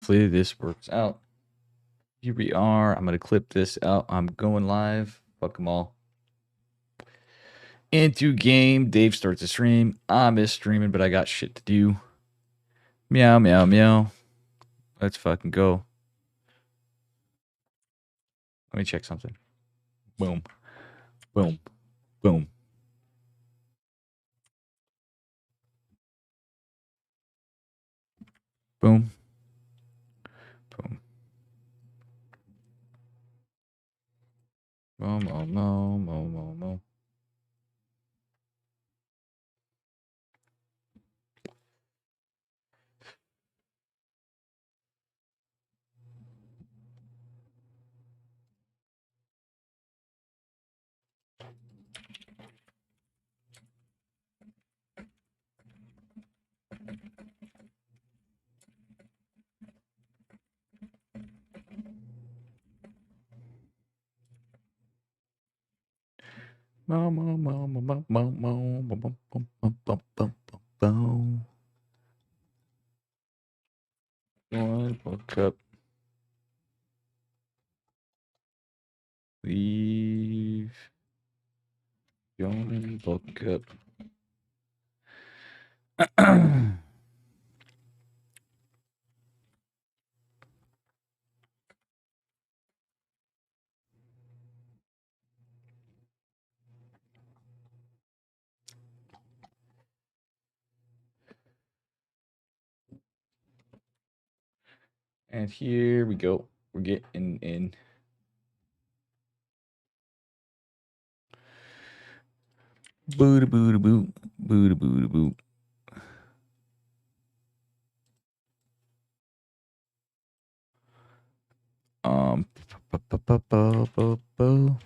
Hopefully this works out. Here we are. I'm going to clip this out. I'm going live. Fuck them all. Into game. Dave starts the stream. I miss streaming, but I got shit to do. Meow, meow, meow. Let's fucking go. Let me check something. Boom. Boom. Boom. Boom. Boom. Boom. Boom. Boom. Boom. Boom. Boom. One book up. Leave. One book up. And here we go. We're getting in. Boo boo boo boo boo boo.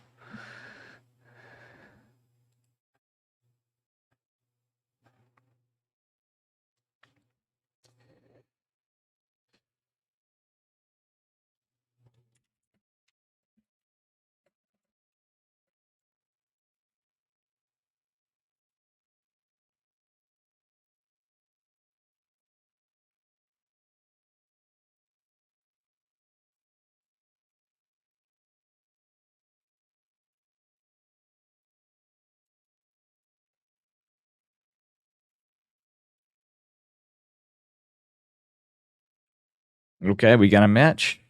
Okay, we got a match.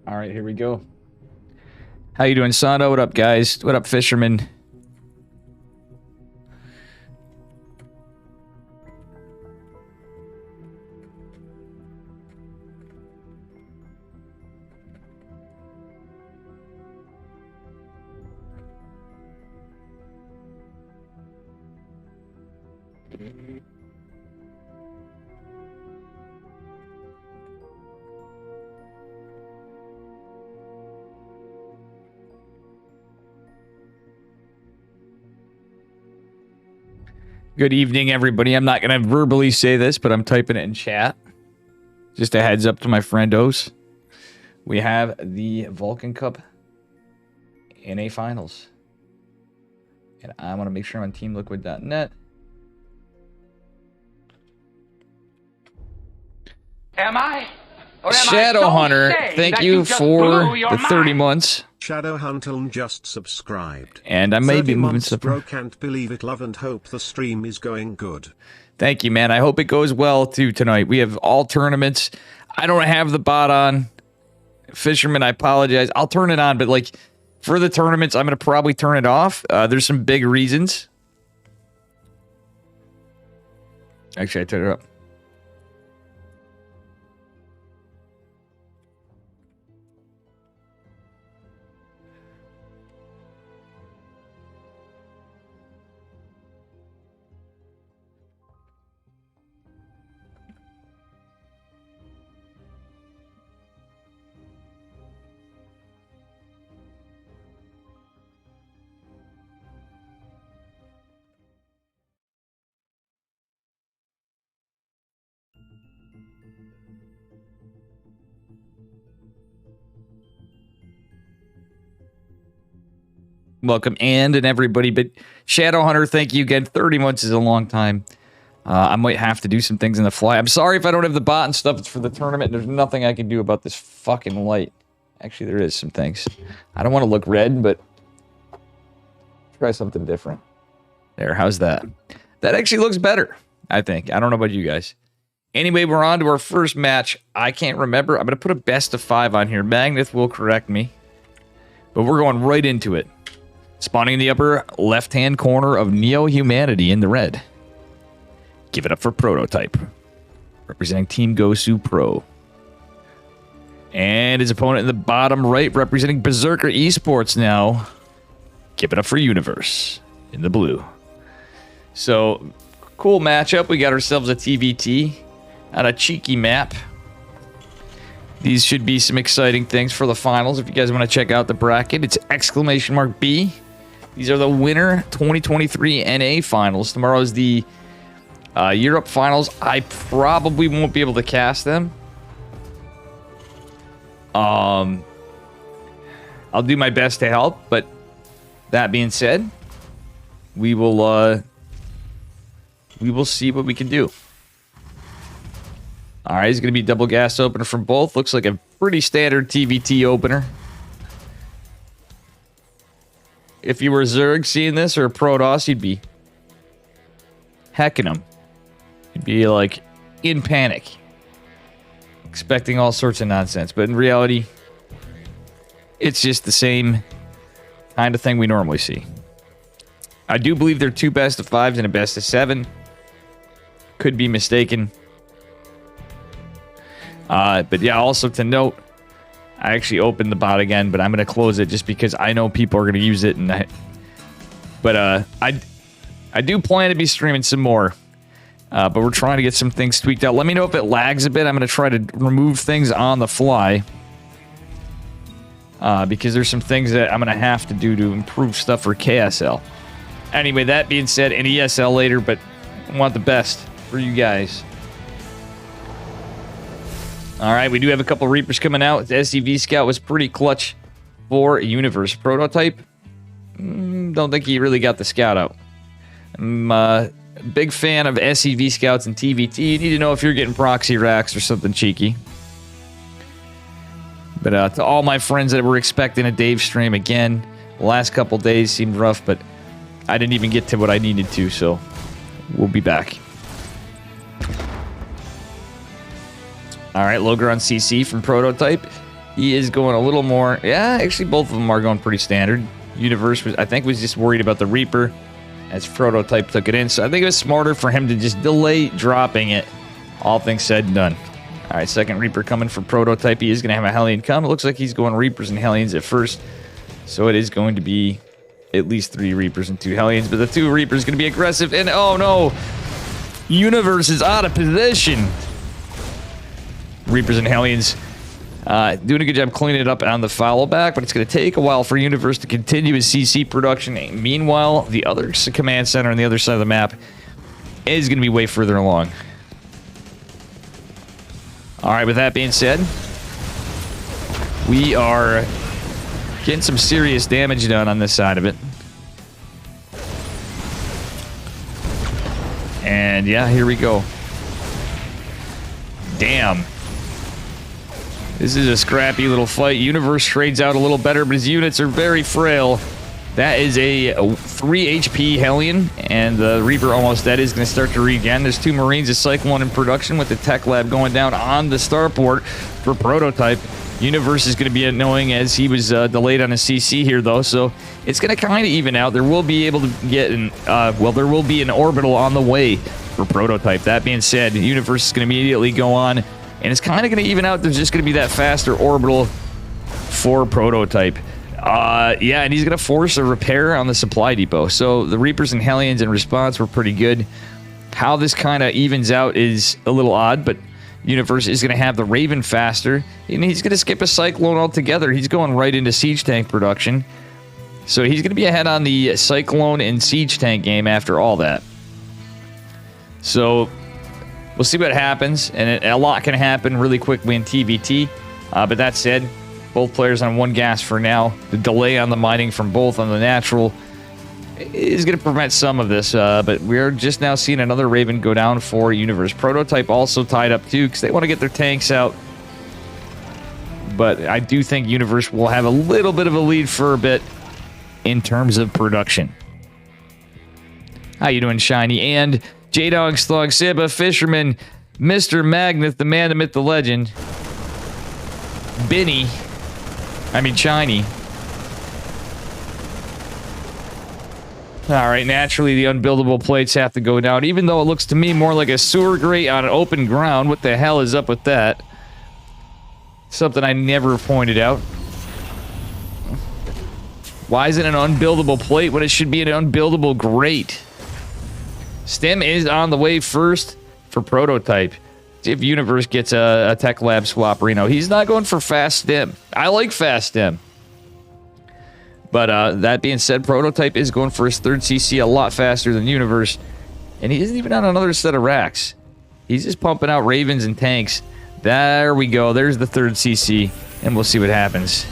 All right, here we go. How you doing, Sando? What up, guys? What up, fisherman? Good evening, everybody. I'm not going to verbally say this, but I'm typing it in chat. Just a heads up to my friendos. We have the Vulcan Cup NA Finals. And I want to make sure I'm on teamliquid.net. Am I? Shadow Hunter, thank you for the 30 months. Shadowhunter just subscribed. And I may be 30 moving months, stuff. bro, can't believe it. Love and hope the stream is going good. Thank you, man. I hope it goes well too tonight. We have all tournaments. I don't have the bot on. Fisherman, I apologize. I'll turn it on, but like for the tournaments, I'm going to probably turn it off. There's some big reasons. Actually, I turned it up. Welcome, and everybody. But Shadowhunter, thank you again. 30 months is a long time. I might have to do some things in the fly. I'm sorry if I don't have the bot and stuff. It's for the tournament. There's nothing I can do about this fucking light. Actually, there is some things. I don't want to look red, but try something different. There, how's that? That actually looks better, I think. I don't know about you guys. Anyway, we're on to our first match. I can't remember. I'm going to put a best of 5 on here. Magneth will correct me. But we're going right into it. Spawning in the upper left-hand corner of Neo-Humanity in the red. Give it up for Prototype. Representing Team Gosu Pro. And his opponent in the bottom right, representing Berserker Esports now. Give it up for Universe in the blue. So, cool matchup. We got ourselves a TVT on a cheeky map. These should be some exciting things for the finals. If you guys want to check out the bracket, it's !B. These are the winner 2023 NA finals. Tomorrow is the Europe finals. I probably won't be able to cast them. I'll do my best to help, but that being said, we will see what we can do. All right, he's going to be double gas opener from both. Looks like a pretty standard TVT opener. If you were Zerg seeing this or a Protoss, you'd be hecking him. You'd be like in panic, expecting all sorts of nonsense. But in reality, it's just the same kind of thing we normally see. I do believe there are 2 best of 5s and a best of 7. Could be mistaken. But yeah, also to note, I actually opened the bot again, but I'm going to close it just because I know people are going to use it. But I do plan to be streaming some more. But we're trying to get some things tweaked out. Let me know if it lags a bit. I'm going to try to remove things on the fly. Because there's some things that I'm going to have to do to improve stuff for KSL. Anyway, that being said, an ESL later, but I want the best for you guys. All right, we do have a couple Reapers coming out. The SCV Scout was pretty clutch for Universe. Prototype, don't think he really got the Scout out. I'm a big fan of SCV Scouts and TVT. You need to know if you're getting proxy racks or something cheeky. But to all my friends that were expecting a Dave stream again, the last couple days seemed rough, but I didn't even get to what I needed to, so we'll be back. All right, Logron CC from Prototype. He is going a little more... Yeah, actually, both of them are going pretty standard. Universe, I think, was just worried about the Reaper as Prototype took it in. So I think it was smarter for him to just delay dropping it. All things said and done. All right, second Reaper coming for Prototype. He is going to have a Hellion come. It looks like he's going Reapers and Hellions at first. So it is going to be at least 3 Reapers and 2 Hellions. But the 2 Reapers going to be aggressive. And oh no! Universe is out of position. Reapers and Hellions doing a good job cleaning it up on the follow back, but it's going to take a while for Universe to continue his CC production. Meanwhile, the other command center on the other side of the map is going to be way further along. All right, with that being said, we are getting some serious damage done on this side of it. And yeah, here we go. Damn. This is a scrappy little fight. Universe trades out a little better, but his units are very frail. That is a 3 HP Hellion, and the Reaper almost dead is going to start to regen. There's 2 Marines, a Cyclone in production with the Tech Lab going down on the starport for Prototype. Universe is going to be annoying as he was delayed on a CC here, though, so it's going to kind of even out. There will be able to get an, there will be an orbital on the way for Prototype. That being said, Universe is going to immediately go on, and it's kind of going to even out. There's just going to be that faster orbital for Prototype. Yeah, and he's going to force a repair on the supply depot. So the Reapers and Hellions in response were pretty good. How this kind of evens out is a little odd, but Universe is going to have the Raven faster, and he's going to skip a Cyclone altogether. He's going right into Siege Tank production. So he's going to be ahead on the Cyclone and Siege Tank game after all that. So we'll see what happens, and a lot can happen really quickly in TVT. But that said, both players on 1 gas for now. The delay on the mining from both on the natural is going to prevent some of this, but we're just now seeing another Raven go down for Universe. Prototype also tied up too because they want to get their tanks out. But I do think Universe will have a little bit of a lead for a bit in terms of production. How you doing, Shiny? And J-Dog, Slug, Sibba, Fisherman, Mr. Magnet, the man, the myth, the legend. Benny. I mean, Shiny. Alright, naturally the unbuildable plates have to go down, even though it looks to me more like a sewer grate on an open ground. What the hell is up with that? Something I never pointed out. Why is it an unbuildable plate when it should be an unbuildable grate? Stem is on the way first for Prototype. See if Universe gets a Tech Lab swap Reno. He's not going for fast stem. I like fast stem. But that being said, Prototype is going for his 3rd CC a lot faster than Universe. And he isn't even on another set of racks. He's just pumping out Ravens and tanks. There we go. There's the 3rd CC. And we'll see what happens.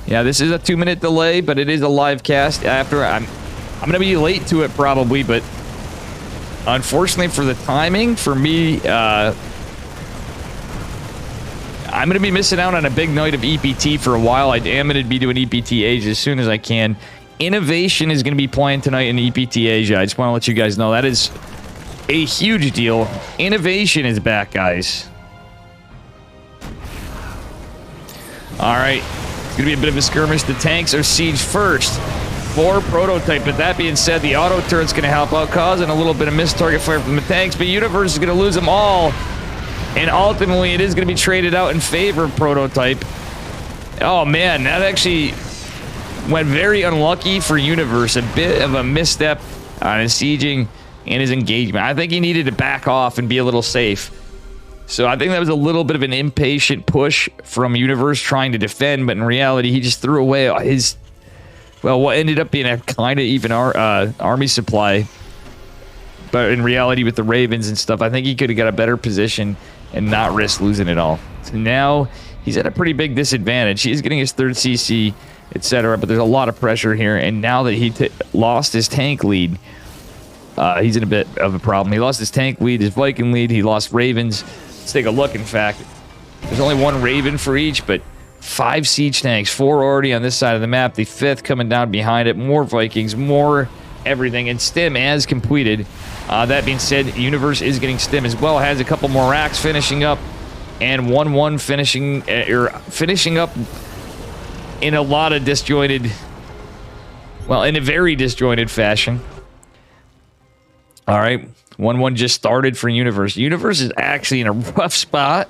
Yeah, this is a 2-minute delay, but it is a live cast. After I'm going to be late to it probably, but unfortunately for the timing, for me, I'm going to be missing out on a big night of EPT for a while. I am going to be doing EPT Asia as soon as I can. Innovation is going to be playing tonight in EPT Asia. I just want to let you guys know that is a huge deal. Innovation is back, guys. All right. It's going to be a bit of a skirmish. The tanks are siege first for Prototype. But that being said, the auto turret's going to help out, causing a little bit of missed target fire from the tanks. But Universe is going to lose them all. And ultimately, it is going to be traded out in favor of Prototype. Oh, man. That actually went very unlucky for Universe. A bit of a misstep on his sieging and his engagement. I think he needed to back off and be a little safe. So I think that was a little bit of an impatient push from Universe trying to defend. But in reality, he just threw away his... well, what ended up being a kind of even army supply. But in reality, with the Ravens and stuff, I think he could have got a better position and not risk losing it all. So now he's at a pretty big disadvantage. He's getting his 3rd CC, etc. But there's a lot of pressure here. And now that he lost his tank lead, he's in a bit of a problem. He lost his tank lead, his Viking lead. He lost Ravens. Let's take a look, in fact. There's only 1 Raven for each, but 5 siege tanks. 4 already on this side of the map. The 5th coming down behind it. More Vikings, more everything. And Stim as completed. That being said, Universe is getting Stim as well. Has a couple more racks finishing up. And 1-1 finishing up in a lot of disjointed... well, in a very disjointed fashion. Alright. 1-1 just started for Universe. Universe is actually in a rough spot.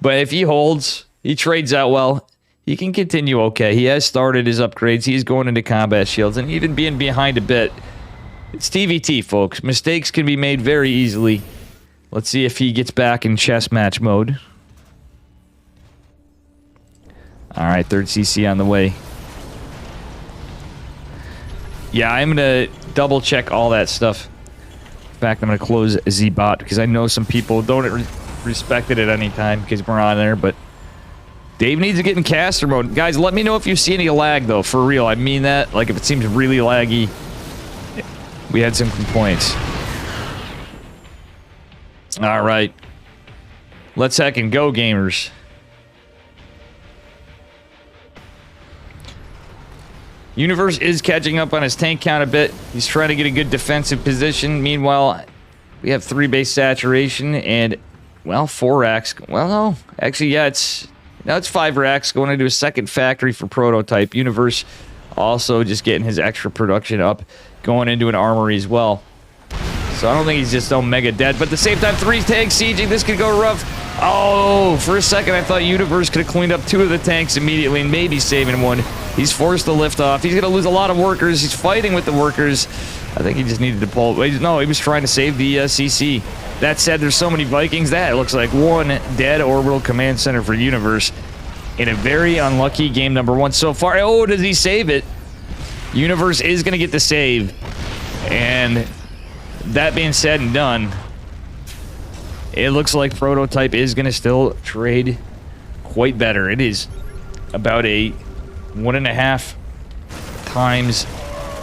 But if he holds, he trades out well, he can continue okay. He has started his upgrades. He's going into combat shields. And even being behind a bit... it's TVT, folks. Mistakes can be made very easily. Let's see if he gets back in chess match mode. Alright, 3rd CC on the way. Yeah, I'm going to double check all that stuff. In fact, I'm going to close Z-Bot because I know some people don't respect it at any time because we're on there, but Dave needs to get in caster mode. Guys, let me know if you see any lag, though, for real. I mean that. Like, if it seems really laggy. We had some complaints. All right. Let's heckin' go, gamers. Universe is catching up on his tank count a bit. He's trying to get a good defensive position. Meanwhile, we have 3 base saturation and, well, 4 racks. Well, no. Actually, yeah, it's 5 racks going into a second factory for prototype. Universe also just getting his extra production up, going into an armory as well. So I don't think he's just so mega dead. But at the same time, 3 tanks sieging. This could go rough. Oh, for a second, I thought Universe could have cleaned up 2 of the tanks immediately and maybe saving 1. He's forced to lift off. He's going to lose a lot of workers. He's fighting with the workers. I think he just needed to pull. No, he was trying to save the CC. That said, there's so many Vikings. That looks like 1 dead orbital command center for Universe in a very unlucky game number 1 so far. Oh, does he save it? Universe is going to get the save. And that being said and done, it looks like Prototype is going to still trade quite better. It is about a 1.5 times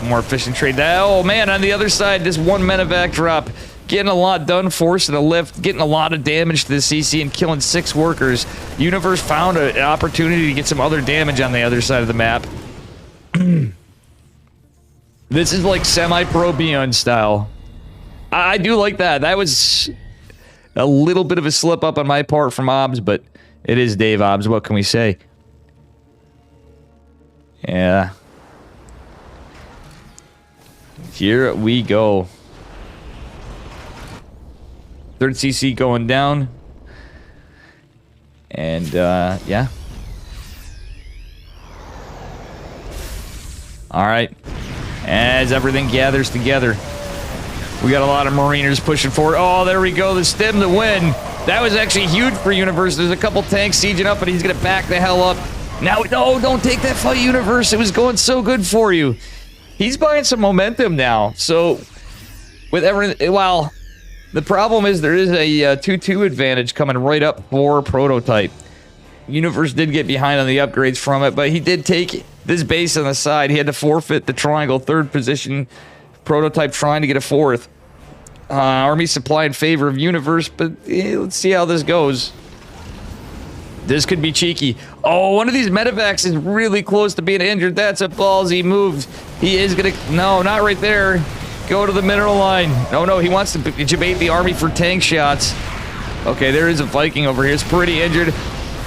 more efficient trade. Oh, man, on the other side, this 1 medevac drop. Getting a lot done, forcing a lift, getting a lot of damage to the CC and killing 6 workers. Universe found an opportunity to get some other damage on the other side of the map. This is like semi-pro Beyond style. I do like that. That was a little bit of a slip up on my part from Obs, but it is Dave Obs. What can we say? Yeah. Here we go. 3rd CC going down. And, yeah. Alright. As everything gathers together. We got a lot of Mariners pushing forward. Oh, there we go. The stem to win. That was actually huge for Universe. There's a couple tanks sieging up, but he's going to back the hell up. Now, no, don't take that fight, Universe. It was going so good for you. He's buying some momentum now. So, with everything, well, the problem is there is a 2-2 advantage coming right up for Prototype. Universe did get behind on the upgrades from it, but he did take this base on the side. He had to forfeit the triangle 3rd position. Prototype trying to get a 4th. Army supply in favor of Universe, but let's see how this goes. This could be cheeky. Oh, one of these medevacs is really close to being injured. That's a ballsy move. He is gonna... No, not right there. Go to the mineral line. No, he wants to debate the army for tank shots. Okay, there is a Viking over here. It's pretty injured.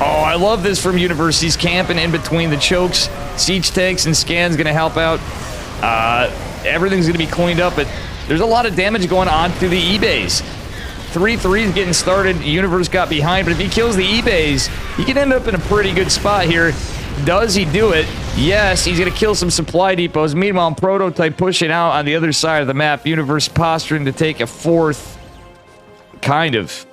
Oh, I love this from Universe. He's camping in between the chokes. Siege tanks and scans gonna help out. Everything's gonna be cleaned up, but there's a lot of damage going on through the E-Bays. 3-3's getting started. Universe got behind, but if he kills the E-Bays, he can end up in a pretty good spot here. Does he do it? Yes, he's going to kill some supply depots. Meanwhile, Prototype pushing out on the other side of the map. Universe posturing to take a 4th, kind of.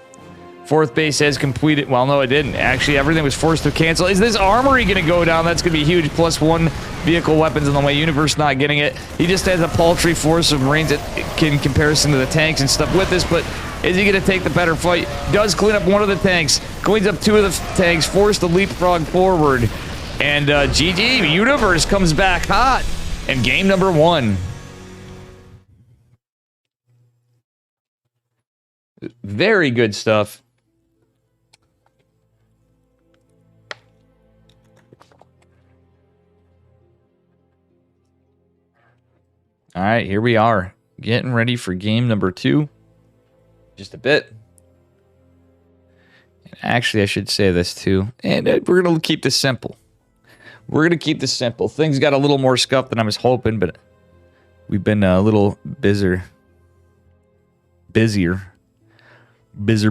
4th base has completed. Well, no, it didn't. Actually, everything was forced to cancel. Is this armory going to go down? That's going to be huge. +1 vehicle weapons on the way. Universe not getting it. He just has a paltry force of Marines in comparison to the tanks and stuff with this, but is he going to take the better fight? Does clean up 1 of the tanks. Cleans up 2 of the tanks. Forced to leapfrog forward. And GG, Universe comes back hot in game number 1. Very good stuff. All right, here we are. Getting ready for game number 2. Just a bit. And actually, I should say this too. And we're going to keep this simple. We're going to keep this simple. Things got a little more scuffed than I was hoping, but we've been a little busier. Busier. These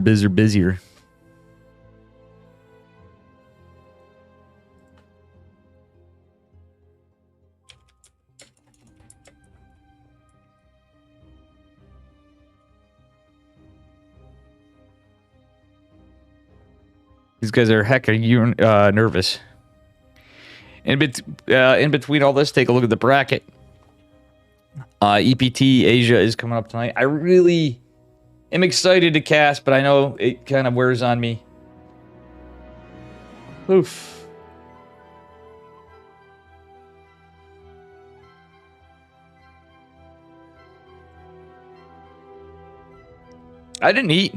guys are hecka nervous. In between all this, take a look at the bracket. EPT Asia is coming up tonight. I really am excited to cast, but I know it kind of wears on me. Oof. I didn't eat.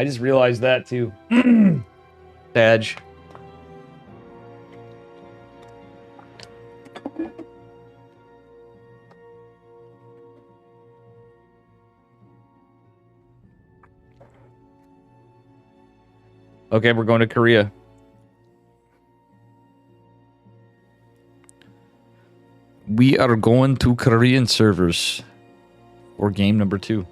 I just realized that too. Badge. Okay, we're going to Korea. We are going to Korean servers for game number 2.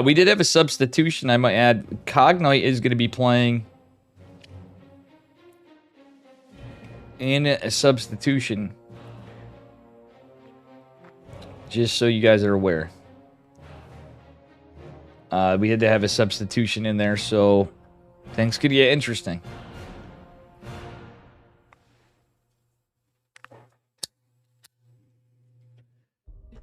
We did have a substitution, I might add. Cognite is going to be playing in a substitution. Just so you guys are aware. We had to have a substitution in there, so things could get interesting.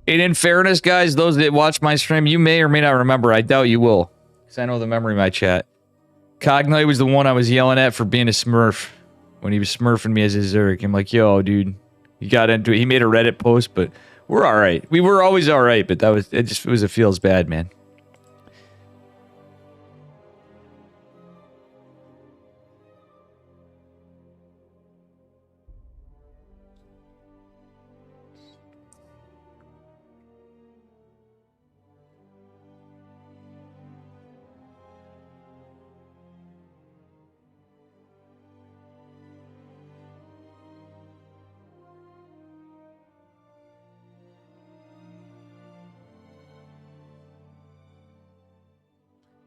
And in fairness, guys, those that watch my stream, you may or may not remember. I doubt you will, because I know the memory of my chat. Cognite was the one I was yelling at for being a smurf when he was smurfing me as a Zerg. I'm like, yo, dude, you got into it. He made a Reddit post, but we're all right. We were always all right, but it feels bad, man.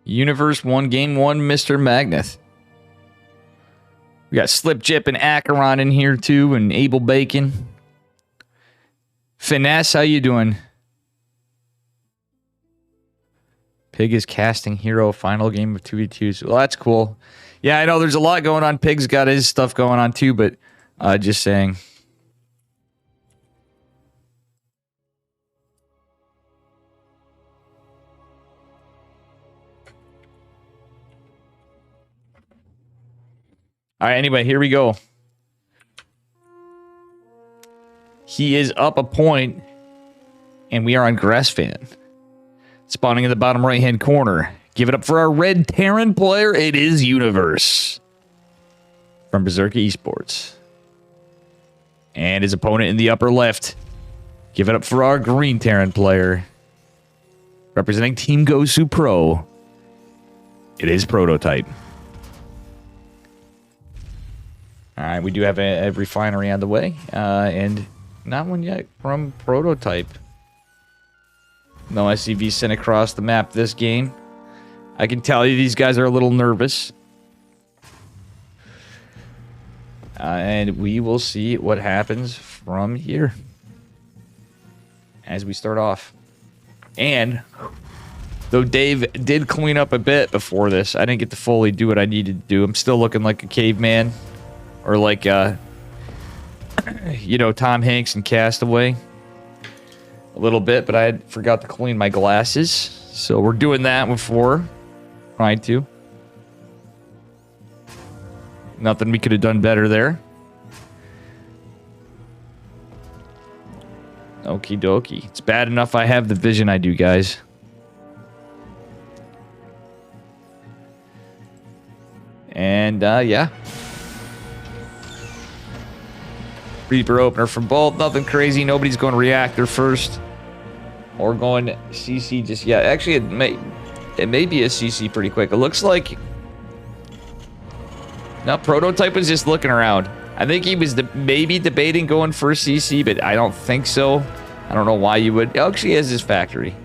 Universe 1, Game 1, Mr. Magnet. We got Slip Jip and Acheron in here too, and Abel Bacon. Finesse, how you doing? Pig is casting hero, final game of 2v2s. Well, that's cool. Yeah, I know there's a lot going on. Pig's got his stuff going on too, but just saying. All right, anyway, here we go. He is up a point, and we are on Grass Fan. Spawning in the bottom right-hand corner. Give it up for our red Terran player. It is Universe. From Berserker Esports. And his opponent in the upper left. Give it up for our green Terran player. Representing Team Gosu Pro. It is Prototype. Alright, we do have a refinery on the way. And not one yet from Prototype. No SCV sent across the map this game. I can tell you these guys are a little nervous. And we will see what happens from here. As we start off. And though Dave did clean up a bit before this, I didn't get to fully do what I needed to do. I'm still looking like a caveman. Or like, you know, Tom Hanks in Castaway. A little bit, but I forgot to clean my glasses. So we're doing that before. Trying to. Nothing we could have done better there. Okie dokie. It's bad enough I have the vision I do, guys. And, yeah. Reaper opener from both. Nothing crazy. Nobody's going reactor first. Or going CC just yet. Actually, it may be a CC pretty quick. It looks like... No, Prototype was just looking around. I think he was maybe debating going for a CC, but I don't think so. I don't know why you would. Actually, he has his factory.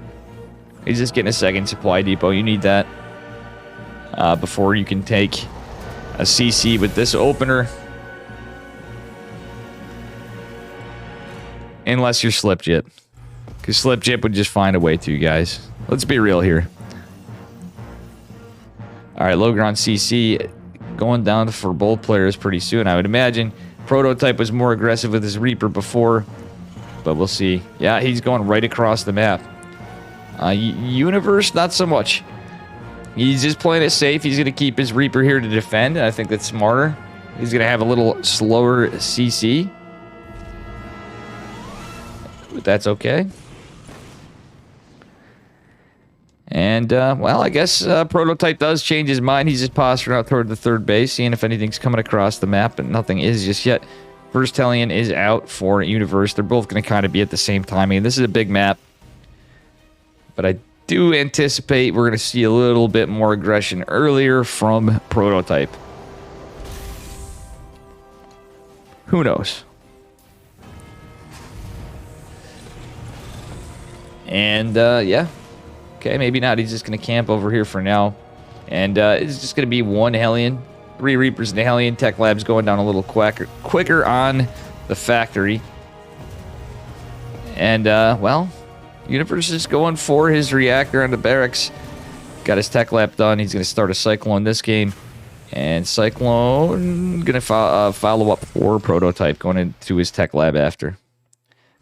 He's just getting a second supply depot. You need that before you can take a CC with this opener. Unless you're Slip Jip. Because Slip Jip would just find a way to, guys. Let's be real here. Alright, Logron CC going down for both players pretty soon, I would imagine. Prototype was more aggressive with his Reaper before. But we'll see. Yeah, he's going right across the map. Universe, not so much. He's just playing it safe. He's going to keep his Reaper here to defend. I think that's smarter. He's going to have a little slower CC. But that's okay. And, well, I guess Prototype does change his mind. He's just posturing out toward the third base, seeing if anything's coming across the map, but nothing is just yet. First Hellion is out for Universe. They're both going to kind of be at the same timing. This is a big map, but I do anticipate we're going to see a little bit more aggression earlier from Prototype. Who knows? And, yeah. Okay, maybe not. He's just going to camp over here for now. And it's just going to be one Hellion. 3 Reapers and a Hellion. Tech Lab's going down a little quicker on the factory. And, well, Universe is going for his reactor on the barracks. Got his Tech Lab done. He's going to start a Cyclone this game. And Cyclone going to follow up for Prototype going into his Tech Lab after.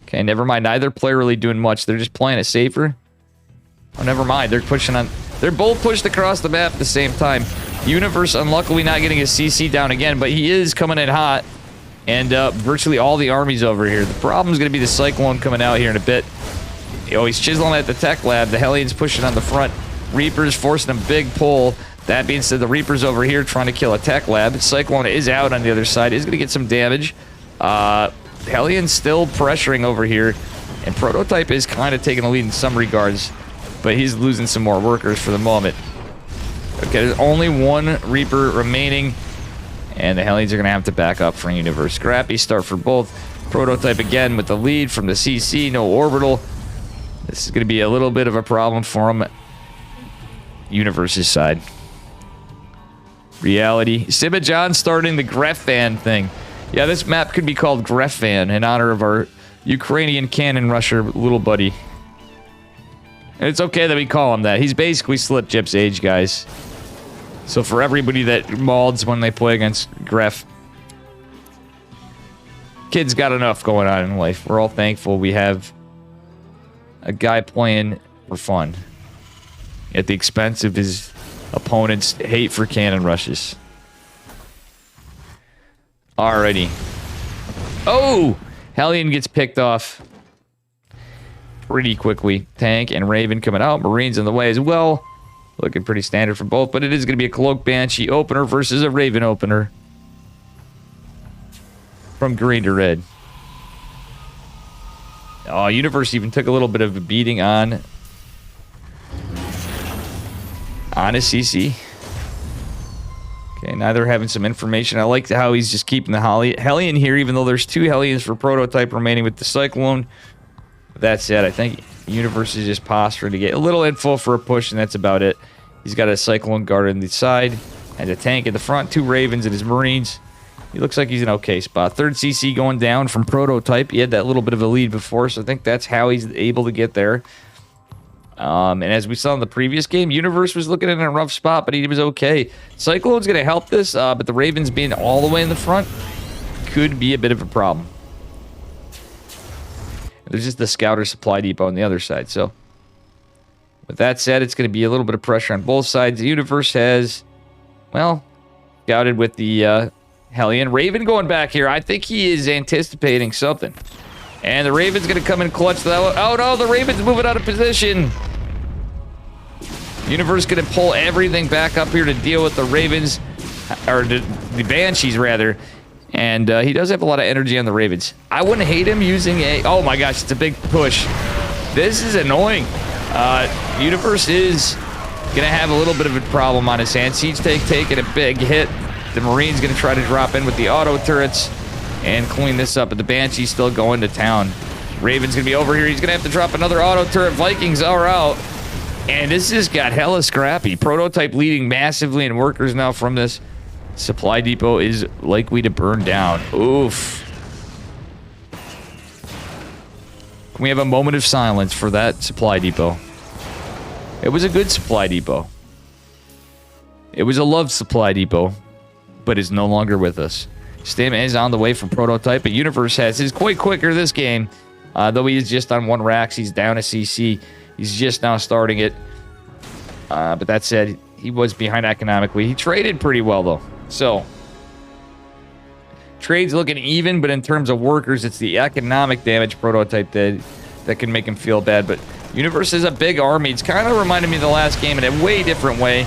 Okay, never mind. Neither player really doing much. They're just playing it safer. Oh, never mind. They're pushing on. They're both pushed across the map at the same time. Universe, unluckily, not getting his CC down again, but he is coming in hot. And virtually all the armies over here. The problem is going to be the Cyclone coming out here in a bit. Oh, he's chiseling at the Tech Lab. The Hellion's pushing on the front. Reapers forcing a big pull. That being said, the Reaper's over here trying to kill a Tech Lab. Cyclone is out on the other side. Is going to get some damage. Hellion's still pressuring over here. And Prototype is kind of taking the lead in some regards. But he's losing some more workers for the moment. Okay, there's only one Reaper remaining. And the Hellions are going to have to back up for Universe. Scrappy start for both. Prototype again with the lead from the CC. No orbital. This is going to be a little bit of a problem for him. Universe's side. Reality. Sibajan starting the Grefvan thing. Yeah, this map could be called Grefvan in honor of our Ukrainian cannon rusher little buddy. And it's okay that we call him that. He's basically Slip Gyp's age, guys. So for everybody that mauls when they play against Gref, kid's got enough going on in life. We're all thankful we have a guy playing for fun at the expense of his opponent's hate for cannon rushes. Alrighty. Oh! Hellion gets picked off pretty quickly. Tank and Raven coming out. Marines in the way as well. Looking pretty standard for both, but it is going to be a Cloak Banshee opener versus a Raven opener. From green to red. Oh, Universe even took a little bit of a beating on his CC. Okay, now they're having some information. I like how he's just keeping the Hellion here, even though there's 2 Hellions for Prototype remaining with the Cyclone. That said, I think Universe is just posturing to get a little info for a push, and that's about it. He's got a Cyclone guard on the side and a tank in the front, 2 Ravens and his Marines. He looks like he's in an okay spot. 3rd CC going down from Prototype. He had that little bit of a lead before, so I think that's how he's able to get there. And as we saw in the previous game, Universe was looking in a rough spot, but he was okay. Cyclone's going to help this, but the Ravens being all the way in the front could be a bit of a problem. There's just the Scouter Supply Depot on the other side. So, with that said, it's going to be a little bit of pressure on both sides. The Universe has, well, scouted with the Hellion. Raven going back here. I think he is anticipating something. And the Raven's going to come and clutch that. Oh, no, the Raven's moving out of position. Universe going to pull everything back up here to deal with the Ravens, or the Banshees, rather. And he does have a lot of energy on the Ravens. I wouldn't hate him using a... Oh my gosh, it's a big push. This is annoying. Universe is going to have a little bit of a problem on his hands. Siege Tank taking a big hit. The Marine's going to try to drop in with the auto turrets and clean this up. But the Banshee's still going to town. Raven's going to be over here. He's going to have to drop another auto turret. Vikings are out. And this just got hella scrappy. Prototype leading massively in workers now from this. Supply depot is likely to burn down. Oof. Can we have a moment of silence for that supply depot? It was a good supply depot. It was a loved supply depot, but is no longer with us. Stamina is on the way from Prototype, but Universe has his quite quicker this game. Though he is just on 1 Rax, he's down a CC. He's just now starting it. But that said, he was behind economically. He traded pretty well, though. So, trade's looking even, but in terms of workers, it's the economic damage Prototype did that can make him feel bad. But Universe is a big army. It's kind of reminded me of the last game in a way different way.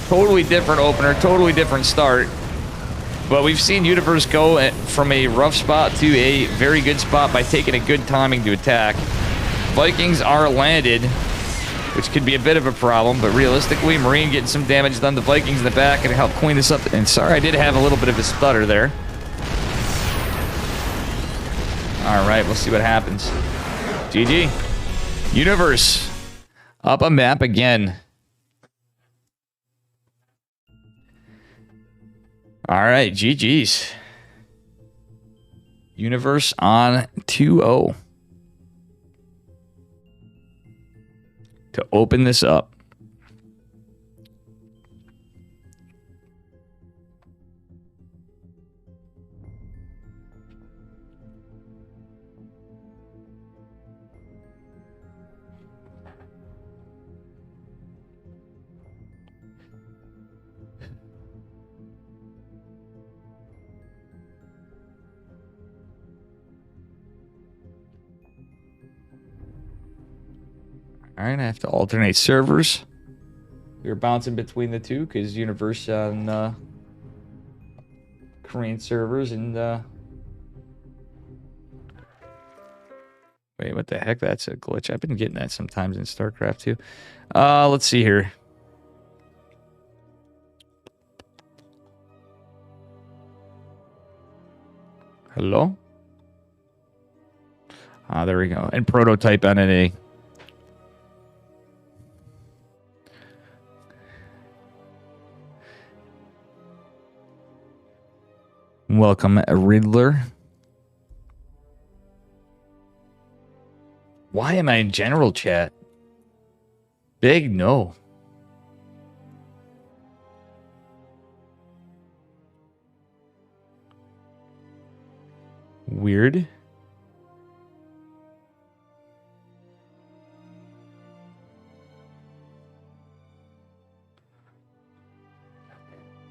Totally different opener, totally different start. But we've seen Universe go from a rough spot to a very good spot by taking a good timing to attack. Vikings are landed, which could be a bit of a problem, but realistically, Marine getting some damage done to Vikings in the back and help clean this up. And sorry, I did have a little bit of a stutter there. All right, we'll see what happens. GG. Universe up a map again. All right, GG's. Universe on 2-0. To open this up. All right, I have to alternate servers. We were bouncing between the two because Universe on Korean servers and wait, what the heck? That's a glitch. I've been getting that sometimes in StarCraft too. Let's see here. Hello? There we go. And prototype NNA. Welcome, Riddler. Why am I in general chat? Big no. Weird.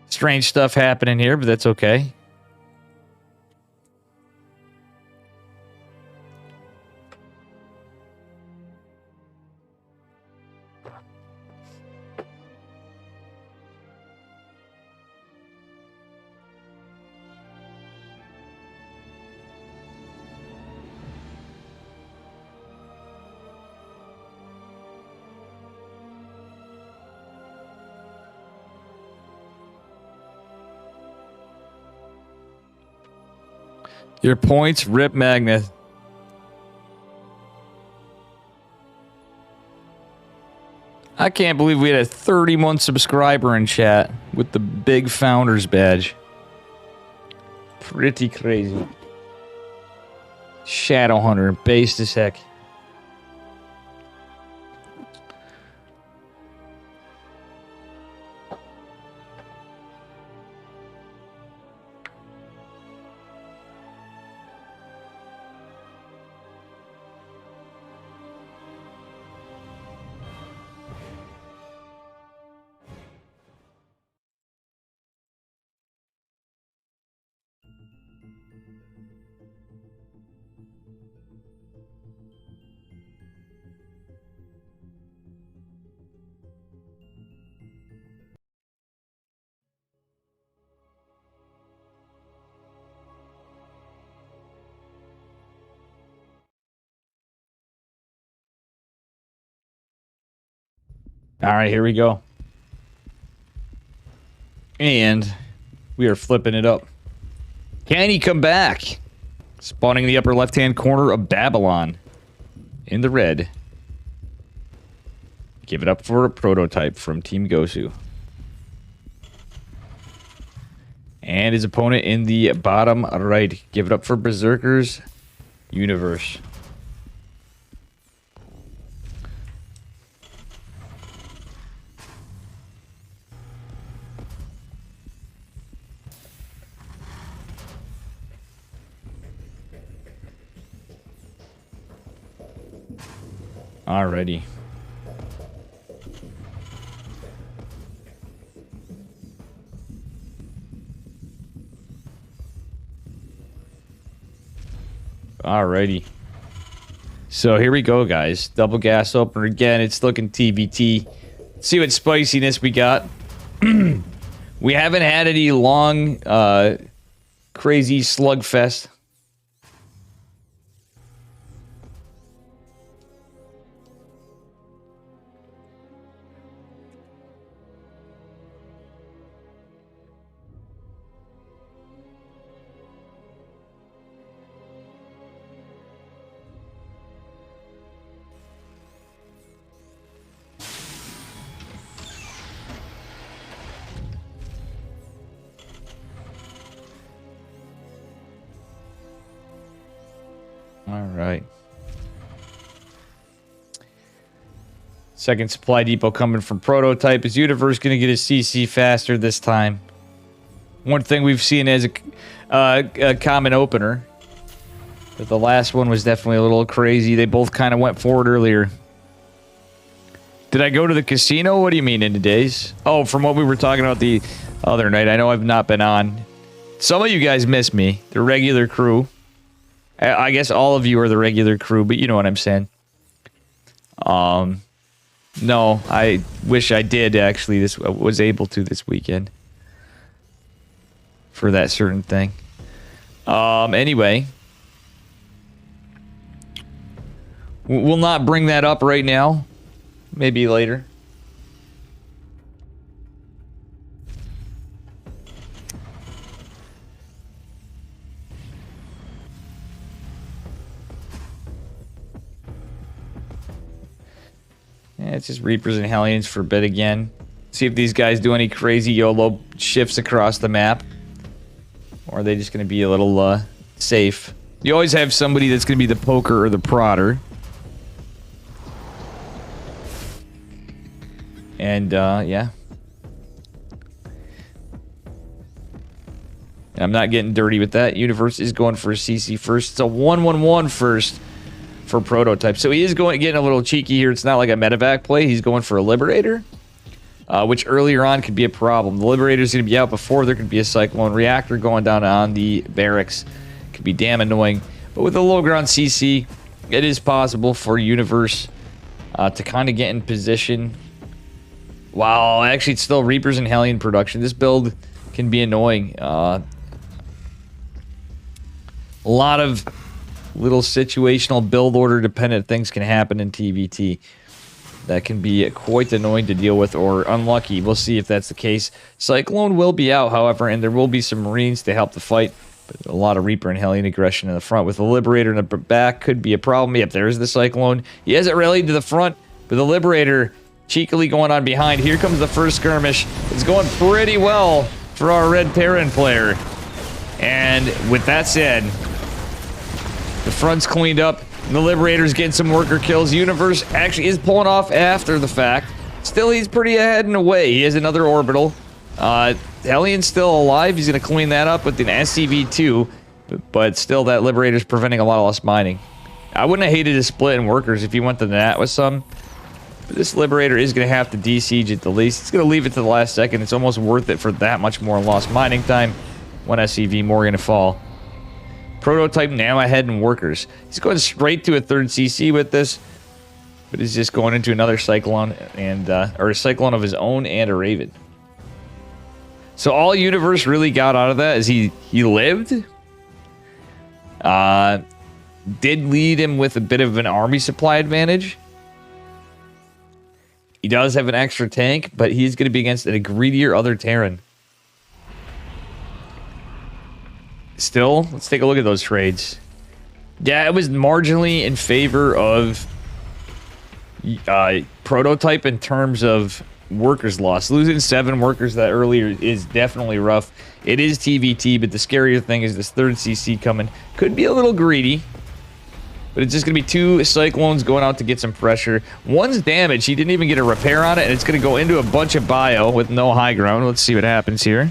Strange stuff happening here, but that's okay. Your points, Rip Magnet. I can't believe we had a 30-month subscriber in chat with the big founders badge. Pretty crazy. Shadowhunter, based as heck. All right, here we go. And we are flipping it up. Can he come back? Spawning in the upper left-hand corner of Babylon. In the red. Give it up for a prototype from Team Gosu. And his opponent in the bottom right. Give it up for Berserkers Universe. Alrighty. Alrighty. So here we go, guys. Double gas opener again. It's looking TBT. Let's see what spiciness we got. We haven't had any long, crazy slugfest. All right. Second supply depot coming from Prototype. Is Universe going to get a CC faster this time? One thing we've seen as a common opener. But the last one was definitely a little crazy. They both kind of went forward earlier. Did I go to the casino? What do you mean in the days? Oh, from what we were talking about the other night. I know I've not been on. Some of you guys miss me. The regular crew. I guess all of you are the regular crew, but you know what I'm saying. No, I wish I did actually. This was able to this weekend for that certain thing. Anyway, we'll not bring that up right now. Maybe later. Yeah, it's just Reapers and Hellions for a bit again. See if these guys do any crazy YOLO shifts across the map. Or are they just going to be a little safe? You always have somebody that's going to be the poker or the prodder. And, yeah. I'm not getting dirty with that. Universe is going for a CC first. It's a 1-1-1 first for Prototype. So he is getting a little cheeky here. It's not like a medevac play. He's going for a Liberator, which earlier on could be a problem. The Liberator's going to be out before there could be a Cyclone. Reactor going down on the barracks could be damn annoying. But with a low ground CC, it is possible for Universe to kind of get in position. Wow, actually it's still Reapers and Hellion production. This build can be annoying. A lot of little situational build order dependent things can happen in TVT that can be quite annoying to deal with or unlucky. We'll see if that's the case. Cyclone will be out, however, and there will be some Marines to help the fight. But a lot of Reaper and Hellion aggression in the front. With the Liberator in the back could be a problem. Yep, there's the Cyclone. He hasn't rallied to the front, but the Liberator cheekily going on behind. Here comes the first skirmish. It's going pretty well for our Red Terran player. And with that said, the front's cleaned up. The Liberator's getting some worker kills. Universe actually is pulling off after the fact. Still, he's pretty ahead and away. He has another orbital. Hellion's still alive. He's going to clean that up with an SCV-2. But still, that Liberator's preventing a lot of less mining. I wouldn't have hated to split in workers if he went to the NAT with some. But this Liberator is going to have to de-siege at the least. It's going to leave it to the last second. It's almost worth it for that much more lost mining time. One SCV more going to fall. Prototype now ahead in workers. He's going straight to a third CC with this, but he's just going into another Cyclone and or a Cyclone of his own and a Raven. So all Universe really got out of that is he lived. Did lead him with a bit of an army supply advantage. He does have an extra tank, but he's going to be against a greedier other Terran. Still, let's take a look at those trades. Yeah, it was marginally in favor of Prototype in terms of workers lost. Losing 7 workers that earlier is definitely rough. It is TVT, but the scarier thing is this third CC coming. Could be a little greedy, but it's just going to be 2 Cyclones going out to get some pressure. One's damaged. He didn't even get a repair on it, and it's going to go into a bunch of bio with no high ground. Let's see what happens here.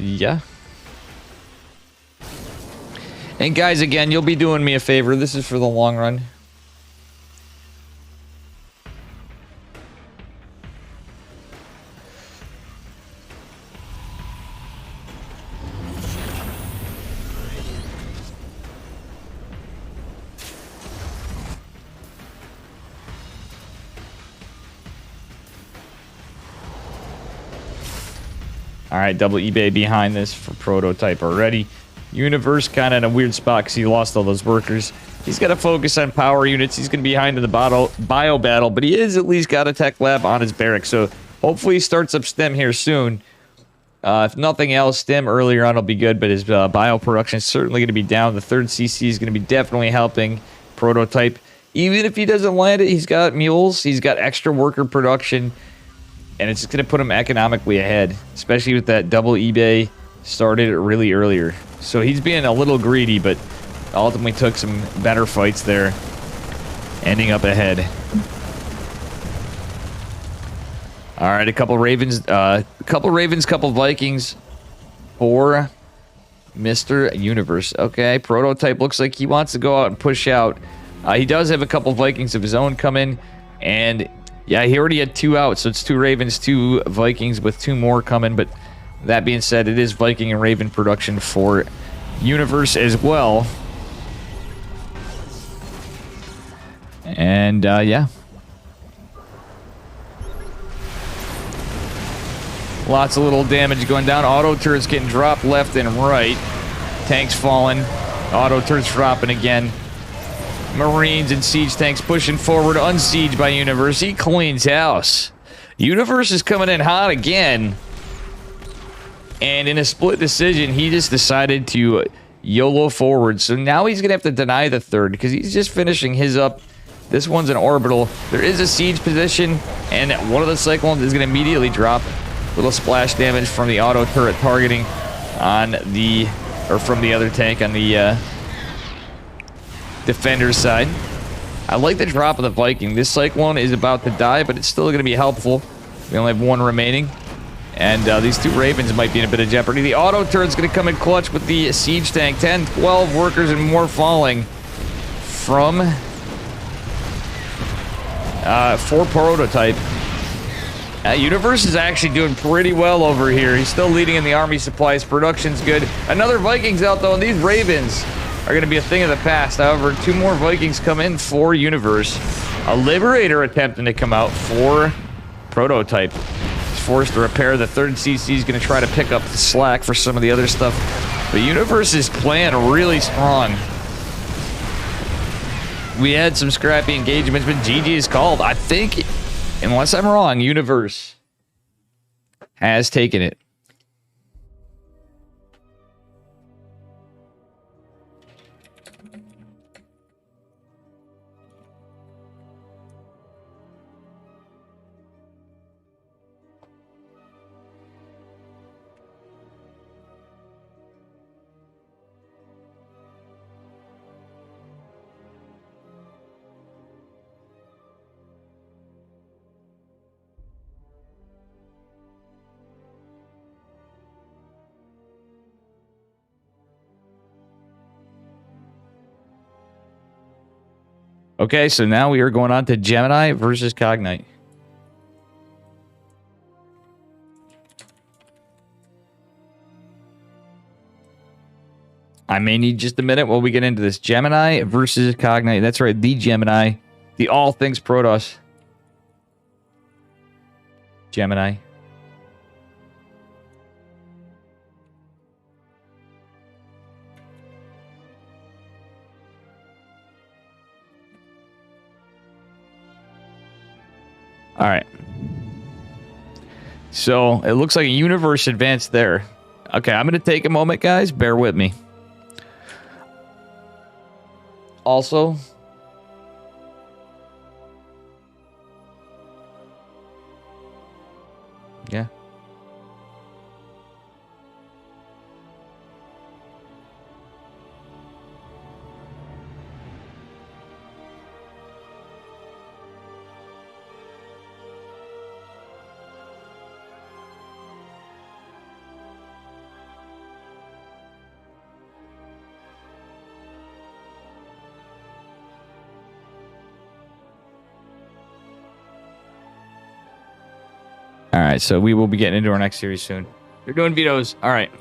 Yeah. And guys, again, you'll be doing me a favor. This is for the long run. All right, double eBay behind this for prototype already. Universe kind of in a weird spot because he lost all those workers. He's got to focus on power units. He's going to be behind in the bio battle, but he is at least got a tech lab on his barracks. So hopefully he starts up STEM here soon. If nothing else, STEM earlier on will be good, but his bio production is certainly going to be down. The third CC is going to be definitely helping prototype. Even if he doesn't land it, he's got mules. He's got extra worker production. And it's just going to put him economically ahead, especially with that double eBay started really earlier. So he's being a little greedy, but ultimately took some better fights there, ending up ahead. All right, a couple Ravens, couple Vikings for Mr. Universe. Okay, prototype looks like he wants to go out and push out. He does have a couple Vikings of his own come in, and yeah, he already had 2 out, so it's 2 Ravens, 2 Vikings with 2 more coming. But that being said, it is Viking and Raven production for Universe as well. And yeah. Lots of little damage going down. Auto turrets getting dropped left and right. Tanks falling. Auto turrets dropping again. Marines and siege tanks pushing forward. Unsieged by Universe. He cleans house. Universe is coming in hot again. And in a split decision, he just decided to YOLO forward. So now he's going to have to deny the third because he's just finishing his up. This one's an orbital. There is a siege position, and one of the cyclones is going to immediately drop. Little splash damage from the auto turret targeting on the, or from the other tank on the defender's side. I like the drop of the Viking. This cyclone is about to die, but it's still going to be helpful. We only have 1 remaining. And these 2 Ravens might be in a bit of jeopardy. The auto turret's going to come in clutch with the siege tank. 10, 12 workers and more falling from 4 prototype. Universe is actually doing pretty well over here. He's still leading in the army supplies. Production's good. Another Vikings out, though, and these Ravens are going to be a thing of the past. However, 2 more Vikings come in for Universe. A Liberator attempting to come out for prototype. He's forced to repair. The third CC is going to try to pick up the slack for some of the other stuff. But Universe is playing really strong. We had some scrappy engagements, but GG is called. I think, unless I'm wrong, Universe has taken it. Okay, so now we are going on to Gemini versus Cognite. I may need just a minute while we get into this. Gemini versus Cognite. That's right, the Gemini. The all things Protoss. Gemini. All right. So it looks like a Universe advanced there. Okay, I'm going to take a moment, guys. Bear with me. Also, yeah. All right, so we will be getting into our next series soon. You're doing vetoes. All right.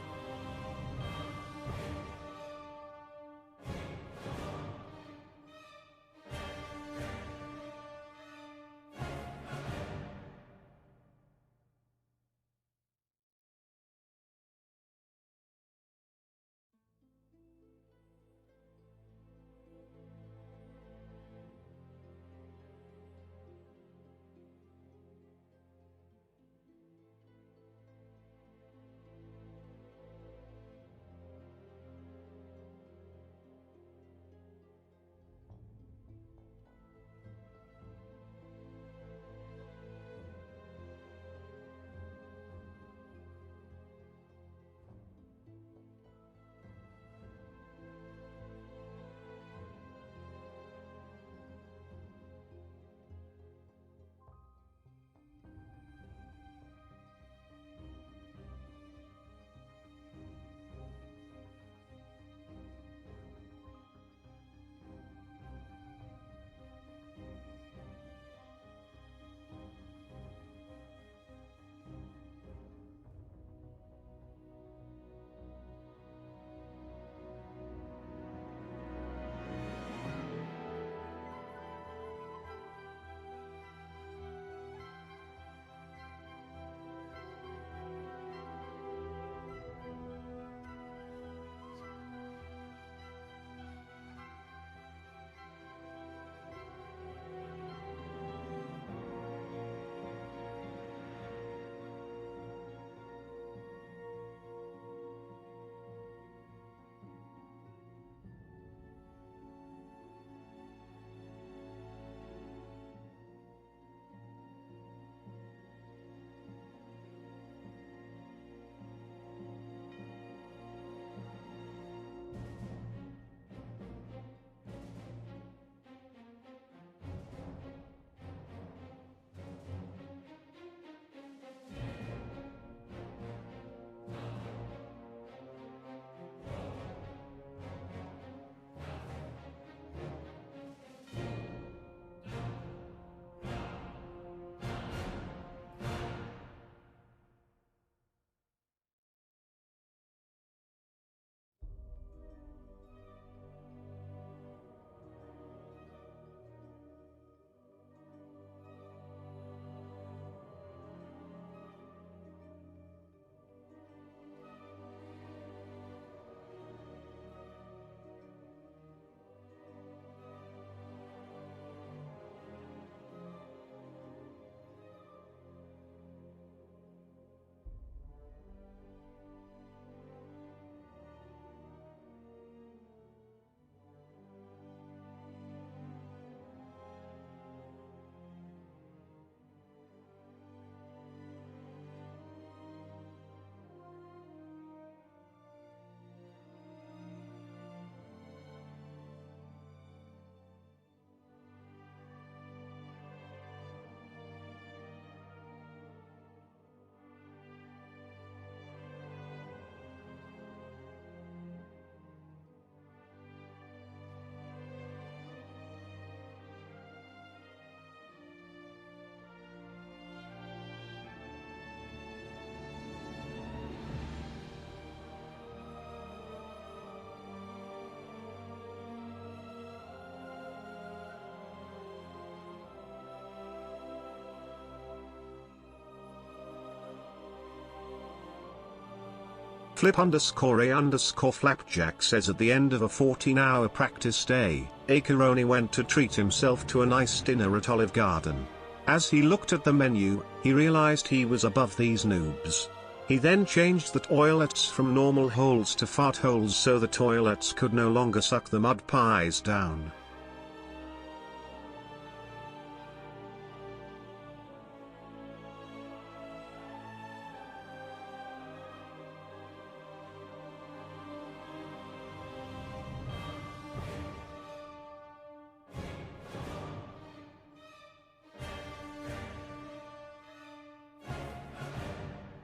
Flip_A_flapjack says at the end of a 14-hour practice day, Akeroni went to treat himself to a nice dinner at Olive Garden. As he looked at the menu, he realized he was above these noobs. He then changed the toilets from normal holes to fart holes so the toilets could no longer suck the mud pies down.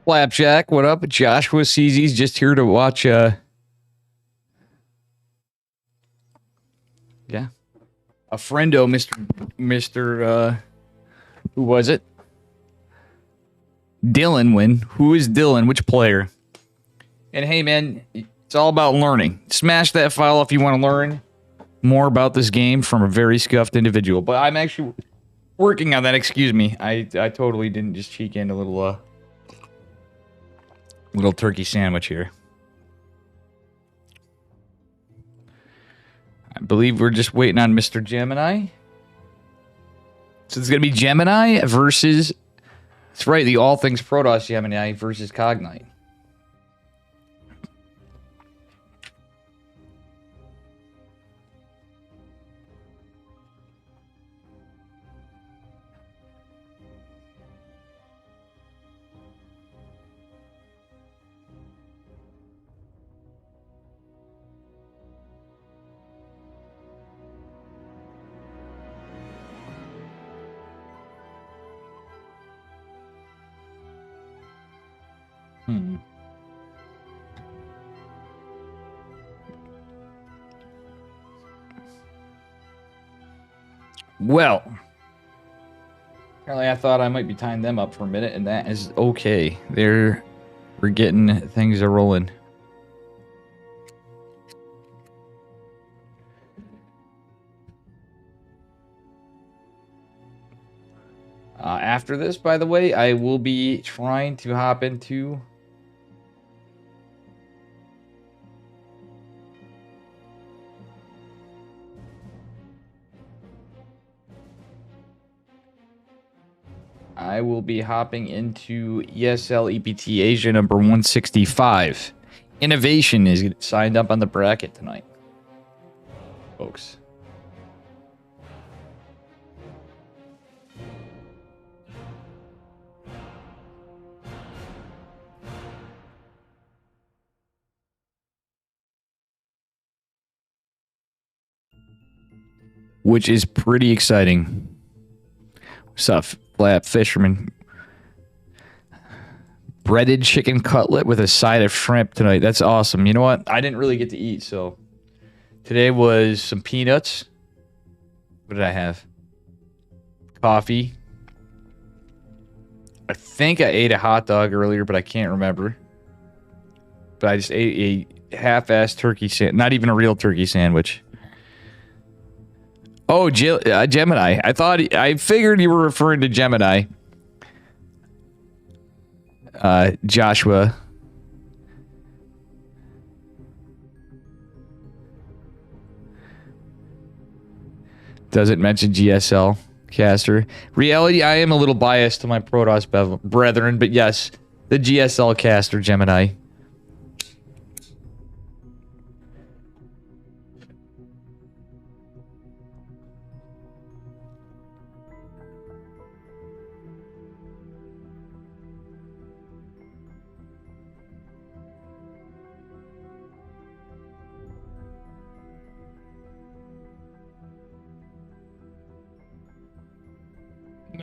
Flapjack, what up? Joshua sees he's just here to watch. Yeah, a friendo, Mister. Who was it? Dylan win. Who is Dylan? Which player? And hey, man, it's all about learning. Smash that file if you want to learn more about this game from a very scuffed individual. But I'm actually working on that. Excuse me. I totally didn't just cheek in a little turkey sandwich here. I believe we're just waiting on Mr. Gemini. So it's going to be Gemini versus... That's right, the All Things Protoss Gemini versus Cognite. Well, apparently I thought I might be tying them up for a minute, and that is okay. We're getting things a rolling. After this, by the way, I will be trying to hop into... I will be hopping into ESL EPT Asia number 165. Innovation is signed up on the bracket tonight, folks. Which is pretty exciting. What's up, Flap Fisherman? Breaded chicken cutlet with a side of shrimp tonight. That's awesome. You know what? I didn't really get to eat, so today was some peanuts. What did I have? Coffee. I think I ate a hot dog earlier, but I can't remember. But I just ate a half-assed turkey sandwich. Not even a real turkey sandwich. Oh, Gemini. I figured you were referring to Gemini. Joshua. Doesn't mention GSL caster. Reality, I am a little biased to my Protoss brethren, but yes, the GSL caster Gemini.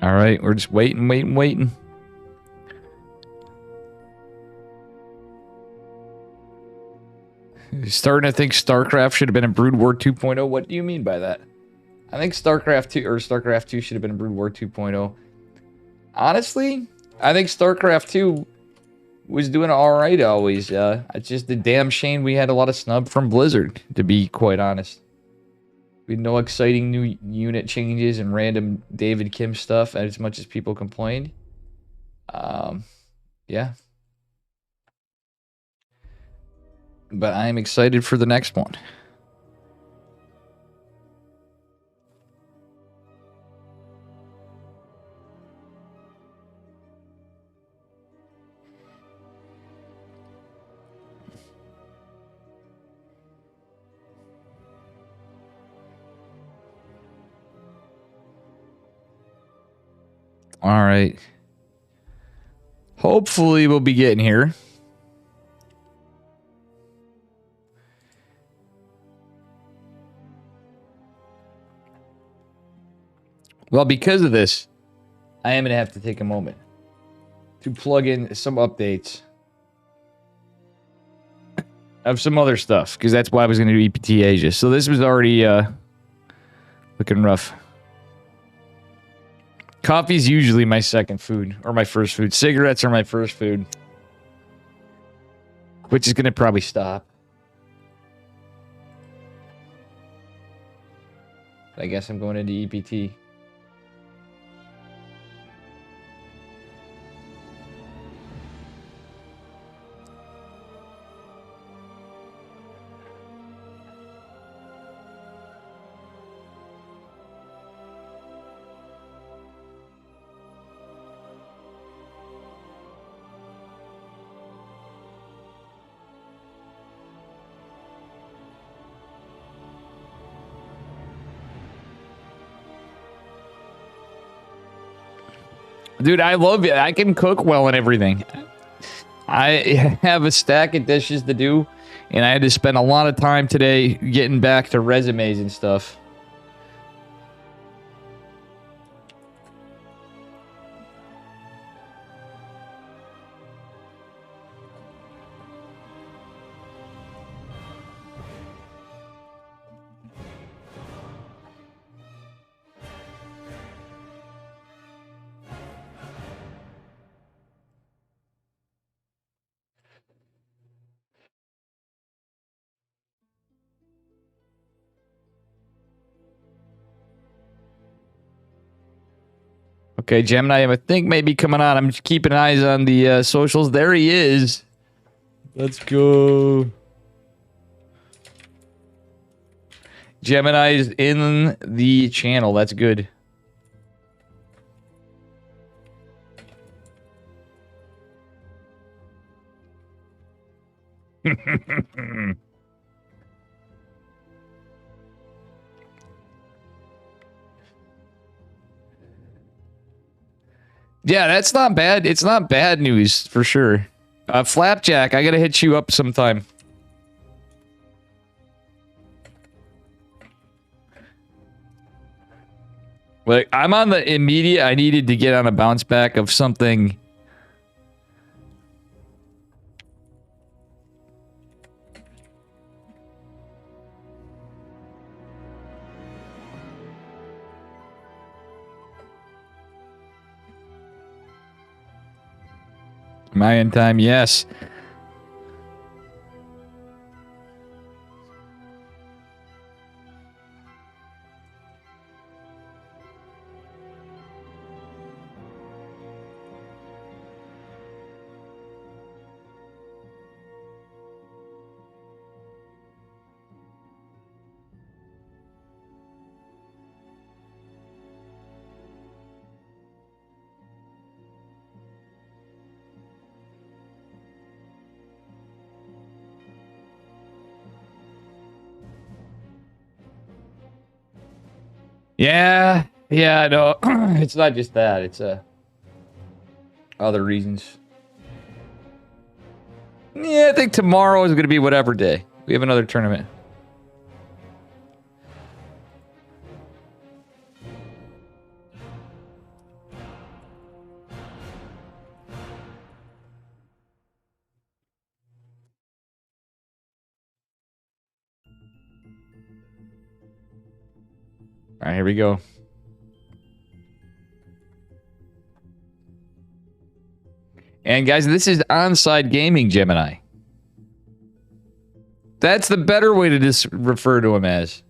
All right, we're just waiting. Starting to think StarCraft should have been in Brood War 2.0. What do you mean by that? I think StarCraft 2 or StarCraft 2 should have been in Brood War 2.0. Honestly, I think StarCraft 2 was doing all right always. It's just a damn shame we had a lot of snub from Blizzard, to be quite honest. We had no exciting new unit changes and random David Kim stuff as much as people complained. Yeah. But I'm excited for the next one. All right. Hopefully we'll be getting here. Well, because of this, I am going to have to take a moment to plug in some updates of some other stuff, because that's why I was going to do EPT Asia. So this was already looking rough. Coffee's usually my second food, or my first food. Cigarettes are my first food, which is going to probably stop. I guess I'm going into EPT. Dude, I love it. I can cook well and everything. I have a stack of dishes to do, and I had to spend a lot of time today getting back to resumes and stuff. Okay, Gemini, I think maybe coming on. I'm just keeping eyes on the socials. There he is. Let's go. Gemini is in the channel. That's good. Yeah, that's not bad. It's not bad news for sure. Flapjack, I gotta hit you up sometime. Like, I'm on the immediate. I needed to get on a bounce back of something. Am I in time? Yes. Yeah, no, it's not just that. It's other reasons. Yeah, I think tomorrow is going to be whatever day. We have another tournament. All right, here we go. And guys, this is Onside Gaming, Gemini. That's the better way to just refer to him as.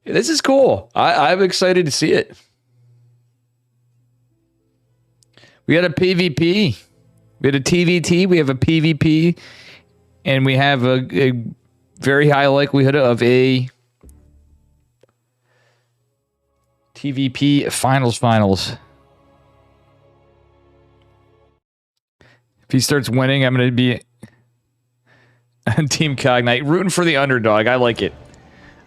This is cool. I'm excited to see it. We had a PvP. We had a TVT. We have a PvP. And we have a very high likelihood of a TVP finals. If he starts winning, I'm going to be on Team Cognite. Rooting for the underdog. I like it.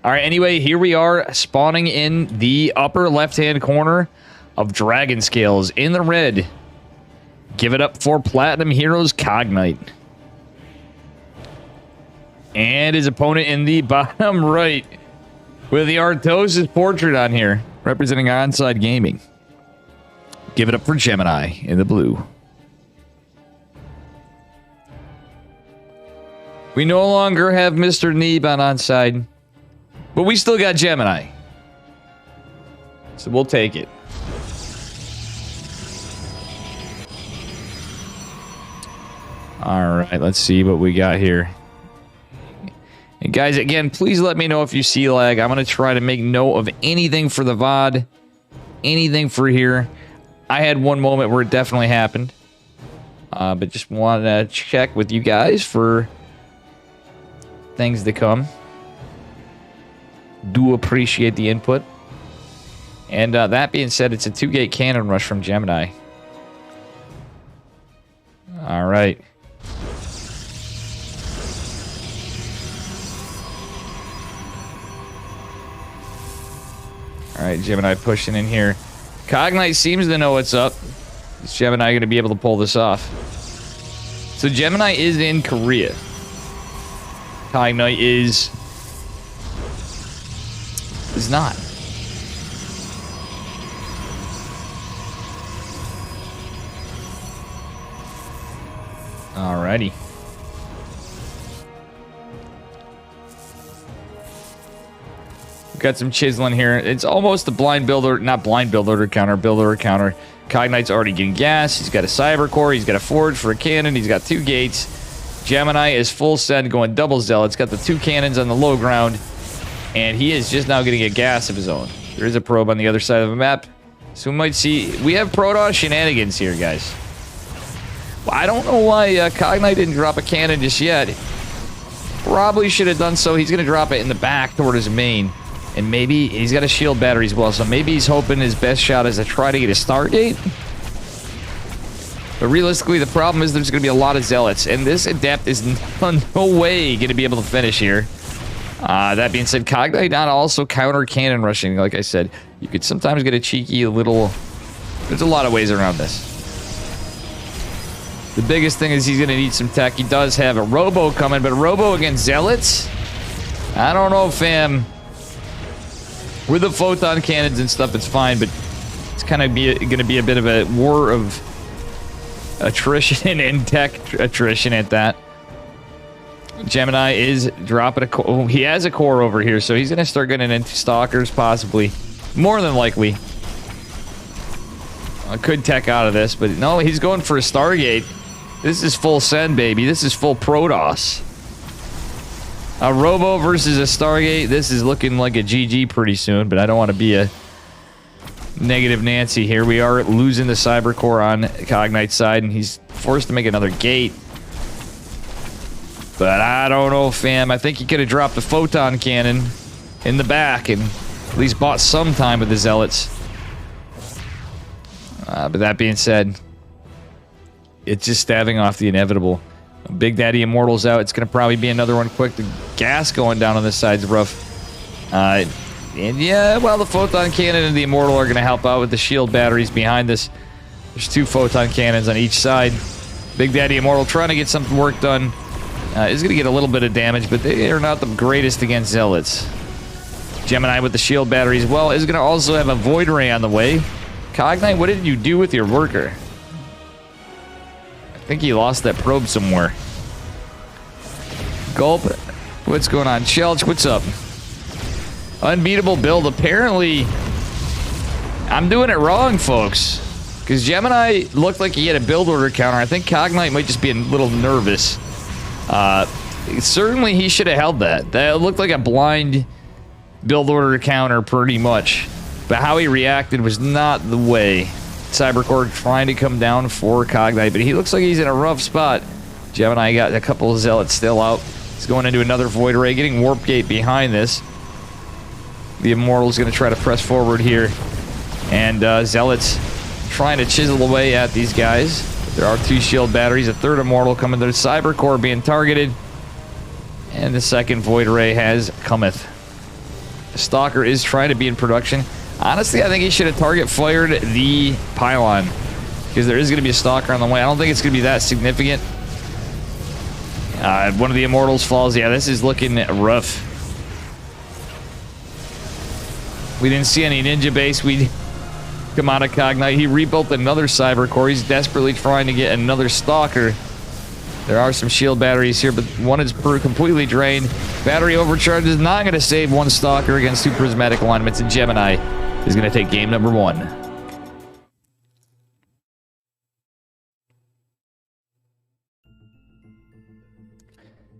All right, anyway, here we are spawning in the upper left-hand corner of Dragon Scales in the red. Give it up for Platinum Heroes Cognite. And his opponent in the bottom right with the Artosis portrait on here, representing Onside Gaming. Give it up for Gemini in the blue. We no longer have Mr. Neeb on Onside, but we still got Gemini. So we'll take it. All right, let's see what we got here. And guys, again, please let me know if you see lag. I'm going to try to make note of anything for the VOD, anything for here. I had one moment where it definitely happened, but just wanted to check with you guys for things to come. Do appreciate the input. And that being said, it's a 2-gate cannon rush from Gemini. All right. All right, Gemini pushing in here. Cognite seems to know what's up. Is Gemini going to be able to pull this off? So Gemini is in Korea. Cognite is not. Alrighty. Got some chiseling here. It's almost a blind builder, not blind builder counter, builder counter. Cognite's already getting gas. He's got a cyber core. He's got a forge for a cannon. He's got 2 gates. Gemini is full send going double zealot. It's got the 2 cannons on the low ground. And he is just now getting a gas of his own. There is a probe on the other side of the map. So we might see... We have Protoss shenanigans here, guys. Well, I don't know why Cognite didn't drop a cannon just yet. Probably should have done so. He's going to drop it in the back toward his main. And maybe he's got a shield battery as well, so maybe he's hoping his best shot is to try to get a Stargate. But realistically, the problem is there's going to be a lot of Zealots, and this Adept is no way going to be able to finish here. That being said, Cognite not also counter cannon rushing, like I said. You could sometimes get a cheeky little... There's a lot of ways around this. The biggest thing is he's going to need some tech. He does have a Robo coming, but Robo against Zealots? I don't know, fam. With the photon cannons and stuff, it's fine, but it's kind of going to be a bit of a war of attrition and tech attrition at that. Gemini is dropping a core. Oh, he has a core over here, so he's going to start getting into stalkers, possibly. More than likely. I could tech out of this, but no, he's going for a Stargate. This is full send, baby. This is full Protoss. A Robo versus a Stargate. This is looking like a GG pretty soon, but I don't want to be a negative Nancy here. We are losing the Cyber Core on Cognite's side, and he's forced to make another gate. But I don't know, fam. I think he could have dropped the Photon Cannon in the back and at least bought some time with the Zealots. But that being said, it's just staving off the inevitable. Big Daddy Immortal's out. It's going to probably be another one quick. The gas going down on this side's rough. And yeah, well, the Photon Cannon and the Immortal are going to help out with the shield batteries behind this. There's 2 Photon Cannons on each side. Big Daddy Immortal trying to get some work done. Is going to get a little bit of damage, but they are not the greatest against Zealots. Gemini with the shield battery as well is going to also have a Void Ray on the way. Cognite, what did you do with your worker? I think he lost that probe somewhere. Gulp, what's going on? Shelch, what's up? Unbeatable build. Apparently, I'm doing it wrong, folks. Because Gemini looked like he had a build order counter. I think Cognite might just be a little nervous. Certainly, he should have held that. That looked like a blind build order counter, pretty much. But how he reacted was not the way Cybercore trying to come down for Cognite, but he looks like he's in a rough spot. Gemini got a couple of Zealots still out. He's going into another Void Ray, getting Warp Gate behind this. The Immortal's going to try to press forward here. And Zealots trying to chisel away at these guys. There are 2 shield batteries, a third Immortal coming. There's Cybercore being targeted. And the second Void Ray has cometh. The Stalker is trying to be in production. Honestly, I think he should have target fired the pylon. Because there is going to be a Stalker on the way. I don't think it's going to be that significant. One of the Immortals falls. Yeah, this is looking rough. We didn't see any Ninja Base. We come out of Cognite. He rebuilt another Cybercore. He's desperately trying to get another Stalker. There are some shield batteries here, but one is completely drained. Battery overcharge is not going to save one Stalker against 2 prismatic alignments, and Gemini is going to take game number 1.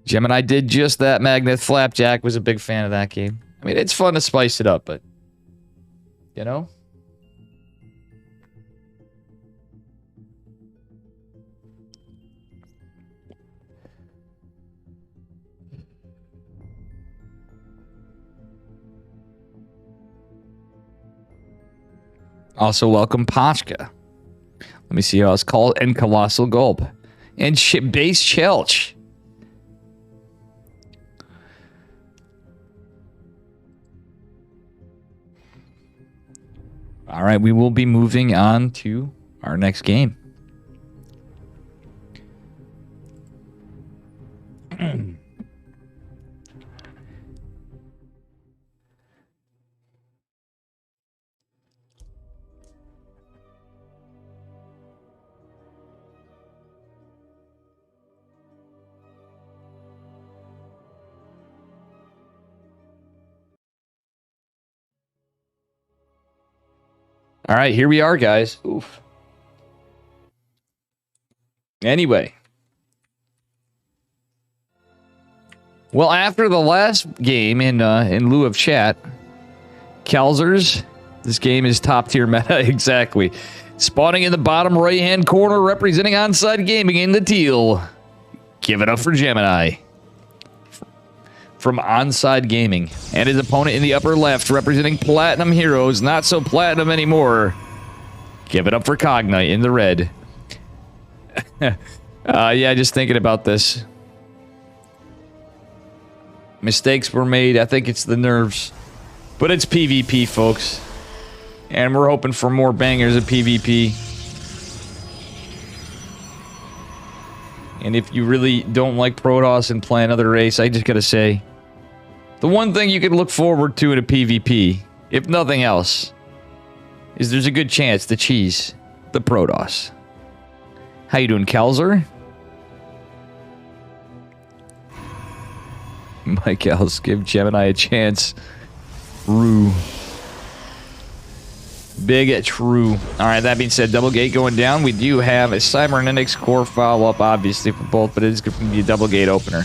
Gemini did just that. Magnet Flapjack was a big fan of that game. I mean, it's fun to spice it up, but, you know? Also, welcome Pashka. Let me see how it's called. And Colossal Gulp. And Base Chelch. All right, we will be moving on to our next game. All right, here we are, guys. Oof. Anyway. Well, after the last game in lieu of chat, Kelzers, this game is top tier meta, exactly. Spawning in the bottom right-hand corner, representing Onside Gaming in the teal. Give it up for Gemini. From Onside Gaming. And his opponent in the upper left, representing Platinum Heroes, not so platinum anymore. Give it up for Cognite in the red. Yeah, just thinking about this. Mistakes were made. I think it's the nerves. But it's PvP, folks. And we're hoping for more bangers of PvP. And if you really don't like Protoss and play another race, I just gotta say, the one thing you can look forward to in a PvP, if nothing else, is there's a good chance to cheese the Protoss. How you doing, Kelzer? Mike Else, give Gemini a chance. True. Big true. Alright, that being said, double gate going down. We do have a Cybernetics core follow-up, obviously, for both, but it is going to be a double gate opener.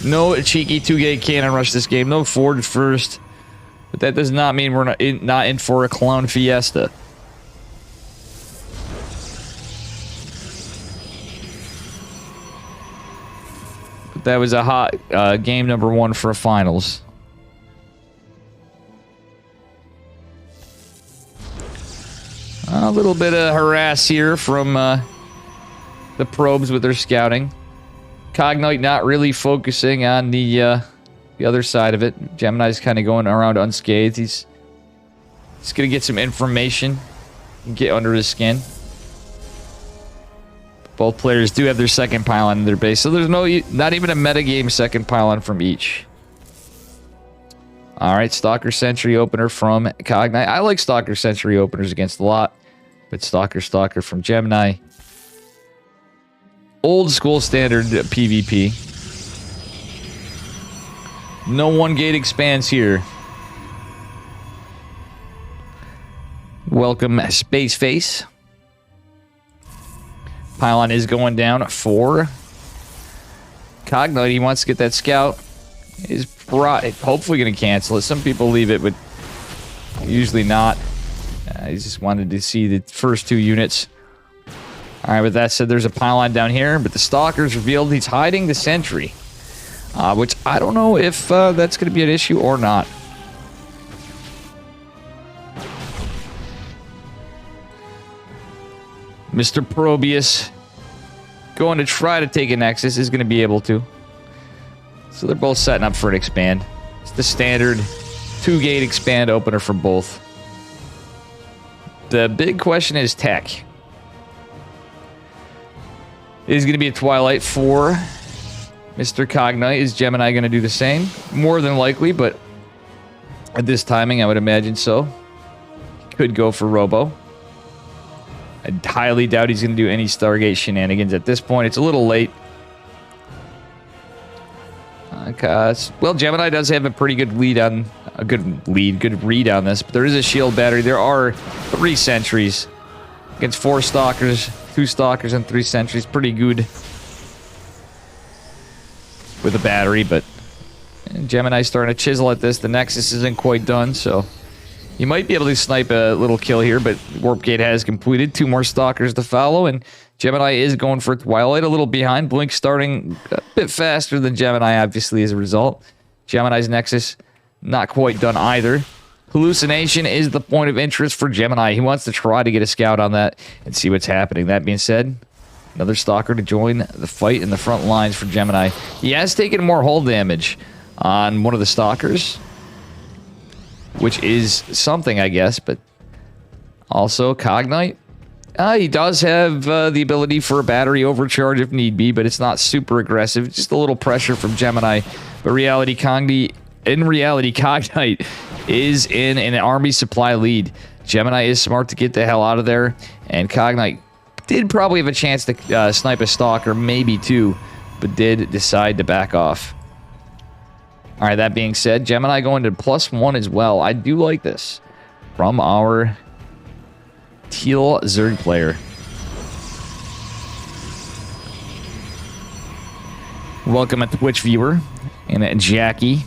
No cheeky 2-gate cannon rush this game. No forge first. But that does not mean we're not in for a clown fiesta. But that was a hot game number 1 for a finals. A little bit of harass here from the probes with their scouting. Cognite not really focusing on the other side of it. Gemini's kind of going around unscathed. He's going to get some information and get under his skin. Both players do have their second pylon in their base, so there's not even a metagame second pylon from each. Alright, Stalker Sentry opener from Cognite. I like Stalker Sentry openers against a lot, but Stalker from Gemini. Old school standard PvP. No 1-gate expands here. Welcome, Space Face. Pylon is going down for Cognite. He wants to get that scout. He's hopefully going to cancel it. Some people leave it, but usually not. I just wanted to see the first 2 units. All right, with that said, there's a pylon down here, but the Stalker's revealed he's hiding the sentry, which I don't know if that's going to be an issue or not. Mr. Probius going to try to take a Nexus, is going to be able to. So they're both setting up for an expand. It's the standard 2-gate expand opener for both. The big question is tech. Is going to be a Twilight for Mr. Cognite. Is Gemini going to do the same? More than likely, but at this timing, I would imagine so. Could go for Robo. I highly doubt he's going to do any Stargate shenanigans at this point. It's a little late. Well, Gemini does have a pretty good lead on... good read on this, but there is a shield battery. There are 3 sentries against 4 Stalkers, 2 Stalkers, and 3 sentries. Pretty good with a battery, but Gemini's starting to chisel at this. The Nexus isn't quite done, so you might be able to snipe a little kill here, but Warp Gate has completed. 2 more Stalkers to follow, and Gemini is going for Twilight, a little behind. Blink starting a bit faster than Gemini, obviously, as a result. Gemini's Nexus not quite done either. Hallucination is the point of interest for Gemini. He wants to try to get a scout on that and see what's happening. That being said, another Stalker to join the fight in the front lines for Gemini. He has taken more hull damage on one of the Stalkers, which is something, I guess, but also Cognite. He does have the ability for a battery overcharge if need be, but it's not super aggressive. Just a little pressure from Gemini. But in reality, Cognite is in an army supply lead. Gemini is smart to get the hell out of there, and Cognite did probably have a chance to snipe a Stalker, maybe 2, but did decide to back off. All right, that being said, Gemini going to +1 as well. I do like this from our Teal Zerg player. Welcome, a Twitch viewer, and Jackie.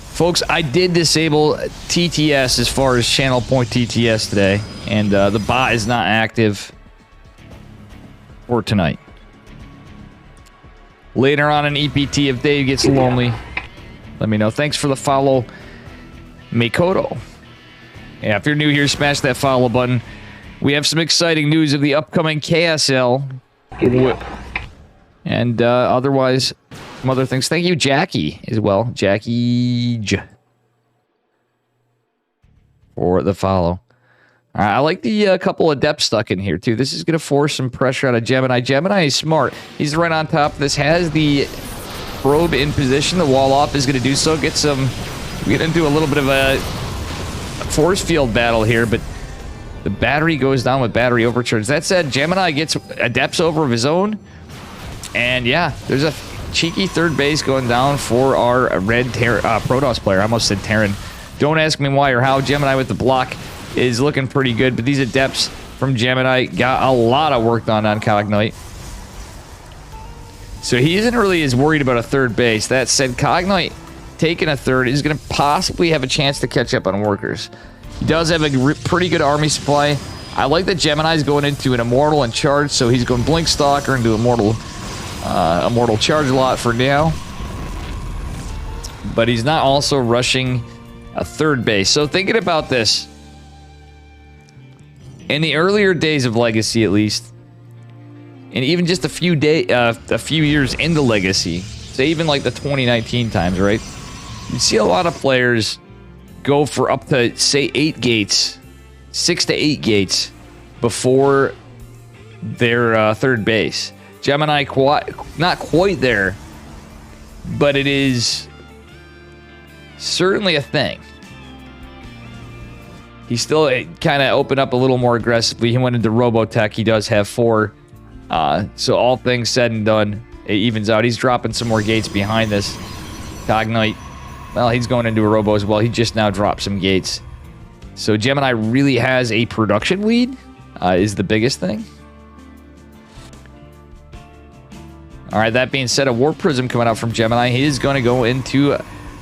Folks, I did disable TTS as far as channel point TTS today, and the bot is not active for tonight. Later on in EPT, if Dave gets lonely, let me know. Thanks for the follow, Makoto. Yeah, if you're new here, smash that follow button. We have some exciting news of the upcoming KSL. And otherwise, some other things. Thank you, Jackie, as well. Jackie J. For the follow. All right, I like the couple of depths stuck in here, too. This is going to force some pressure out of Gemini. Gemini is smart. He's right on top of this. Has the probe in position. The wall off is going to do so. Get into a little bit of a force field battle here, but the battery goes down with battery overcharge. That said, Gemini gets adepts over of his own. And yeah, there's a cheeky third base going down for our red Protoss player. I almost said Terran. Don't ask me why or how. Gemini with the block is looking pretty good, but these adepts from Gemini got a lot of work done on Cognite. So he isn't really as worried about a third base. That said, Cognite taking a third is going to possibly have a chance to catch up on workers. He does have a pretty good army supply. I like that Gemini's going into an Immortal and Charge, so he's going Blink Stalker into Immortal Charge a lot for now. But he's not also rushing a third base. So thinking about this, in the earlier days of Legacy at least, and even just a few years into Legacy, say even like the 2019 times, right? You see a lot of players go for up to, say, 8 gates, 6 to 8 gates before their third base. Gemini, not quite there, but it is certainly a thing. He still kind of opened up a little more aggressively. He went into Robotech. He does have 4. So all things said and done, it evens out. He's dropping some more gates behind this. Cognite, well, he's going into a Robo as well. He just now dropped some gates. So Gemini really has a production lead, is the biggest thing. All right, that being said, a Warp Prism coming out from Gemini. He is going to go into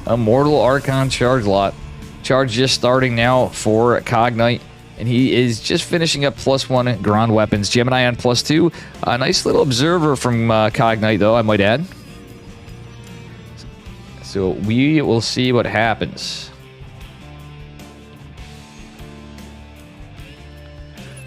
a Mortal Archon Charge lot. Charge just starting now for Cognite. And he is just finishing up +1 ground weapons. Gemini on +2. A nice little observer from Cognite, though, I might add. So we will see what happens.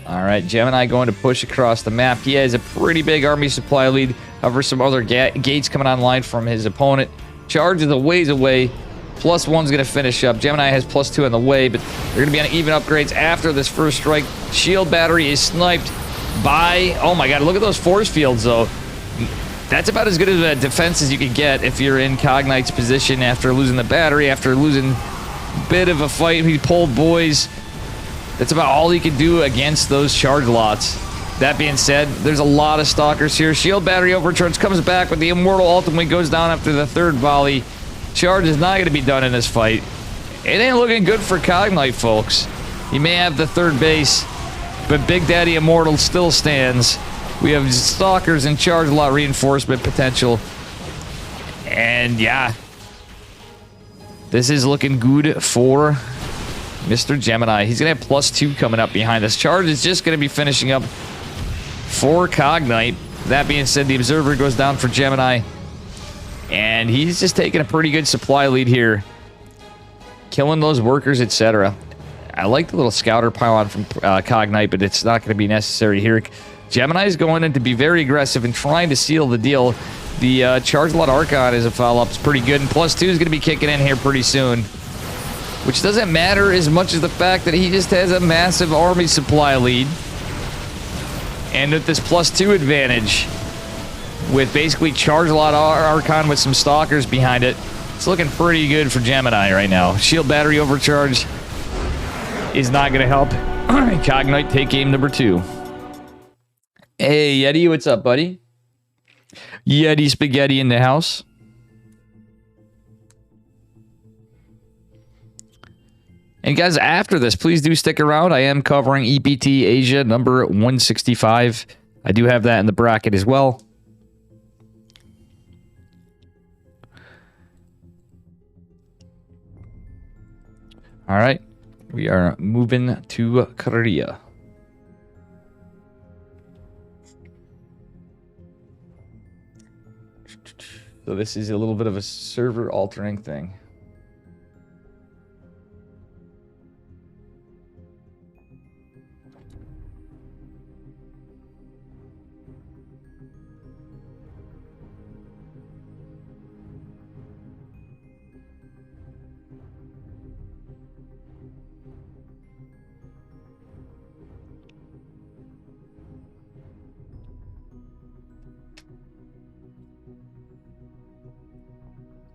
All right, Gemini going to push across the map. He has a pretty big army supply lead. However, some other gates coming online from his opponent. Charge is a ways away. +1's going to finish up. Gemini has +2 on the way, but they're going to be on even upgrades after this first strike. Shield battery is sniped by... Oh my god, look at those force fields, though. That's about as good of a defense as you can get if you're in Cognite's position after losing the battery, after losing a bit of a fight. He pulled boys. That's about all he can do against those charge lots. That being said, there's a lot of stalkers here. Shield battery overcharge comes back, but the Immortal ultimately goes down after the third volley. Charge is not going to be done in this fight. It ain't looking good for Cognite, folks. He may have the third base, but Big Daddy Immortal still stands. We have stalkers and charge lot reinforcement potential. And yeah, this is looking good for Mr. Gemini. He's going to have +2 coming up behind us. Charge is just going to be finishing up for Cognite. That being said, the Observer goes down for Gemini. And he's just taking a pretty good supply lead here. Killing those workers, etc. I like the little scouter pylon from Cognite, but it's not going to be necessary here. Gemini is going in to be very aggressive and trying to seal the deal. The Charge Lot Archon as a follow-up is pretty good, and +2 is going to be kicking in here pretty soon. Which doesn't matter as much as the fact that he just has a massive army supply lead. And with this +2 advantage, with basically Charge Lot Archon with some stalkers behind it, it's looking pretty good for Gemini right now. Shield battery overcharge is not going to help Cognite take game number 2. Hey, Yeti, what's up, buddy? Yeti Spaghetti in the house. And guys, after this, please do stick around. I am covering EPT Asia number 165. I do have that in the bracket as well. All right, we are moving to Korea. So this is a little bit of a server altering thing.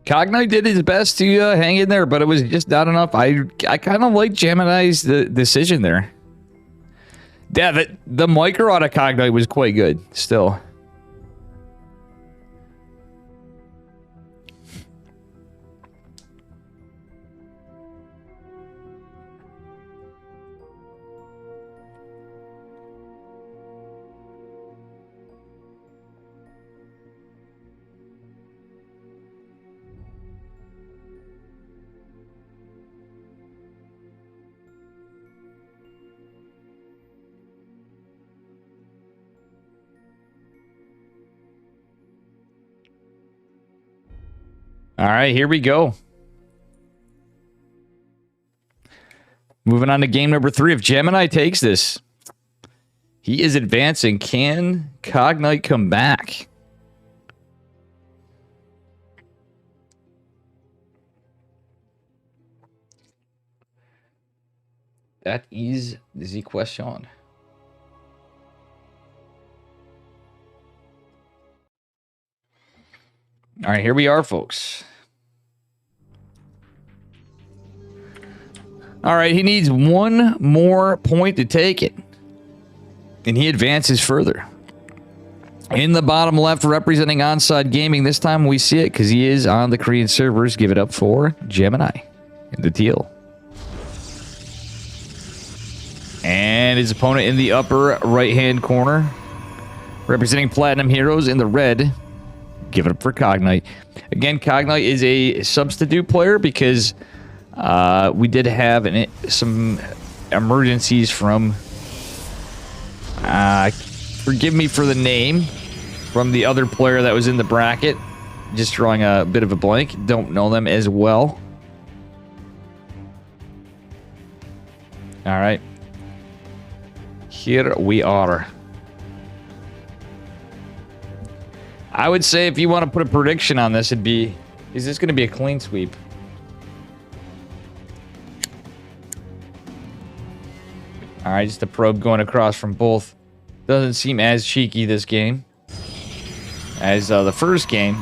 Cognite did his best to hang in there, but it was just not enough. I kind of like Gemini's decision there. Yeah, the micro out of Cognite was quite good still. All right, here we go. Moving on to game number 3. If Gemini takes this, he is advancing. Can Cognite come back? That is the question. All right, here we are, folks. All right, he needs one more point to take it. And he advances further. In the bottom left, representing Onside Gaming. This time we see it because he is on the Korean servers. Give it up for Gemini in the teal. And his opponent in the upper right-hand corner, representing Platinum Heroes in the red. Give it up for Cognite. Again, Cognite is a substitute player because We did have some emergencies from... forgive me for the name. From the other player that was in the bracket. Just drawing a bit of a blank. Don't know them as well. Alright. Here we are. I would say if you want to put a prediction on this, it'd be... Is this going to be a clean sweep? Alright, just a probe going across from both. Doesn't seem as cheeky this game as the first game.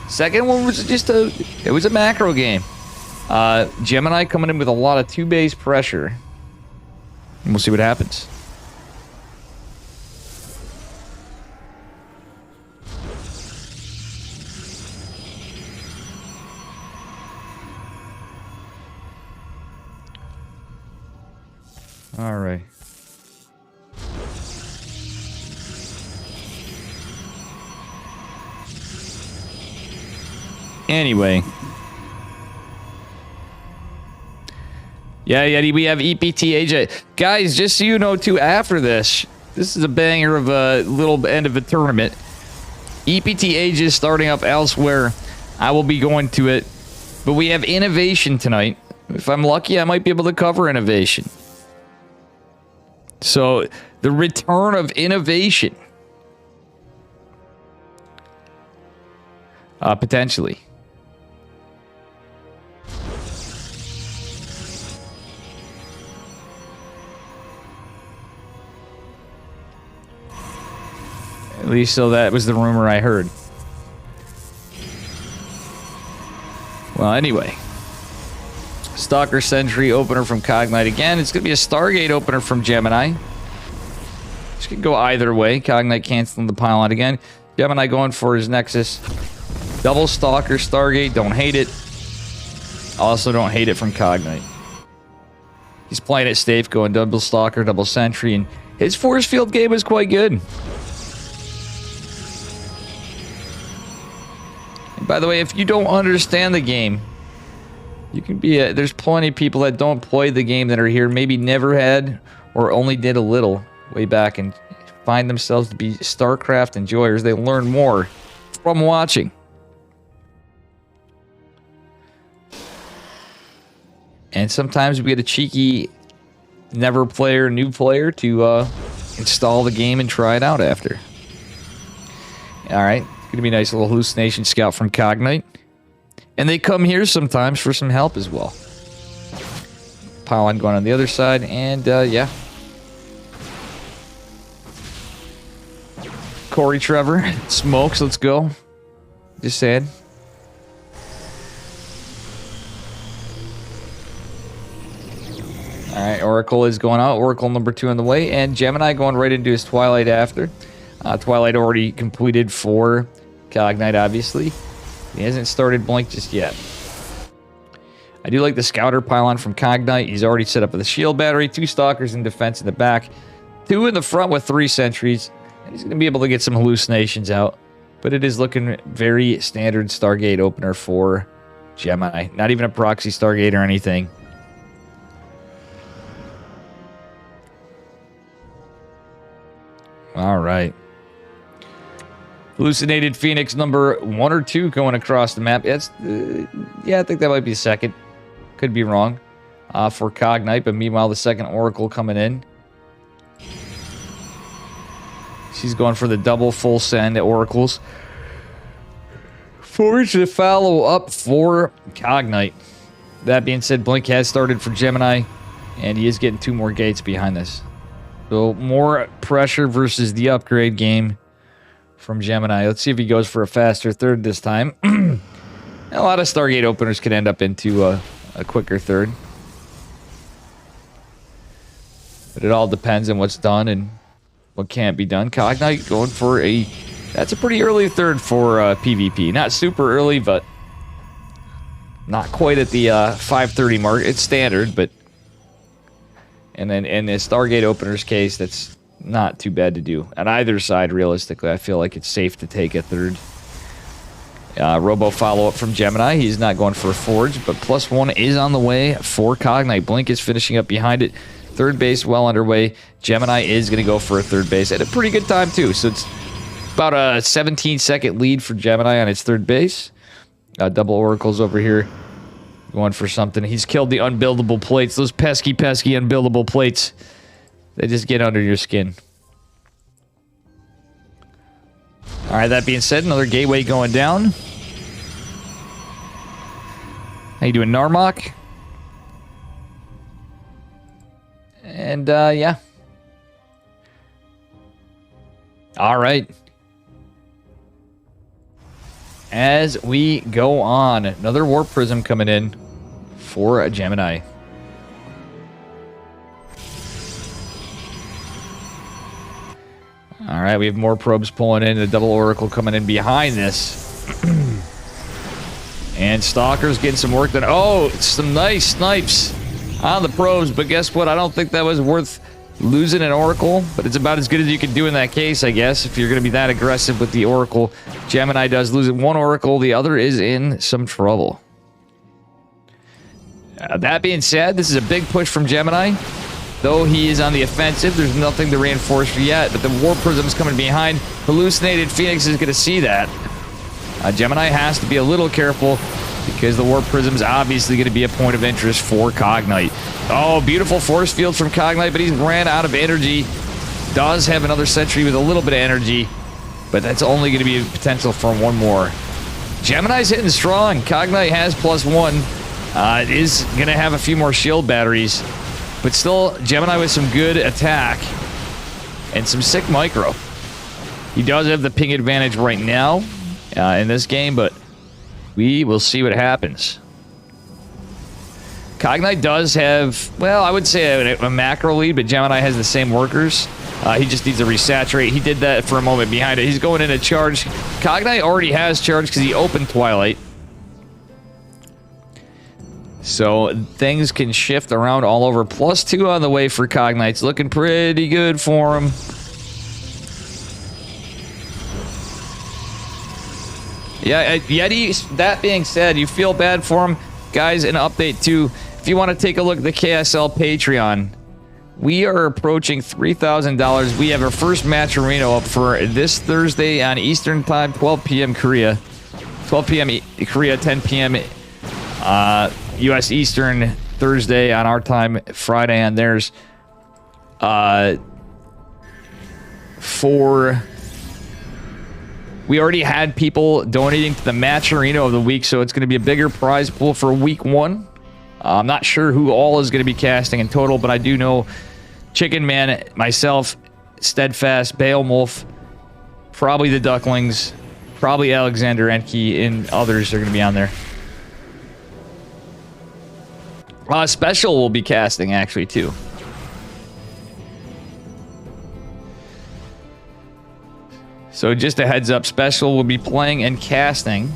Second one was just it was a macro game. Gemini coming in with a lot of 2-base pressure. And we'll see what happens. All right. Anyway. Yeah, we have EPT AJ. Guys, just so you know, too, after this is a banger of a little end of a tournament. EPT AJ is starting up elsewhere. I will be going to it. But we have Innovation tonight. If I'm lucky, I might be able to cover Innovation. So, the return of Innovation. Potentially. At least so that was the rumor I heard. Well, anyway. Stalker Sentry opener from Cognite again. It's going to be a Stargate opener from Gemini. This could go either way. Cognite canceling the pylon again. Gemini going for his Nexus. Double Stalker Stargate. Don't hate it. Also don't hate it from Cognite. He's playing it safe, going double Stalker, double Sentry, and his force field game is quite good. By the way, if you don't understand the game, you can be there's plenty of people that don't play the game that are here, maybe never had or only did a little way back and find themselves to be StarCraft enjoyers. They learn more from watching. And sometimes we get a cheeky never player, new player to install the game and try it out after. Alright. Gonna be a nice little hallucination scout from Cognite. And they come here sometimes for some help as well. Pylon going on the other side, and yeah. Corey Trevor, smokes, let's go. Just saying. Alright, Oracle is going out. Oracle number 2 on the way, and Gemini going right into his Twilight after. Twilight already completed for Cognite, obviously. He hasn't started Blink just yet. I do like the Scouter Pylon from Cognite. He's already set up with a shield battery, 2 Stalkers in defense in the back, 2 in the front with 3 sentries. And he's going to be able to get some hallucinations out. But it is looking very standard Stargate opener for Gemini. Not even a proxy Stargate or anything. All right. Hallucinated Phoenix number 1 or 2 going across the map. It's, yeah, I think that might be second. Could be wrong for Cognite, but meanwhile, the second Oracle coming in. She's going for the double full send Oracles. Forward to follow up for Cognite. That being said, Blink has started for Gemini, and he is getting 2 more gates behind this. So more pressure versus the upgrade game from Gemini. Let's see if he goes for a faster third this time. A lot of Stargate openers could end up into a quicker third. But it all depends on what's done and what can't be done. Cognite going for a... That's a pretty early third for PvP. Not super early, but not quite at the 5:30 mark. It's standard, but... And then in the Stargate opener's case, that's not too bad to do. On either side, realistically, I feel like it's safe to take a third. Robo follow-up from Gemini. He's not going for a Forge, but +1 is on the way for Cognite. Blink is finishing up behind it. Third base well underway. Gemini is going to go for a third base at a pretty good time, too. So it's about a 17-second lead for Gemini on its third base. Double Oracles over here going for something. He's killed the unbuildable plates. Those pesky unbuildable plates. They just get under your skin. All right, that being said, another gateway going down. How you doing, Narmok? And, yeah. All right. As we go on, another Warp Prism coming in for a Gemini. All right, we have more probes pulling in. The double Oracle coming in behind this. And Stalker's getting some work done. Oh, some nice snipes on the probes, but guess what? I don't think that was worth losing an Oracle, but it's about as good as you can do in that case, I guess, if you're going to be that aggressive with the Oracle. Gemini does lose one Oracle. The other is in some trouble. That being said, this is a big push from Gemini. Though he is on the offensive, there's nothing to reinforce yet, but the Warp Prism's coming behind. Hallucinated Phoenix is going to see that. Gemini has to be a little careful because the Warp Prism's obviously going to be a point of interest for Cognite. Oh, beautiful force field from Cognite, but he's ran out of energy. Does have another sentry with a little bit of energy, but that's only going to be a potential for one more. Gemini's hitting strong. Cognite has +1. It is going to have a few more shield batteries. But still, Gemini with some good attack and some sick micro. He does have the ping advantage right now in this game, but we will see what happens. Cognite does have, well, I would say a macro lead, but Gemini has the same workers. He just needs to resaturate. He did that for a moment behind it. He's going in a charge. Cognite already has charge because he opened Twilight. So things can shift around all over. +2 on the way for Cognite's looking pretty good for him. Yeah, Yeti, that being said, you feel bad for him. Guys, an update too. If you want to take a look at the KSL Patreon, we are approaching $3,000. We have our first match arena up for this Thursday on Eastern Time, 12 p.m. Korea. 12 p.m. Korea, 10 p.m. U.S. Eastern, Thursday on our time, Friday on theirs. We already had people donating to the match arena of the week, so it's going to be a bigger prize pool for week 1. I'm not sure who all is going to be casting in total, but I do know Chicken Man, myself, Steadfast, Beowulf, probably the Ducklings, probably Alexander Enke, and others are going to be on there. Special will be casting, actually, too. So just a heads up, Special will be playing and casting.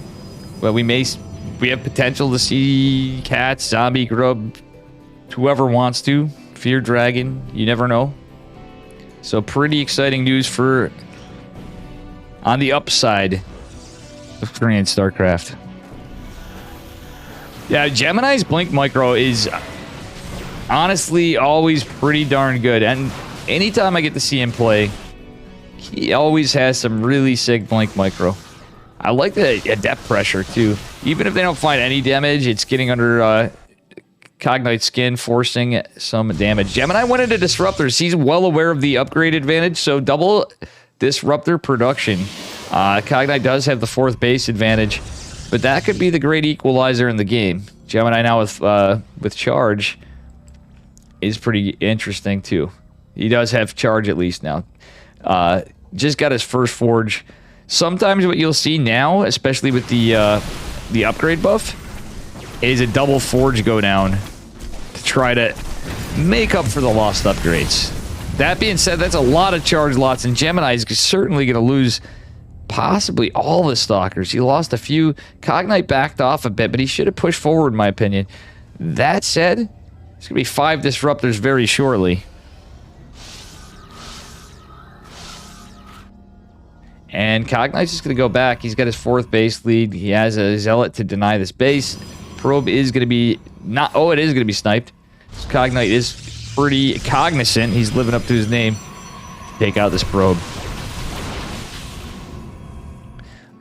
But we have potential to see Cats, Zombie, Grub, whoever wants to. Fear Dragon, you never know. So pretty exciting news for on the upside of Korean StarCraft. Yeah, Gemini's Blink Micro is honestly always pretty darn good. And anytime I get to see him play, he always has some really sick Blink Micro. I like the depth pressure, too. Even if they don't find any damage, it's getting under Cognite's skin, forcing some damage. Gemini went into Disruptors. He's well aware of the upgrade advantage, so double Disruptor production. Cognite does have the 4th base advantage. But that could be the great equalizer in the game. Gemini now with charge is pretty interesting too. He does have charge at least now. Just got his first forge. Sometimes what you'll see now, especially with the upgrade buff, is a double forge go down to try to make up for the lost upgrades. That being said, that's a lot of charge lots, and Gemini is certainly going to lose possibly all the Stalkers. He lost a few. Cognite backed off a bit, but he should have pushed forward, in my opinion. That said, there's going to be 5 Disruptors very shortly. And Cognite's just going to go back. He's got his 4th base lead. He has a Zealot to deny this base. Probe is going to be not... Oh, it is going to be sniped. So Cognite is pretty cognizant. He's living up to his name. Take out this probe.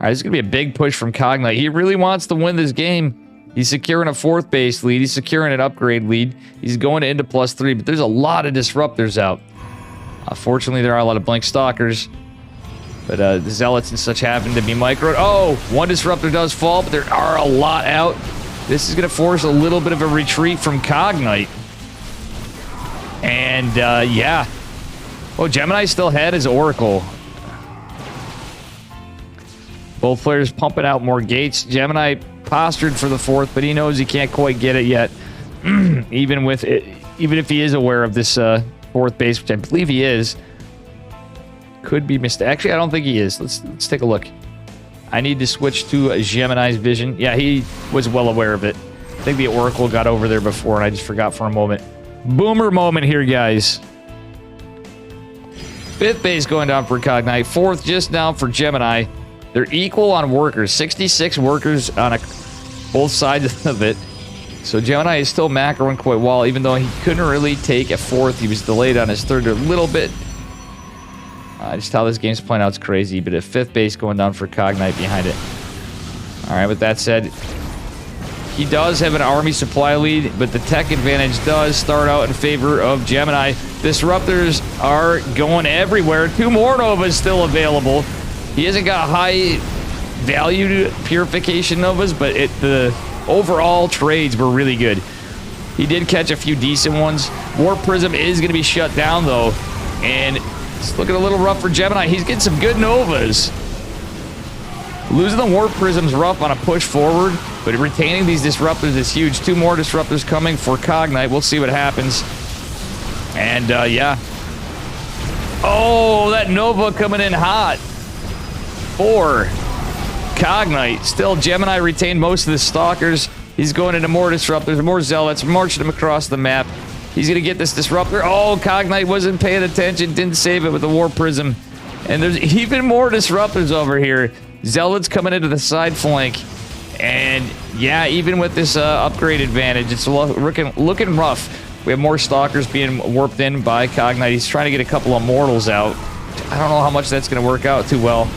All right, this is going to be a big push from Cognite. He really wants to win this game. He's securing a 4th base lead. He's securing an upgrade lead. He's going into +3, but there's a lot of disruptors out. Fortunately, there are a lot of blink stalkers. But the Zealots and such happen to be microed. Oh, 1 disruptor does fall, but there are a lot out. This is going to force a little bit of a retreat from Cognite. And, yeah. Oh, Gemini still had his Oracle. Both players pumping out more gates. Gemini postured for the 4th, but he knows he can't quite get it yet. Even if he is aware of this 4th base, which I believe he is. Could be missed. Actually, I don't think he is. Let's take a look. I need to switch to Gemini's vision. Yeah, he was well aware of it. I think the Oracle got over there before, and I just forgot for a moment. Boomer moment here, guys. 5th base going down for Cognite. 4th just down for Gemini. They're equal on workers. 66 workers on both sides of it. So Gemini is still macroing quite well, even though he couldn't really take a 4th. He was delayed on his 3rd a little bit. Just how this game's playing out is crazy, but a 5th base going down for Cognite behind it. All right, with that said, he does have an army supply lead, but the tech advantage does start out in favor of Gemini. Disruptors are going everywhere. 2 more Novas still available. He hasn't got high value purification Novas, but the overall trades were really good. He did catch a few decent ones. Warp Prism is going to be shut down, though, and it's looking a little rough for Gemini. He's getting some good Novas. Losing the Warp Prism's rough on a push forward, but retaining these Disruptors is huge. 2 more Disruptors coming for Cognite. We'll see what happens. And, yeah. Oh, that Nova coming in hot. 4. Cognite. Still, Gemini retained most of the Stalkers. He's going into more Disruptors, more Zealots, marching them across the map. He's going to get this Disruptor. Oh, Cognite wasn't paying attention. Didn't save it with the Warp Prism. And there's even more Disruptors over here. Zealots coming into the side flank. And, yeah, even with this upgrade advantage, it's looking rough. We have more Stalkers being warped in by Cognite. He's trying to get a couple of Mortals out. I don't know how much that's going to work out too well.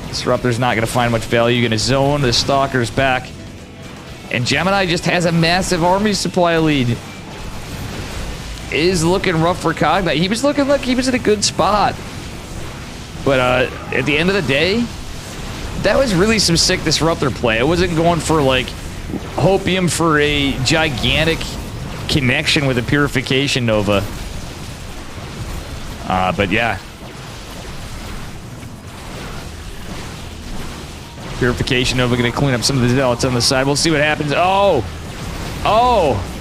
Disruptor's not going to find much value. Going to zone the Stalkers back. And Gemini just has a massive army supply lead. Is looking rough for Cognite. He was looking like he was in a good spot. But at the end of the day, that was really some sick Disruptor play. I wasn't going for, like, Hopium for a gigantic connection with a Purification Nova. But yeah. Purification Nova going to clean up some of the Zealots on the side. We'll see what happens. Oh! Oh!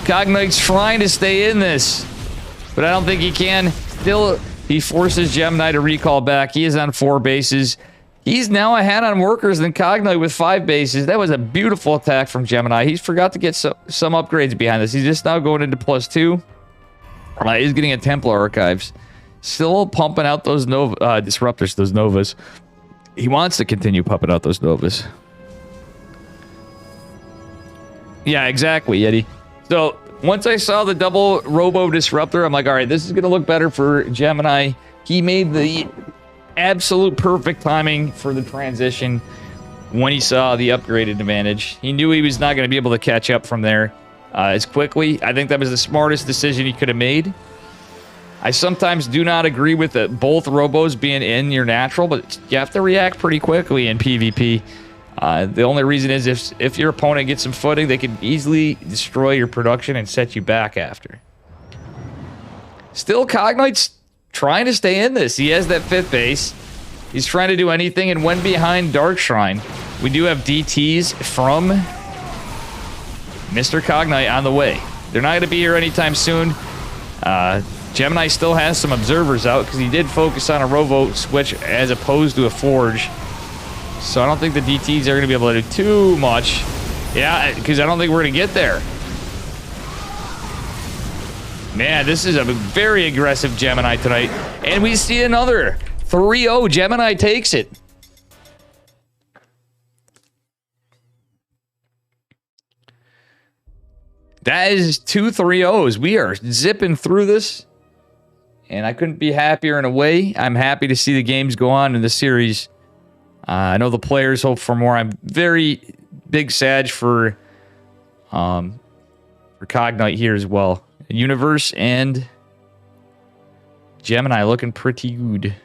Cognite's trying to stay in this, but I don't think he can. Still, he forces Gemini to recall back. He is on 4 bases. He's now ahead on workers than Cognite with 5 bases. That was a beautiful attack from Gemini. He's forgot to get some upgrades behind this. He's just now going into +2. He's getting a Templar Archives. Still pumping out those Disruptors, those Novas. He wants to continue pumping out those Novas. Yeah, exactly, Yeti. So, once I saw the double Robo Disruptor, I'm like, all right, this is going to look better for Gemini. He made the absolute perfect timing for the transition when he saw the upgraded advantage. He knew he was not going to be able to catch up from there as quickly. I think that was the smartest decision he could have made. I sometimes do not agree with both Robos being in your natural, but you have to react pretty quickly in PvP. The only reason is if your opponent gets some footing, they can easily destroy your production and set you back after. Still, Cognite's trying to stay in this. He has that 5th base. He's trying to do anything and went behind Dark Shrine. We do have DTs from Mr. Cognite on the way. They're not going to be here anytime soon. Gemini still has some observers out because he did focus on a Robo switch as opposed to a Forge. So I don't think the DTs are going to be able to do too much. Yeah, because I don't think we're going to get there. Man, this is a very aggressive Gemini tonight. And we see another 3-0. Gemini takes it. That is 2 3-0s. We are zipping through this. And I couldn't be happier in a way. I'm happy to see the games go on in the series. I know the players hope for more. I'm very big sad for Cognite here as well. Universe and Gemini looking pretty good.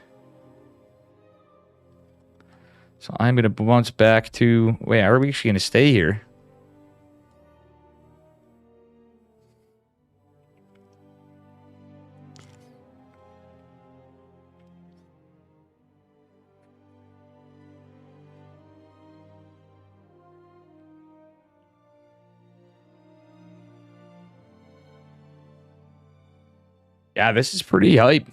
So I'm going to bounce back to... Wait, are we actually going to stay here? Yeah, this is pretty hype.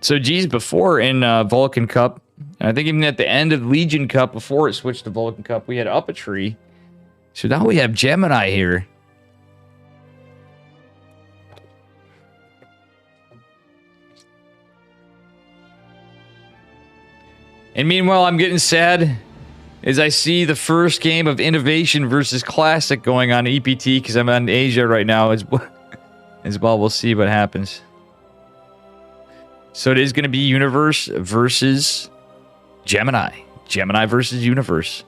So, geez, before in Vulcan Cup, and I think even at the end of Legion Cup, before it switched to Vulcan Cup, we had up a tree. So now we have Gemini here. And meanwhile, I'm getting sad as I see the first game of Innovation versus Classic going on EPT because I'm on Asia right now as well. We'll see what happens. So it is going to be Universe versus Gemini. Gemini versus Universe.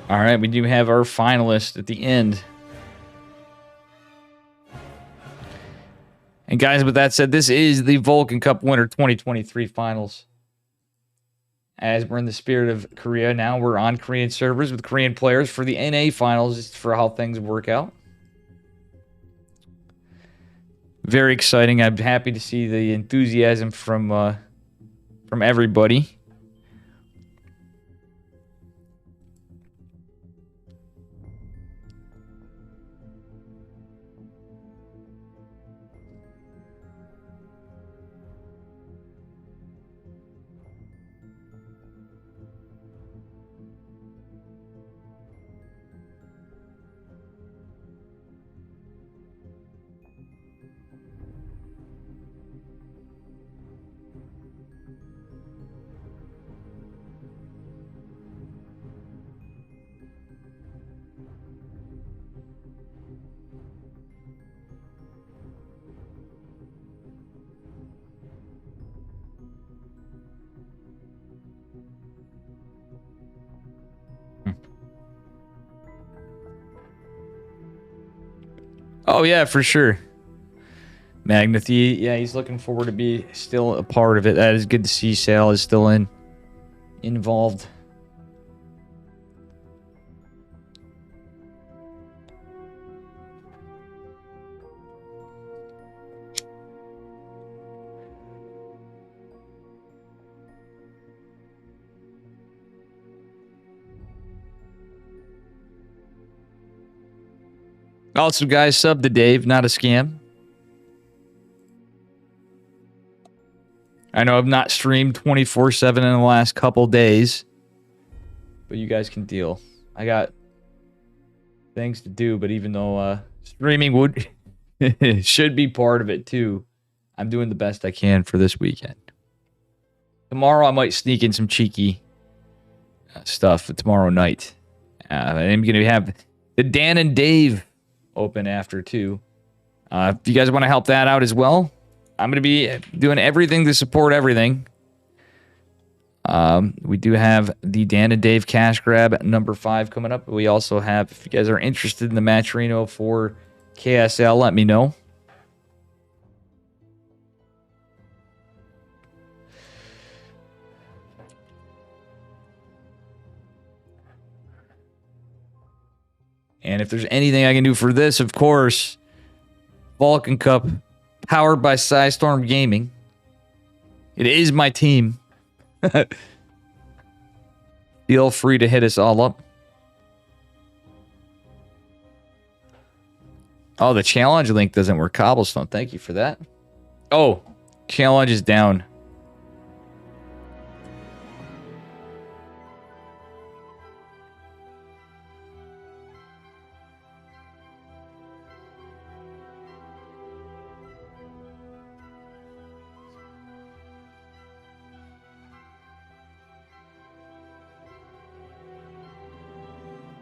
All right, we do have our finalist at the end. And guys, with that said, this is the Vulcan Cup Winter 2023 Finals. As we're in the spirit of Korea now, we're on Korean servers with Korean players for the NA Finals, just for how things work out. Very exciting. I'm happy to see the enthusiasm from everybody. Oh, yeah, for sure. Magnath, yeah, he's looking forward to be still a part of it. That is good to see Sal is still involved. Also, guys, sub to Dave, not a scam. I know I've not streamed 24/7 in the last couple days, but you guys can deal. I got things to do, but even though streaming would should be part of it too, I'm doing the best I can for this weekend. Tomorrow I might sneak in some cheeky stuff tomorrow night. I'm going to have the Dan and Dave open after too. If you guys want to help that out as well, I'm going to be doing everything to support everything. We do have the Dan and Dave cash grab number 5 coming up. We also have, if you guys are interested in the Matcherino for KSL, let me know. And if there's anything I can do for this, of course, Vulcan Cup, powered by Storm Gaming. It is my team. Feel free to hit us all up. Oh, the challenge link doesn't work. Cobblestone, thank you for that. Oh, challenge is down.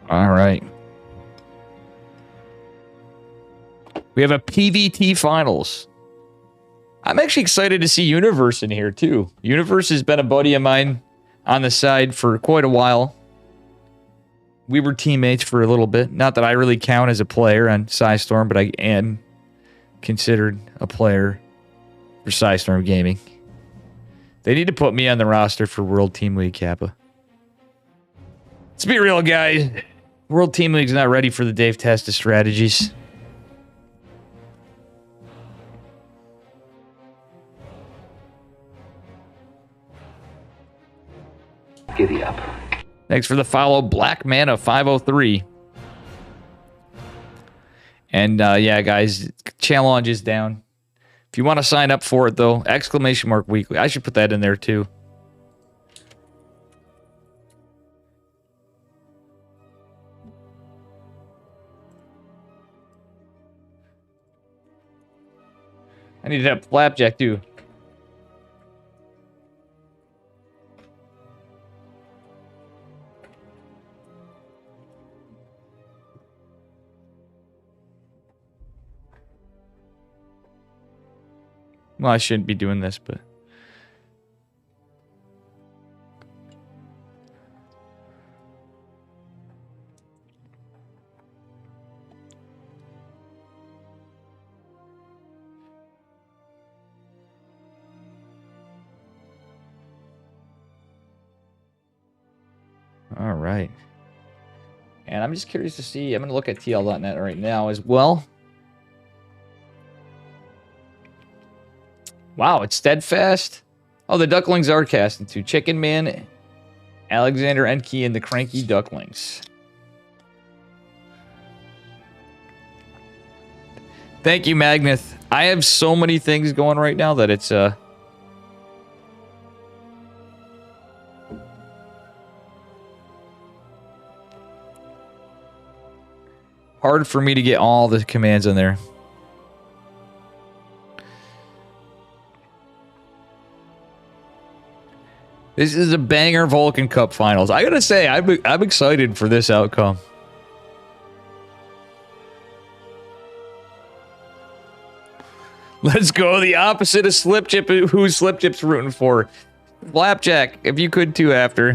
All right. We have a PVT finals. I'm actually excited to see Universe in here too. Universe has been a buddy of mine on the side for quite a while. We were teammates for a little bit. Not that I really count as a player on Storm, but I am considered a player for Storm Gaming. They need to put me on the roster for World Team League, Kappa. Let's be real, guys. World Team League's not ready for the Dave Testa strategies. Giddy up. Thanks for the follow, Black Mana 503. And yeah, guys, challenge is down. If you want to sign up for it, though, !weekly. I should put that in there, too. I need to have Flapjack, too. Well, I shouldn't be doing this, but... All right. And I'm just curious to see... I'm going to look at TL.net right now as well. Wow, it's Steadfast. Oh, the Ducklings are casting too. Chicken Man, Alexander Enke, and the Cranky Ducklings. Thank you, Magneth. I have so many things going right now that it's hard for me to get all the commands in there. This is a banger Vulcan Cup finals. I gotta say, I'm excited for this outcome. Let's go the opposite of Slipchip. Who's Slipchip's rooting for? Flapjack, if you could too after.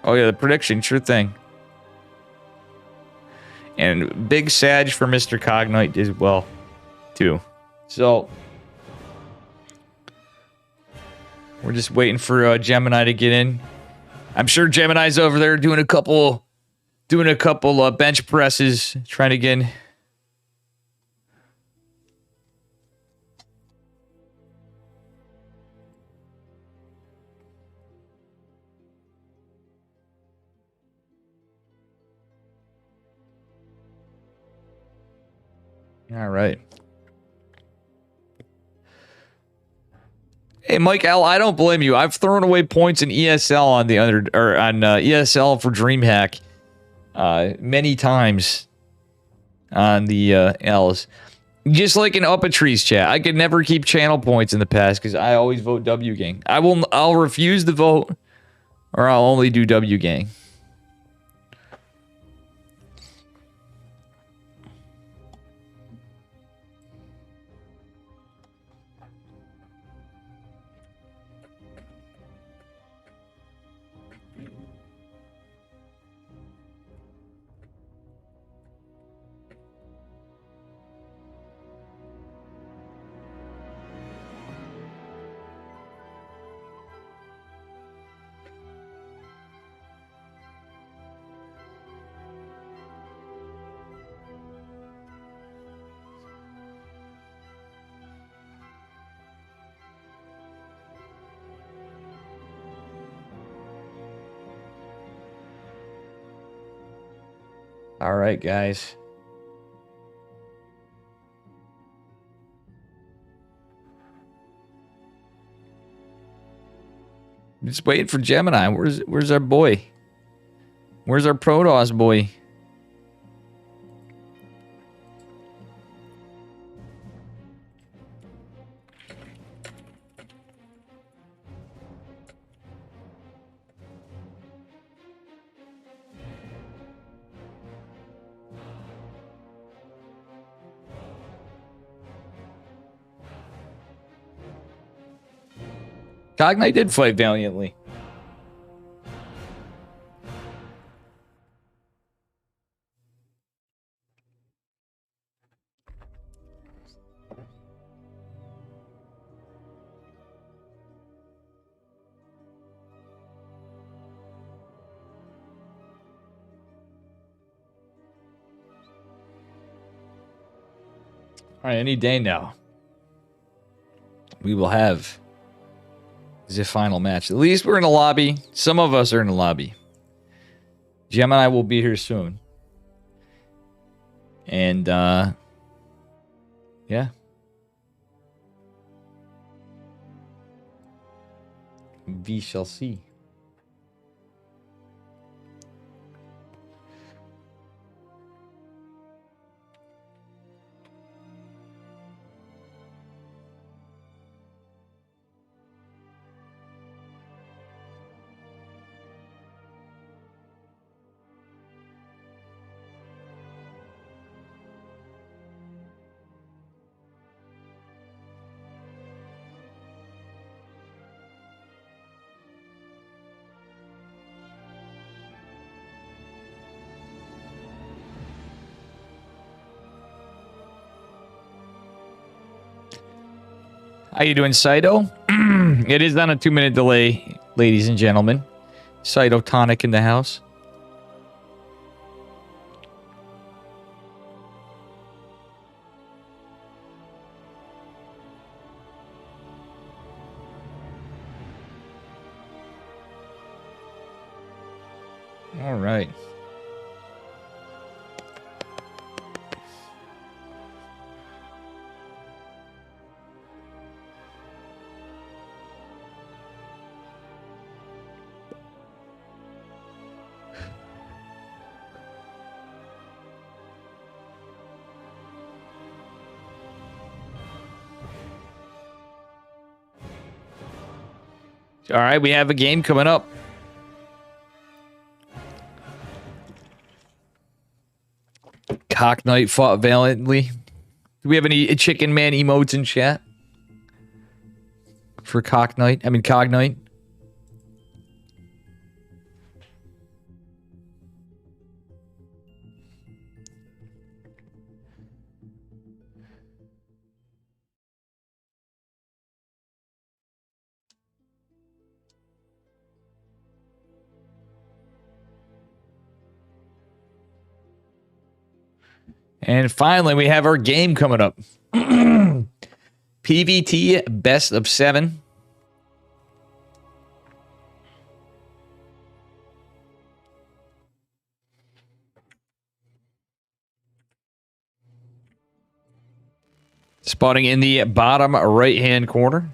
Oh yeah, the prediction, sure thing. And big Sag for Mr. Cognite as well, too. So we're just waiting for Gemini to get in. I'm sure Gemini's over there doing a couple bench presses, trying to get in. All right. Hey, Mike L, I don't blame you. I've thrown away points in ESL on the ESL for DreamHack many times on the L's. Just like in Up-A-Tree's chat, I could never keep channel points in the past because I always vote W gang. I'll refuse the vote, or I'll only do W gang. All right, guys. Just waiting for Gemini. Where's our boy? Where's our Protoss boy? Cognite did fight valiantly. All right, any day now, we will have the final match. At least we're in a lobby. Some of us are in a lobby. Gemini will be here soon. And, yeah. We shall see. How you doing, Saito? It is on a 2-minute delay, ladies and gentlemen. Saito Tonic in the house. All right. All right, we have a game coming up. Cocknight fought valiantly. Do we have any chicken man emotes in chat? For Cocknight? I mean, Cognite? And finally, we have our game coming up. PVT Best of 7. Spotting in the bottom right-hand corner.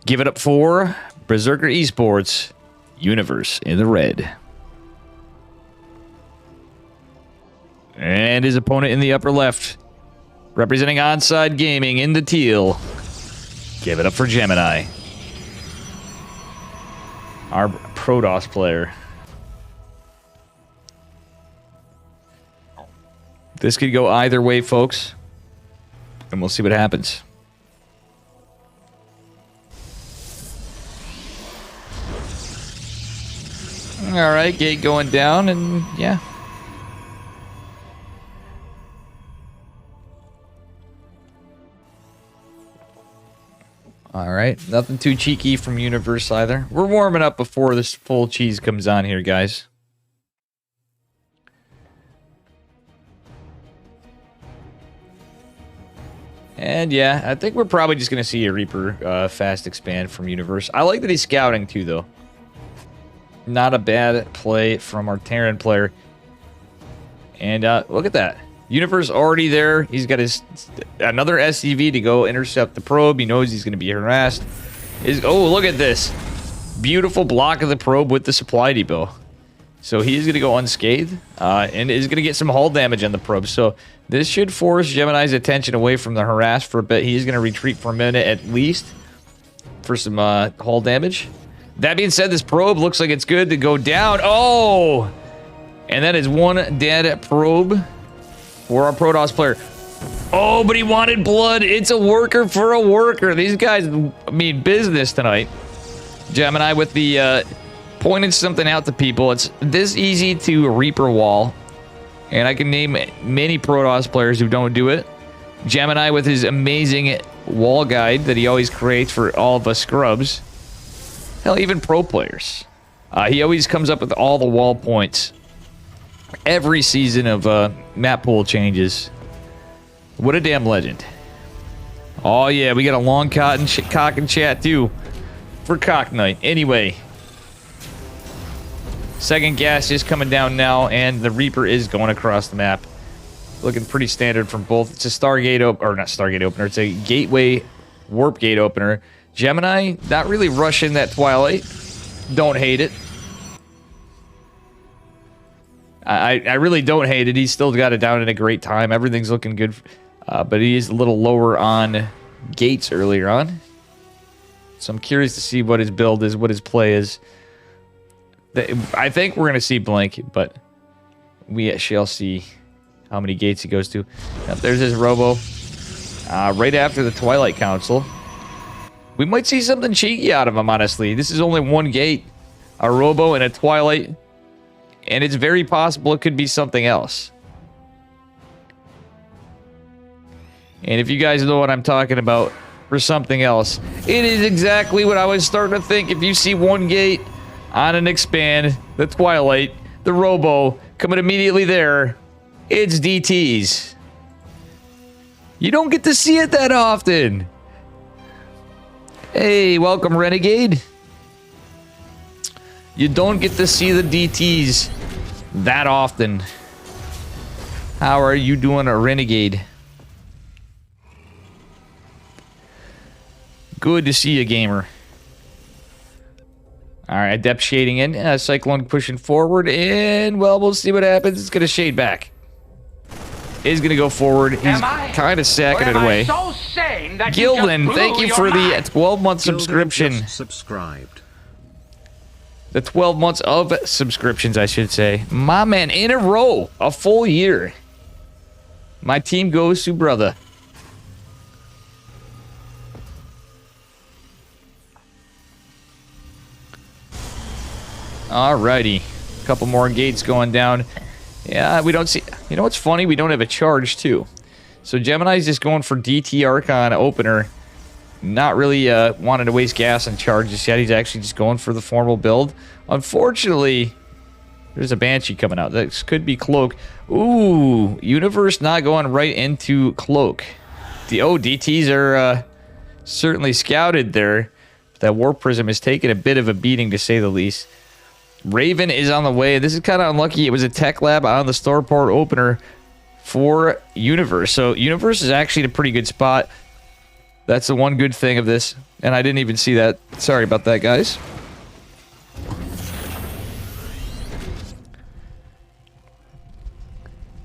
Give it up for Berserker Esports, Universe in the red. And his opponent in the upper left, representing Onside Gaming in the teal. Give it up for Gemini. Our Protoss player. This could go either way, folks. And we'll see what happens. Alright, gate going down, and yeah. Alright, nothing too cheeky from Universe either. We're warming up before this full cheese comes on here, guys. And yeah, I think we're probably just going to see a Reaper fast expand from Universe. I like that he's scouting too, though. Not a bad play from our Terran player. And look at that. Universe already there. He's got his another SCV to go intercept the probe. He knows he's going to be harassed. Oh, look at this. Beautiful block of the probe with the supply depot. So he's going to go unscathed and is going to get some hull damage on the probe. So this should force Gemini's attention away from the harass for a bit. He's going to retreat for a minute at least for some hull damage. That being said, this probe looks like it's good to go down. Oh! And that is one dead probe for our Protoss player. Oh, but he wanted blood. It's a worker for a worker. These guys mean business tonight. Gemini with the pointing something out to people. It's this easy to Reaper wall. And I can name many Protoss players who don't do it. Gemini with his amazing wall guide that he always creates for all of us scrubs. Hell, even pro players. He always comes up with all the wall points. Every season of map pool changes. What a damn legend. Oh yeah, we got a long cock and chat too. For Cock Night. Anyway. Second gas is coming down now, and the Reaper is going across the map. Looking pretty standard from both. It's a Stargate or not Stargate opener. It's a Gateway Warp Gate opener. Gemini, not really rushing that Twilight. Don't hate it. I really don't hate it. He's still got it down in a great time. Everything's looking good. But he is a little lower on gates earlier on. So I'm curious to see what his build is, what his play is. I think we're going to see blank, but we shall see how many gates he goes to. Yep, there's his Robo. Right after the Twilight Council. We might see something cheeky out of him, honestly. This is only one gate. A Robo and a Twilight. And it's very possible it could be something else. And if you guys know what I'm talking about for something else, it is exactly what I was starting to think. If you see one gate on an expand, the Twilight, the Robo, coming immediately there, it's DTs. You don't get to see it that often. Hey, welcome, Renegade. You don't get to see the DTs that often. How are you doing, a Renegade? Good to see you, gamer. Alright, Adept shading in. Cyclone pushing forward. And, well, we'll see what happens. It's going to shade back. He's going to go forward. He's kind of sacking it away. So Gildan, thank you for the 12-month subscription. Subscribed. The 12 months of subscriptions, I should say. My man, in a row. A full year. My team goes to brother. Alrighty. A couple more gates going down. Yeah, we don't see... You know what's funny? We don't have a charge, too. So Gemini's just going for DT Archon opener. Not really wanting to waste gas on charges yet. He's actually just going for the formal build. Unfortunately, there's a Banshee coming out. This could be Cloak. Ooh, Universe not going right into Cloak. DTs are certainly scouted there. That Warp Prism is taking a bit of a beating, to say the least. Raven is on the way. This is kind of unlucky. It was a tech lab on the starport opener for Universe. So Universe is actually in a pretty good spot. That's the one good thing of this. And I didn't even see that. Sorry about that, guys.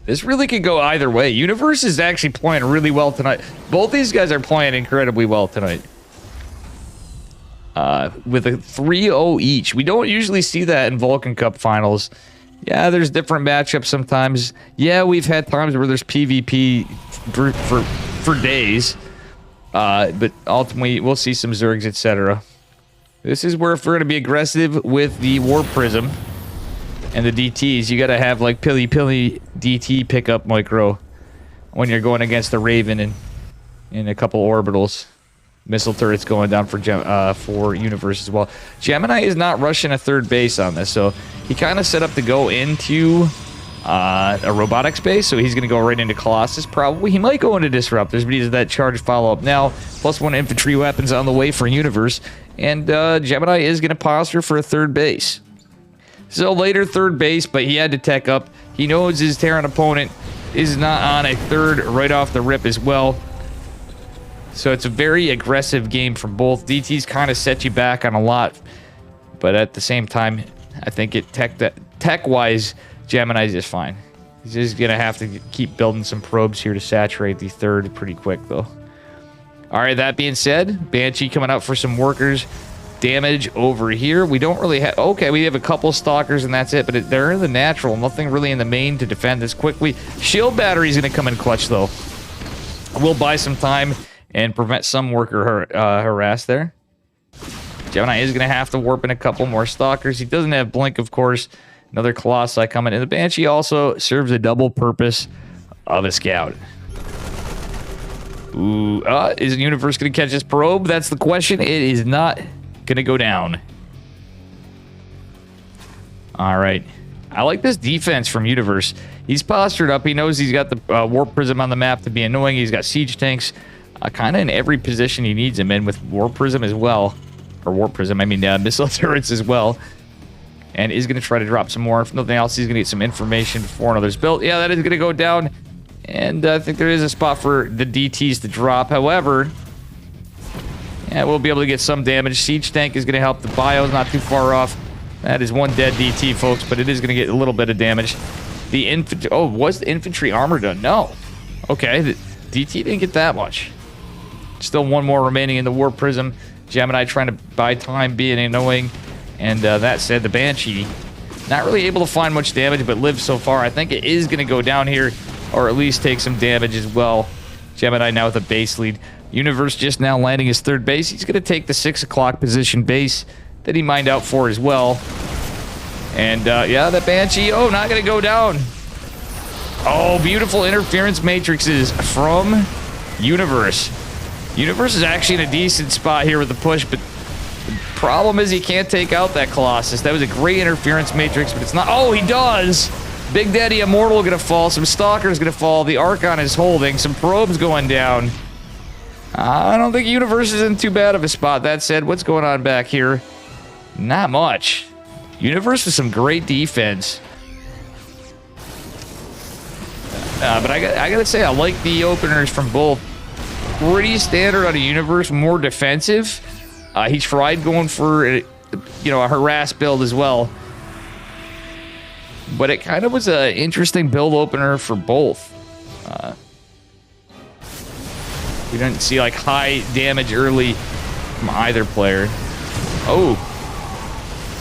This really could go either way. Universe is actually playing really well tonight. Both these guys are playing incredibly well tonight. With a 3-0 each. We don't usually see that in Vulcan Cup finals. Yeah, there's different matchups sometimes. Yeah, we've had times where there's PvP for days. But ultimately, we'll see some Zergs, etc. This is where if we're going to be aggressive with the Warp Prism and the DTs, you got to have like Pilly DT pickup micro when you're going against the Raven and a couple orbitals. Missile turrets going down for Universe as well. Gemini is not rushing a third base on this, so he kind of set up to go into a robotics base, so he's going to go right into Colossus probably. He might go into Disruptors, but he has that charge follow-up now. +1 infantry weapons on the way for Universe, and Gemini is going to posture for a third base. So later third base, but he had to tech up He knows his Terran opponent is not on a third right off the rip as well. So it's a very aggressive game from both. DTs kind of set you back on a lot, but at the same time, I think tech-wise, Gemini's is fine. He's just going to have to keep building some probes here to saturate the third pretty quick, though. All right, that being said, Banshee coming out for some workers. Damage over here. We don't really have... Okay, we have a couple stalkers, and that's it, but they're in the natural. Nothing really in the main to defend this quickly. Shield battery's going to come in clutch, though. We'll buy some time and prevent some worker harass there. Gemini is going to have to warp in a couple more stalkers. He doesn't have blink, of course. Another Colossi coming in. The Banshee also serves a double purpose of a scout. Ooh, is the Universe going to catch this probe? That's the question. It is not going to go down. All right. I like this defense from Universe. He's postured up. He knows he's got the Warp Prism on the map to be annoying. He's got siege tanks kind of in every position he needs him in with Warp Prism as well. Or Warp Prism, I mean missile turrets as well. And is going to try to drop some more. If nothing else, he's going to get some information before another's built. Yeah, that is going to go down. And I think there is a spot for the DTs to drop. However, yeah, we'll be able to get some damage. Siege tank is going to help. The bio's not too far off. That is one dead DT, folks, but it is going to get a little bit of damage. The infantry... Oh, was the infantry armor done? No. Okay, the DT didn't get that much. Still one more remaining in the Warp Prism. Gemini trying to buy time, being annoying. And that said, the Banshee not really able to find much damage, but lives so far. I think it is going to go down here, or at least take some damage as well. Gemini now with a base lead. Universe just now landing his third base. He's going to take the 6 o'clock position base that he mined out for as well. And yeah, the Banshee, oh, not going to go down. Oh, beautiful interference matrices from Universe. Universe is actually in a decent spot here with the push, but the problem is he can't take out that Colossus. That was a great interference matrix, but it's not... Oh, he does! Big Daddy Immortal gonna fall. Some Stalkers gonna fall. The Archon is holding. Some probes going down. I don't think Universe is in too bad of a spot. That said, what's going on back here? Not much. Universe with some great defense. But I gotta say, I like the openers from both. Pretty standard on a Universe, more defensive. He tried going for, a harass build as well. But it kind of was an interesting build opener for both. We didn't see like high damage early from either player. Oh.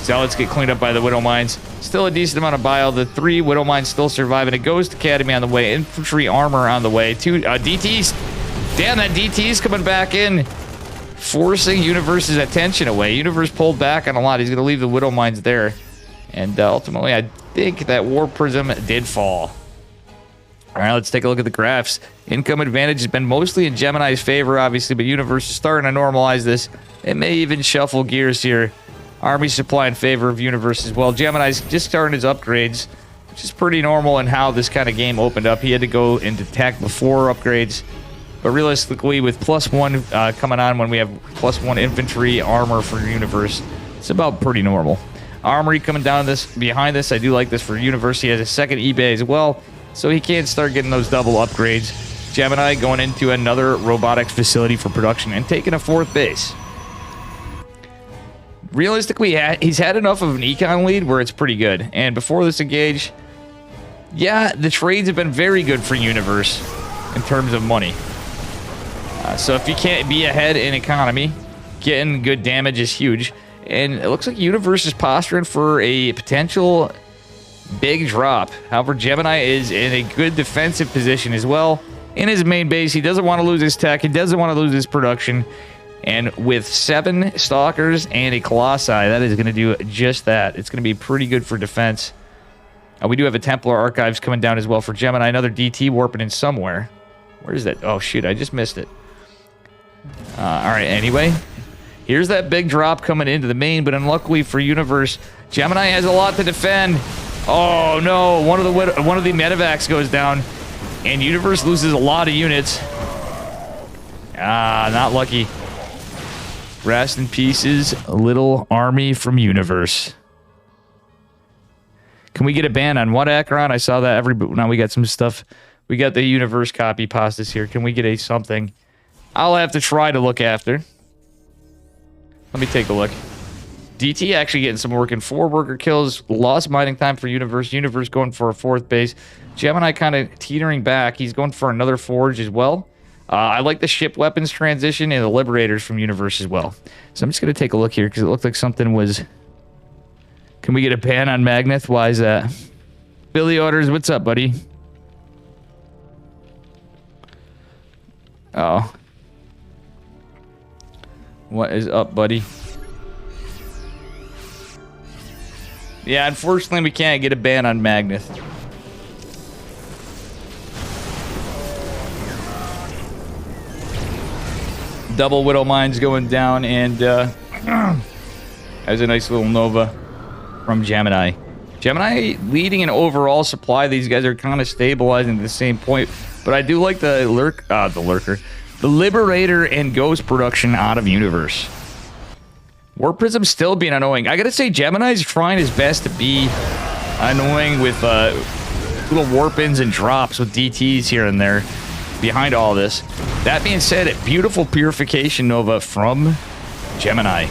Zealots get cleaned up by the Widow Mines. Still a decent amount of bile. The 3 Widow Mines still surviving. A Ghost Academy on the way. Infantry armor on the way. 2 DTs. Damn, that DT's coming back in. Forcing Universe's attention away. Universe pulled back on a lot. He's going to leave the Widow Mines there. And ultimately, I think that Warp Prism did fall. All right, let's take a look at the graphs. Income advantage has been mostly in Gemini's favor, obviously, but Universe is starting to normalize this. It may even shuffle gears here. Army supply in favor of Universe as well. Gemini's just starting his upgrades, which is pretty normal in how this kind of game opened up. He had to go into tech before upgrades. But realistically, with +1 coming on when we have +1 infantry armor for Universe, it's about pretty normal. Armory coming down behind this. I do like this for Universe. He has a second eBay as well, so he can start getting those double upgrades. Gemini going into another robotics facility for production and taking a 4th base. Realistically, he's had enough of an econ lead where it's pretty good. And before this engage, yeah, the trades have been very good for Universe in terms of money. So if you can't be ahead in economy, getting good damage is huge. And it looks like Universe is posturing for a potential big drop. However, Gemini is in a good defensive position as well. In his main base, he doesn't want to lose his tech. He doesn't want to lose his production. And with 7 Stalkers and a Colossi, that is going to do just that. It's going to be pretty good for defense. We do have a Templar Archives coming down as well for Gemini. Another DT warping in somewhere. Where is that? Oh, shoot. I just missed it. All right, anyway. Here's that big drop coming into the main, but unluckily for Universe, Gemini has a lot to defend. Oh, no. One of the medevacs goes down, and Universe loses a lot of units. Not lucky. Rest in pieces, a little army from Universe. Can we get a ban on what, Acheron? I saw that now we got some stuff. We got the universe copy pastas here. Can we get a something? I'll have to try to look after. Let me take a look. DT actually getting some work in 4 worker kills. Lost mining time for Universe. Universe going for a 4th base. Gemini kind of teetering back. He's going for another forge as well. I like the ship weapons transition and the Liberators from Universe as well. So I'm just going to take a look here because it looked like something was... Can we get a ban on Magneth? Why is that? Billy Orders, what's up, buddy? Oh. What is up, buddy? Yeah, unfortunately, we can't get a ban on Magneth. Double Widow Mines going down, and has a nice little Nova from Gemini. Gemini leading in overall supply. These guys are kind of stabilizing at the same point, but I do like the Lurker, the Liberator and Ghost production out of Universe. Warp Prism still being annoying. I gotta say, Gemini's trying his best to be annoying with little warp-ins and drops with DTs here and there behind all this. That being said, a beautiful Purification Nova from Gemini.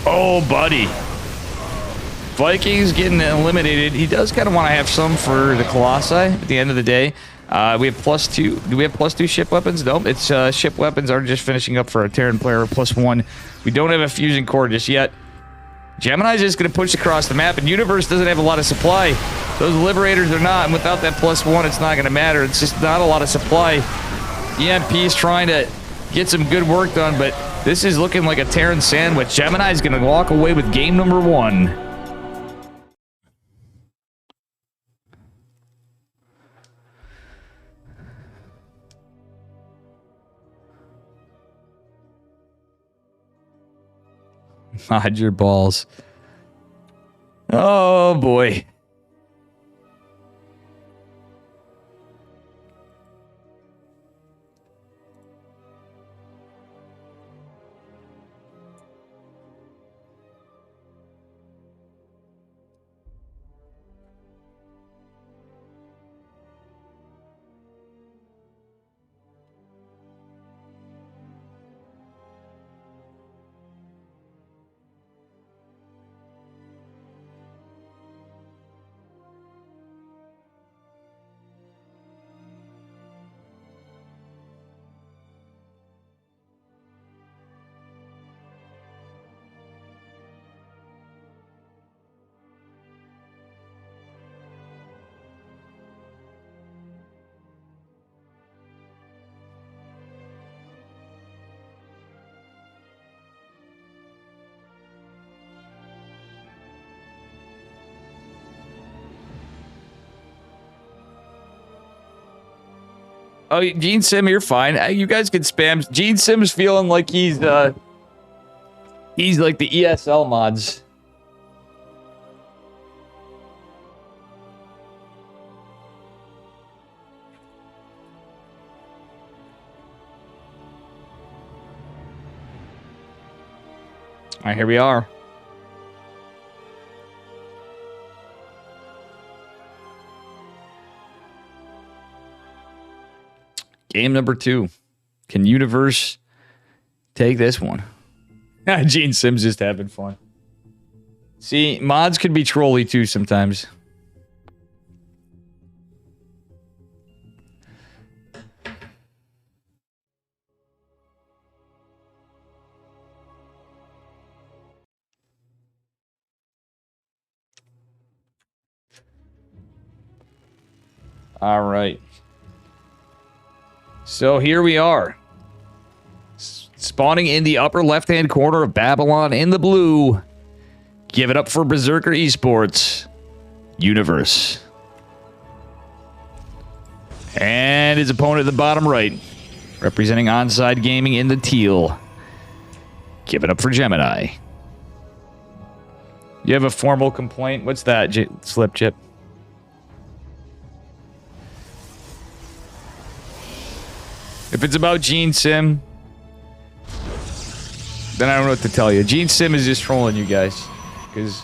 Oh, buddy. Vikings getting eliminated. He does kind of want to have some for the Colossi at the end of the day. We have +2. Do we have +2 ship weapons? Nope. It's ship weapons are just finishing up for a Terran player, +1. We don't have a fusion core just yet. Gemini's just going to push across the map, and Universe doesn't have a lot of supply. Those Liberators are not, and without that +1, it's not going to matter. It's just not a lot of supply. EMP is trying to get some good work done, but this is looking like a Terran sandwich. Gemini's going to walk away with game number 1. Hide your balls. Oh, boy. Oh, Gene Sim, you're fine. You guys can spam. Gene Sim's feeling like he's like the ESL mods. All right, here we are. Game number 2. Can Universe take this one? Gene Sim's just having fun. See, mods could be trolly too sometimes. All right. So here we are. Spawning in the upper left-hand corner of Babylon in the blue. Give it up for Berserker Esports. Universe. And his opponent at the bottom right. Representing Onside Gaming in the teal. Give it up for Gemini. You have a formal complaint? What's that, Slip Chip? If it's about Gene Sim, then I don't know what to tell you. Gene Sim is just trolling you guys. Because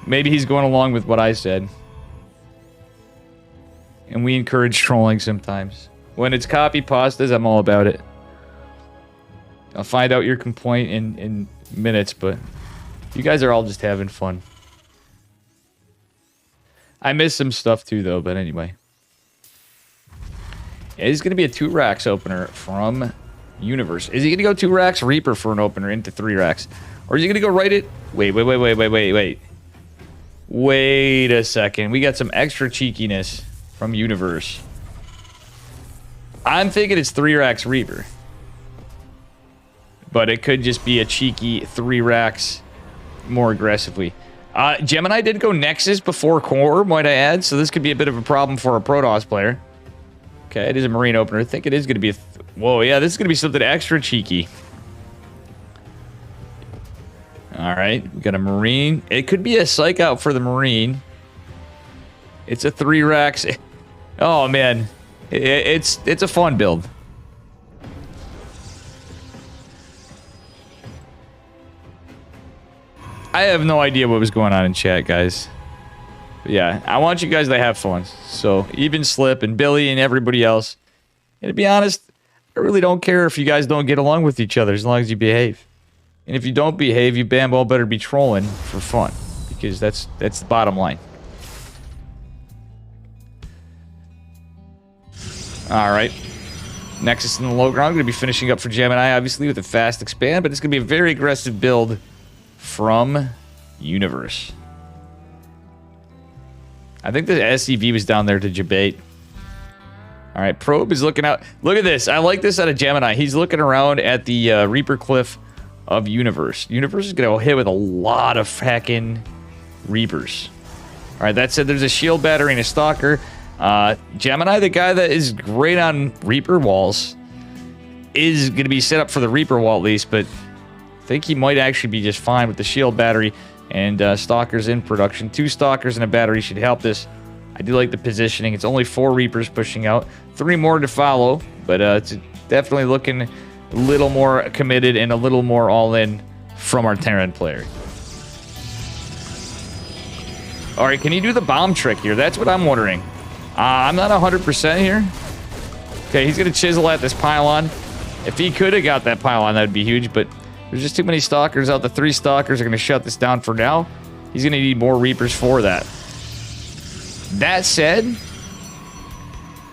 maybe he's going along with what I said. And we encourage trolling sometimes. When it's copy pastas, I'm all about it. I'll find out your complaint in minutes, but you guys are all just having fun. I missed some stuff too, though, but anyway. Yeah, this is going to be a 2 racks opener from Universe. Is he going to go 2 racks Reaper for an opener into 3 racks? Or is he going to go right it? Wait. Wait a second. We got some extra cheekiness from Universe. I'm thinking it's 3 racks Reaper. But it could just be a cheeky 3 racks more aggressively. Gemini did go Nexus before Core, might I add, so this could be a bit of a problem for a Protoss player. Okay, it is a Marine opener. I think it is going to be a... Whoa, yeah, this is going to be something extra cheeky. Alright, we got a Marine. It could be a Psych out for the Marine. It's a 3 racks. Oh, man. It's a fun build. I have no idea what was going on in chat, guys. But yeah, I want you guys to have fun. So, even Slip and Billy and everybody else. And to be honest, I really don't care if you guys don't get along with each other as long as you behave. And if you don't behave, you damn well better be trolling for fun. Because that's the bottom line. Alright. Nexus in the low ground. Going to be finishing up for Gemini, obviously, with a fast expand. But it's going to be a very aggressive build from Universe. I think the SCV was down there to debate. Alright, Probe is looking out. Look at this. I like this out of Gemini. He's looking around at the Reaper Cliff of Universe. Universe is going to hit with a lot of hacking Reapers. Alright, that said, there's a shield battery and a stalker. Gemini, the guy that is great on Reaper walls, is going to be set up for the Reaper wall at least, but I think he might actually be just fine with the shield battery and stalkers in production. 2 stalkers and a battery should help this. I do like the positioning. It's only 4 Reapers pushing out. 3 more to follow, but it's definitely looking a little more committed and a little more all-in from our Terran player. Alright, can he do the bomb trick here? That's what I'm wondering. I'm not 100% here. Okay, he's going to chisel at this pylon. If he could have got that pylon, that would be huge, but there's just too many stalkers out. The 3 stalkers are going to shut this down for now. He's going to need more Reapers for that. That said,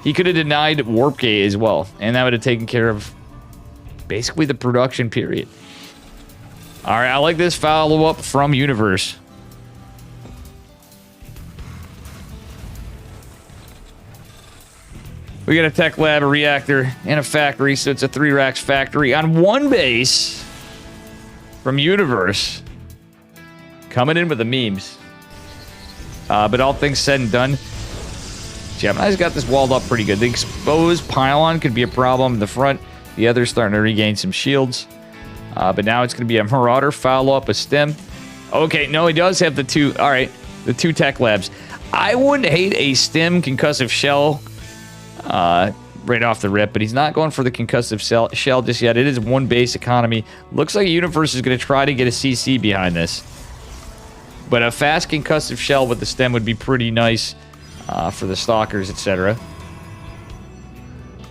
he could have denied Warp Gate as well, and that would have taken care of basically the production period. Alright, I like this follow-up from Universe. We got a tech lab, a reactor, and a factory, so it's a 3 racks factory on 1 base from Universe. Coming in with the memes. But all things said and done, Gemini's got this walled up pretty good. The exposed pylon could be a problem in the front. The other's starting to regain some shields. But now it's going to be a Marauder, follow-up, a stem. Okay, no, he does have the 2... Alright, the 2 tech labs. I wouldn't hate a stem concussive shell right off the rip, but he's not going for the concussive shell just yet. It is 1 base economy. Looks like Universe is going to try to get a CC behind this. But a fast concussive shell with the stem would be pretty nice for the stalkers, etc.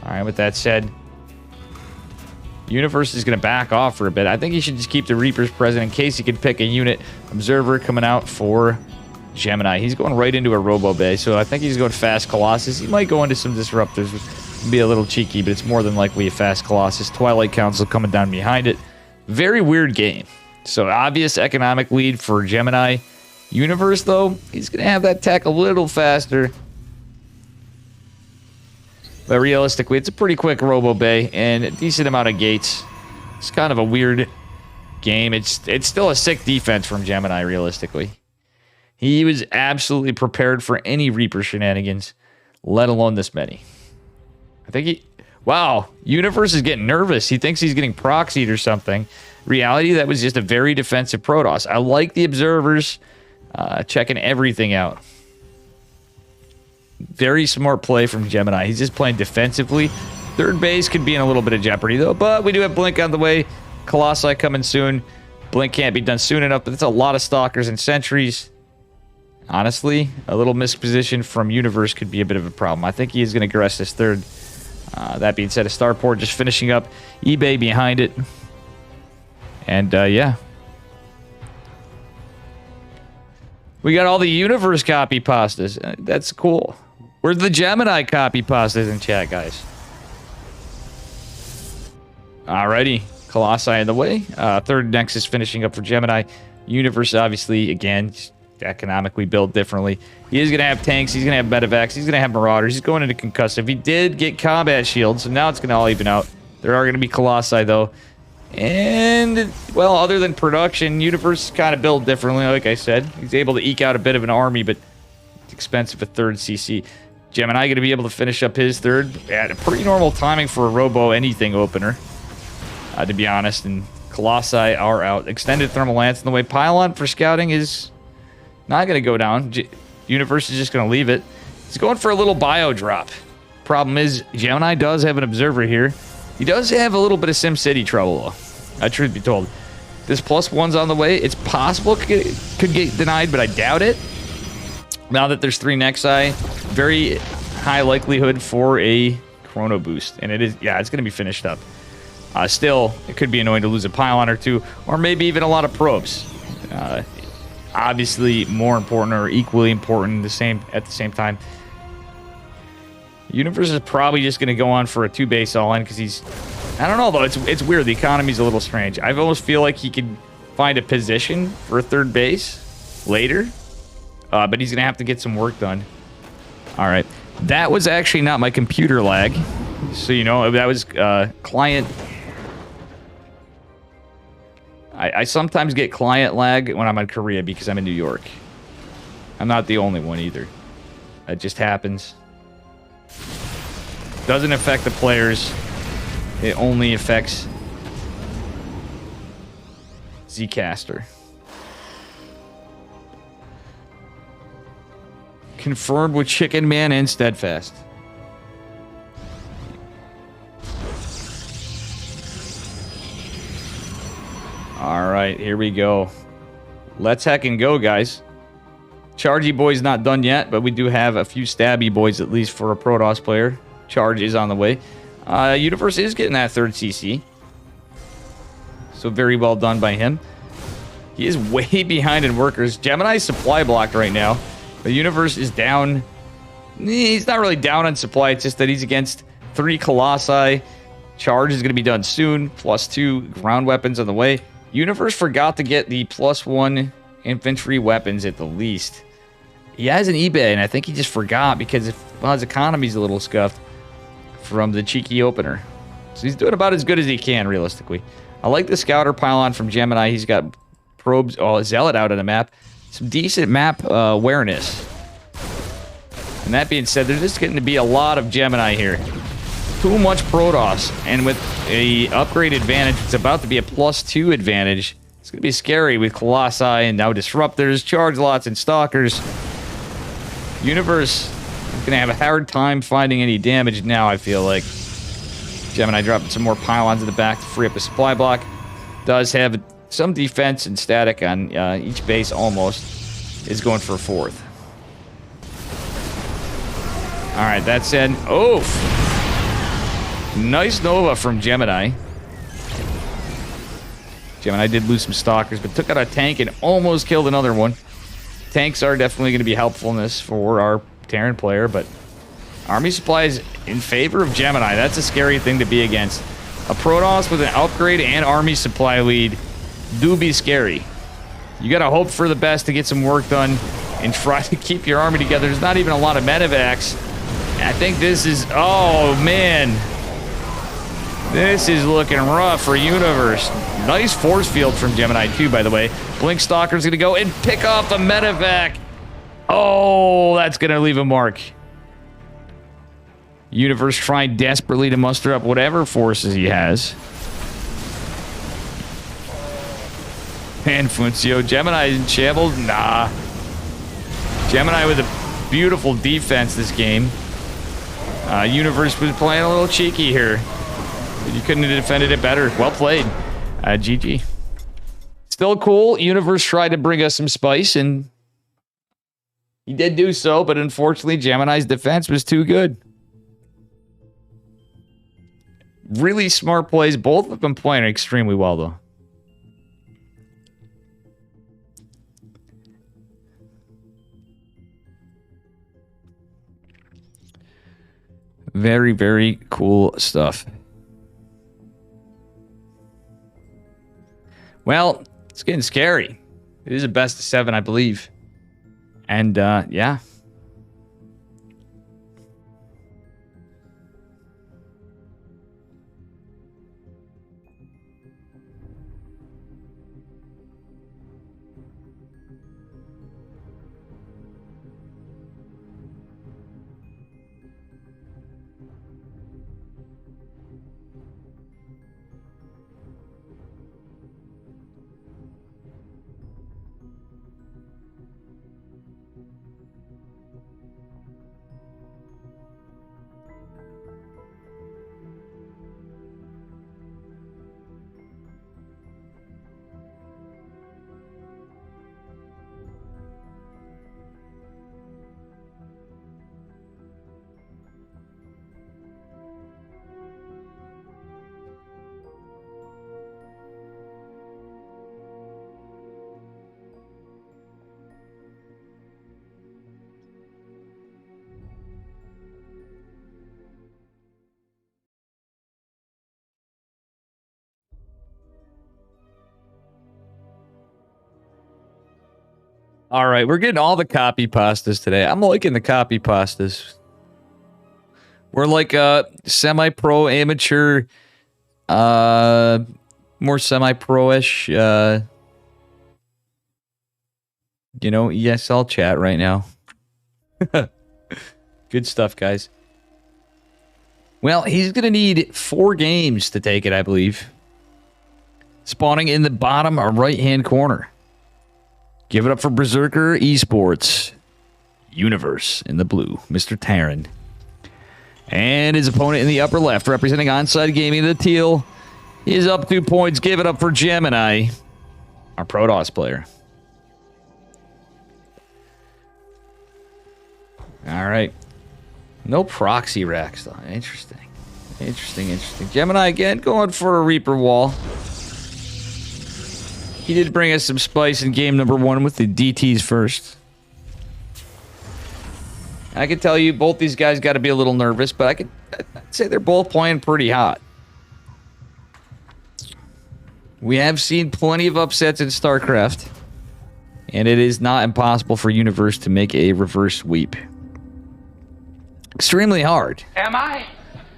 Alright, with that said, Universe is going to back off for a bit. I think he should just keep the Reapers present in case he can pick a unit. Observer coming out for Gemini. He's going right into a Robo Bay, so I think he's going fast Colossus. He might go into some disruptors. Be a little cheeky, but it's more than likely a fast Colossus. Twilight Council coming down behind it. Very weird game. So obvious economic lead for Gemini. Universe, though, he's going to have that tech a little faster. But realistically, it's a pretty quick Robo Bay and a decent amount of gates. It's kind of a weird game. It's still a sick defense from Gemini, realistically. He was absolutely prepared for any Reaper shenanigans, let alone this many. I think he... Wow, Universe is getting nervous. He thinks he's getting proxied or something. Reality, that was just a very defensive Protoss. I like the observers checking everything out. Very smart play from Gemini. He's just playing defensively. Third base could be in a little bit of jeopardy, though. But we do have Blink on the way. Colossi coming soon. Blink can't be done soon enough, but it's a lot of Stalkers and Sentries. Honestly, a little misposition from Universe could be a bit of a problem. I think he is going to aggress this third. That being said, a starport just finishing up. eBay behind it. And, yeah. We got all the Universe copy pastas. That's cool. Where's the Gemini copy pastas in chat, guys? Alrighty. Colossi in the way. Third Nexus finishing up for Gemini. Universe, obviously, again, economically built differently. He is going to have tanks. He's going to have medevacs. He's going to have marauders. He's going into concussive. He did get combat shields, so now it's going to all even out. There are going to be Colossi, though. And, well, other than production, Universe is kind of built differently, like I said. He's able to eke out a bit of an army, but it's expensive, a third CC. Gemini going to be able to finish up his third at a pretty normal timing for a Robo anything opener, to be honest. And Colossi are out. Extended Thermal Lance in the way. Pylon for scouting is not going to go down. Universe is just going to leave it. He's going for a little bio drop. Problem is, Gemini does have an observer here. He does have a little bit of SimCity trouble, though. Truth be told. This +1's on the way. It's possible it could get denied, but I doubt it. Now that there's 3 Nexi, very high likelihood for a Chrono Boost. And it is, yeah, it's going to be finished up. Still, it could be annoying to lose a pylon or two, or maybe even a lot of probes. Obviously, more important or equally important at the same time. Universe is probably just going to go on for a 2-base all-in because he's... I don't know, though. It's weird. The economy's a little strange. I almost feel like he could find a position for a 3rd base later, but he's going to have to get some work done. All right. That was actually not my computer lag. So, you know, that was client... I sometimes get client lag when I'm in Korea because I'm in New York. I'm not the only one either. It just happens. Doesn't affect the players. It only affects Zcaster. Confirmed with Chicken Man and Steadfast. Alright, here we go. Let's heckin' go, guys. Chargy Boy's not done yet, but we do have a few Stabby Boys, at least for a Protoss player. Charge is on the way. Universe is getting that 3rd CC. So very well done by him. He is way behind in workers. Gemini's supply blocked right now. The Universe is down. He's not really down on supply. It's just that he's against 3 Colossi. Charge is going to be done soon. +2 ground weapons on the way. Universe forgot to get the +1 infantry weapons at the least. He has an eBay, and I think he just forgot because his economy's a little scuffed from the cheeky opener. So he's doing about as good as he can, realistically. I like the Scouter Pylon from Gemini. He's got probes, Zealot out on the map. Some decent map awareness. And that being said, there's just getting to be a lot of Gemini here. Too much Protoss, and with a upgrade advantage, it's about to be a +2 advantage. It's going to be scary with Colossi and now Disruptors, Charge Lots, and Stalkers. Universe is going to have a hard time finding any damage now, I feel like. Gemini dropping some more pylons in the back to free up the supply block. Does have some defense and static on each base almost. Is going for a 4th. Alright, that said, oof! Nice Nova from Gemini. Gemini did lose some Stalkers, but took out a tank and almost killed another one. Tanks are definitely going to be helpful in this for our Terran player, but army supply is in favor of Gemini. That's a scary thing to be against. A Protoss with an upgrade and army supply lead do be scary. You got to hope for the best to get some work done and try to keep your army together. There's not even a lot of medevacs. I think this is... Oh, man. This is looking rough for Universe. Nice force field from Gemini, too, by the way. Blink Stalker's going to go and pick off a medevac. Oh, that's going to leave a mark. Universe trying desperately to muster up whatever forces he has. And Funcio, Gemini in shambles? Nah. Gemini with a beautiful defense this game. Universe was playing a little cheeky here. You couldn't have defended it better. Well played. GG. Still cool. Universe tried to bring us some spice, and He did do so, but unfortunately, Gemini's defense was too good. Really smart plays. Both of them playing extremely well, though. Very, very cool stuff. Well, it's getting scary. It is a best of 7, I believe. And, yeah. All right, we're getting all the copy pastas today. I'm liking the copy pastas. We're like semi-pro, amateur, more semi-pro-ish, ESL chat right now. Good stuff, guys. Well, he's going to need 4 games to take it, I believe. Spawning in the bottom right-hand corner. Give it up for Berserker Esports. Universe in the blue, Mr. Taryn. And his opponent in the upper left, representing Onside Gaming, the teal. He is up 2 points. Give it up for Gemini, our Protoss player. All right. No proxy racks, though. Interesting. Interesting. Gemini again going for a Reaper wall. He did bring us some spice in game number 1 with the DTs first. I can tell you both these guys got to be a little nervous, but I'd say they're both playing pretty hot. We have seen plenty of upsets in StarCraft, and it is not impossible for Universe to make a reverse sweep. Extremely hard. Am I?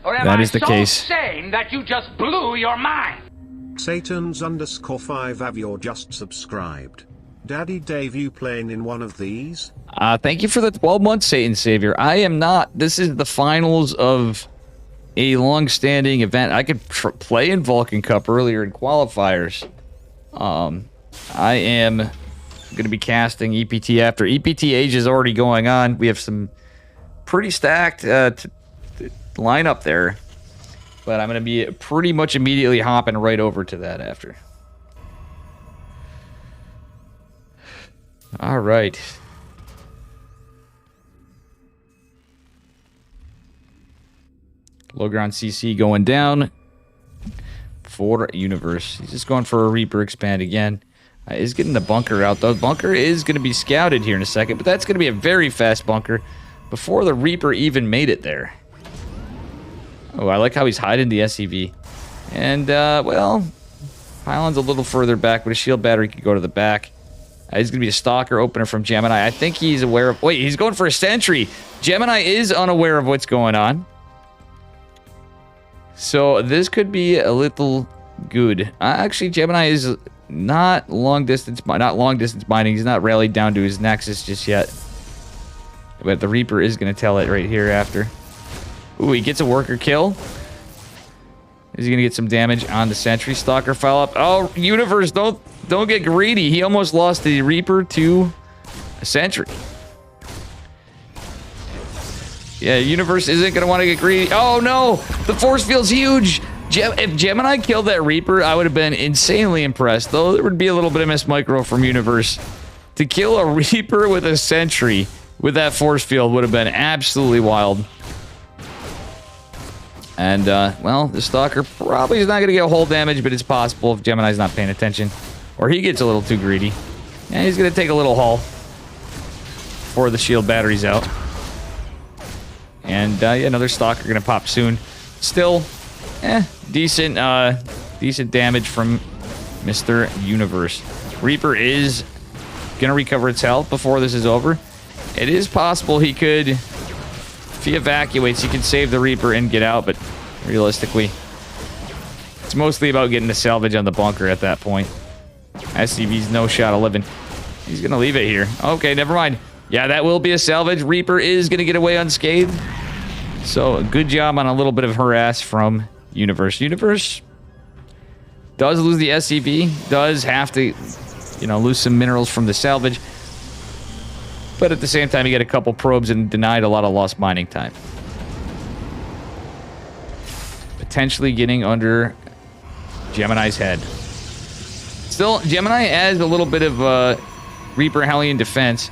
Or am that I is the so case. sane that you just blew your mind? Satans_5 have you just subscribed. Daddy Dave, you playing in one of these? Thank you for the 12 months, Satan Savior. I am not. This is the finals of a long-standing event. I could play in Vulcan Cup earlier in qualifiers. I am going to be casting EPT after. EPT Age is already going on. We have some pretty stacked lineup there. But I'm going to be pretty much immediately hopping right over to that after. All right. Logron CC going down for Universe. He's just going for a Reaper expand again. He's getting the bunker out, though. Bunker is going to be scouted here in a second, but that's going to be a very fast bunker before the Reaper even made it there. Oh, I like how he's hiding the SCV. And, well, Pylon's a little further back, but a shield battery could go to the back. He's going to be a stalker opener from Gemini. I think he's aware of... Wait, he's going for a sentry. Gemini is unaware of what's going on. So this could be a little good. Actually, Gemini is not long distance mining. He's not rallied down to his Nexus just yet. But the Reaper is going to tell it right here after. Ooh, he gets a worker kill. Is he going to get some damage on the sentry? Stalker fell up. Oh, Universe, don't get greedy. He almost lost the Reaper to a sentry. Yeah, Universe isn't going to want to get greedy. Oh, no. The force field's huge. If Gemini killed that Reaper, I would have been insanely impressed. Though there would be a little bit of miss micro from Universe. To kill a Reaper with a sentry with that force field would have been absolutely wild. And, well, the Stalker probably is not going to get hull damage, but it's possible if Gemini's not paying attention. Or he gets a little too greedy. And he's going to take a little hull before the shield battery's out. And, yeah, another Stalker going to pop soon. Still, decent damage from Mr. Universe. Reaper is going to recover its health before this is over. It is possible he could, if he evacuates, he could save the Reaper and get out, but realistically, it's mostly about getting the salvage on the bunker at that point. SCV's no shot of living. He's going to leave it here. Okay, never mind. Yeah, that will be a salvage. Reaper is going to get away unscathed. So, a good job on a little bit of harass from Universe. Universe does lose the SCV, does have to, you know, lose some minerals from the salvage. But at the same time, you get a couple probes and denied a lot of lost mining time. Potentially getting under Gemini's head. Still, Gemini has a little bit of Reaper Hellion defense.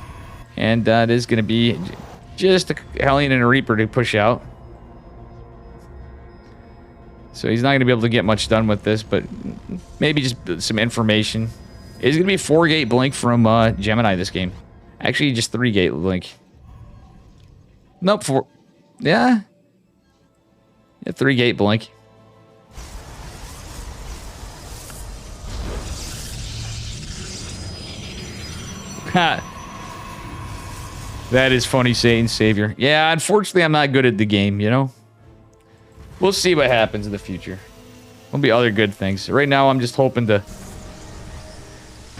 And it is going to be just a Hellion and a Reaper to push out. So he's not going to be able to get much done with this, but maybe just some information. It's going to be a 4-gate blink from Gemini this game. Actually, just 3-gate blink. Nope, 4. Yeah. Yeah, 3-gate blink. Ha. That is funny, Satan Savior. Yeah, unfortunately, I'm not good at the game, you know? We'll see what happens in the future. There'll be other good things. Right now, I'm just hoping to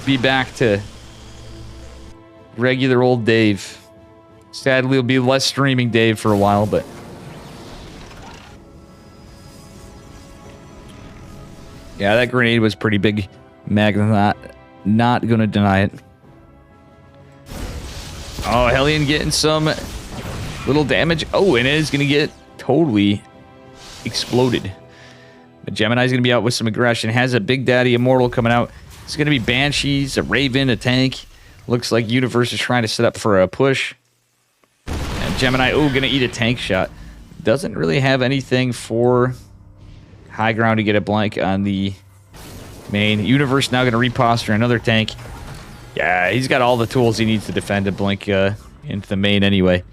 be back to regular old Dave. Sadly, it'll be less streaming Dave for a while, but... yeah, that grenade was pretty big. Magna not gonna deny it. Oh, Hellion getting some little damage. Oh, and it is going to get totally exploded. But Gemini's going to be out with some aggression. Has a Big Daddy Immortal coming out. It's going to be Banshees, a Raven, a tank. Looks like Universe is trying to set up for a push. And Gemini, oh, going to eat a tank shot. Doesn't really have anything for high ground to get a blank on the main. Universe now going to reposture another tank. Yeah, he's got all the tools he needs to defend a blink into the main anyway.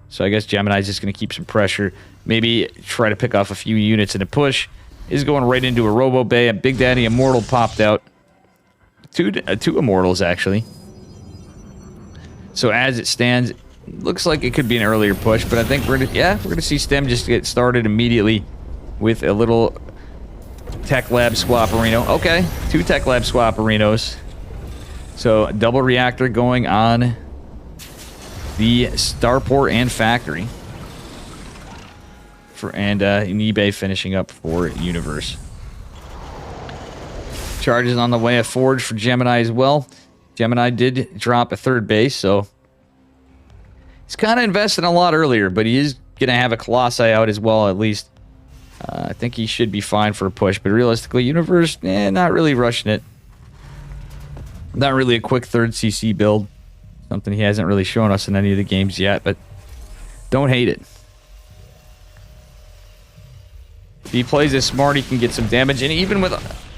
So I guess Gemini's just going to keep some pressure. Maybe try to pick off a few units in a push. Is going right into a Robo Bay. A Big Daddy Immortal popped out. Two Immortals, actually. So as it stands, looks like it could be an earlier push. But I think we're going to see Stem just get started immediately with a little Tech Lab Swaparino. Okay, 2 Tech Lab Swaparinos. So, double reactor going on the starport and factory. And an eBay finishing up for Universe. Charges on the way, a Forge for Gemini as well. Gemini did drop a 3rd base, so... he's kind of invested a lot earlier, but he is going to have a Colossi out as well, at least. I think he should be fine for a push, but realistically, Universe, not really rushing it. Not really a quick 3rd CC build. Something he hasn't really shown us in any of the games yet, but don't hate it. If he plays it smart, he can get some damage. And even with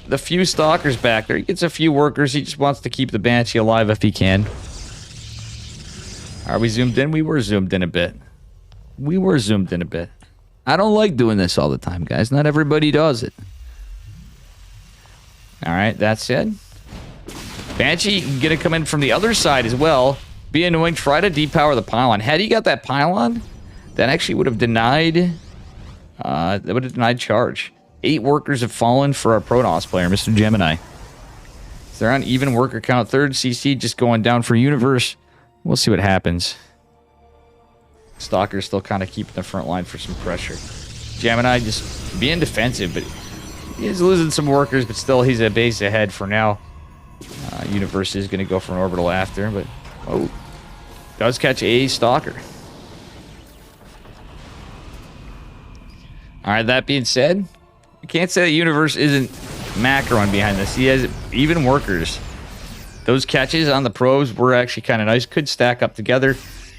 the few Stalkers back there, he gets a few workers. He just wants to keep the Banshee alive if he can. Are we zoomed in? We were zoomed in a bit. I don't like doing this all the time, guys. Not everybody does it. Alright, that said... Banshee gonna come in from the other side as well. Be annoying. Try to depower the pylon. Had he got that pylon, that actually would have denied... that would have denied charge. 8 workers have fallen for our Protoss player, Mr. Gemini. They're on even worker count. 3rd CC just going down for Universe. We'll see what happens. Stalker's still kind of keeping the front line for some pressure. Gemini just being defensive, but he's losing some workers, but still he's a base ahead for now. Universe is going to go for an orbital after, but oh, does catch a Stalker. All right, that being said, I can't say that Universe isn't macroing behind this. He has even workers. Those catches on the probes were actually kind of nice. Could stack up together.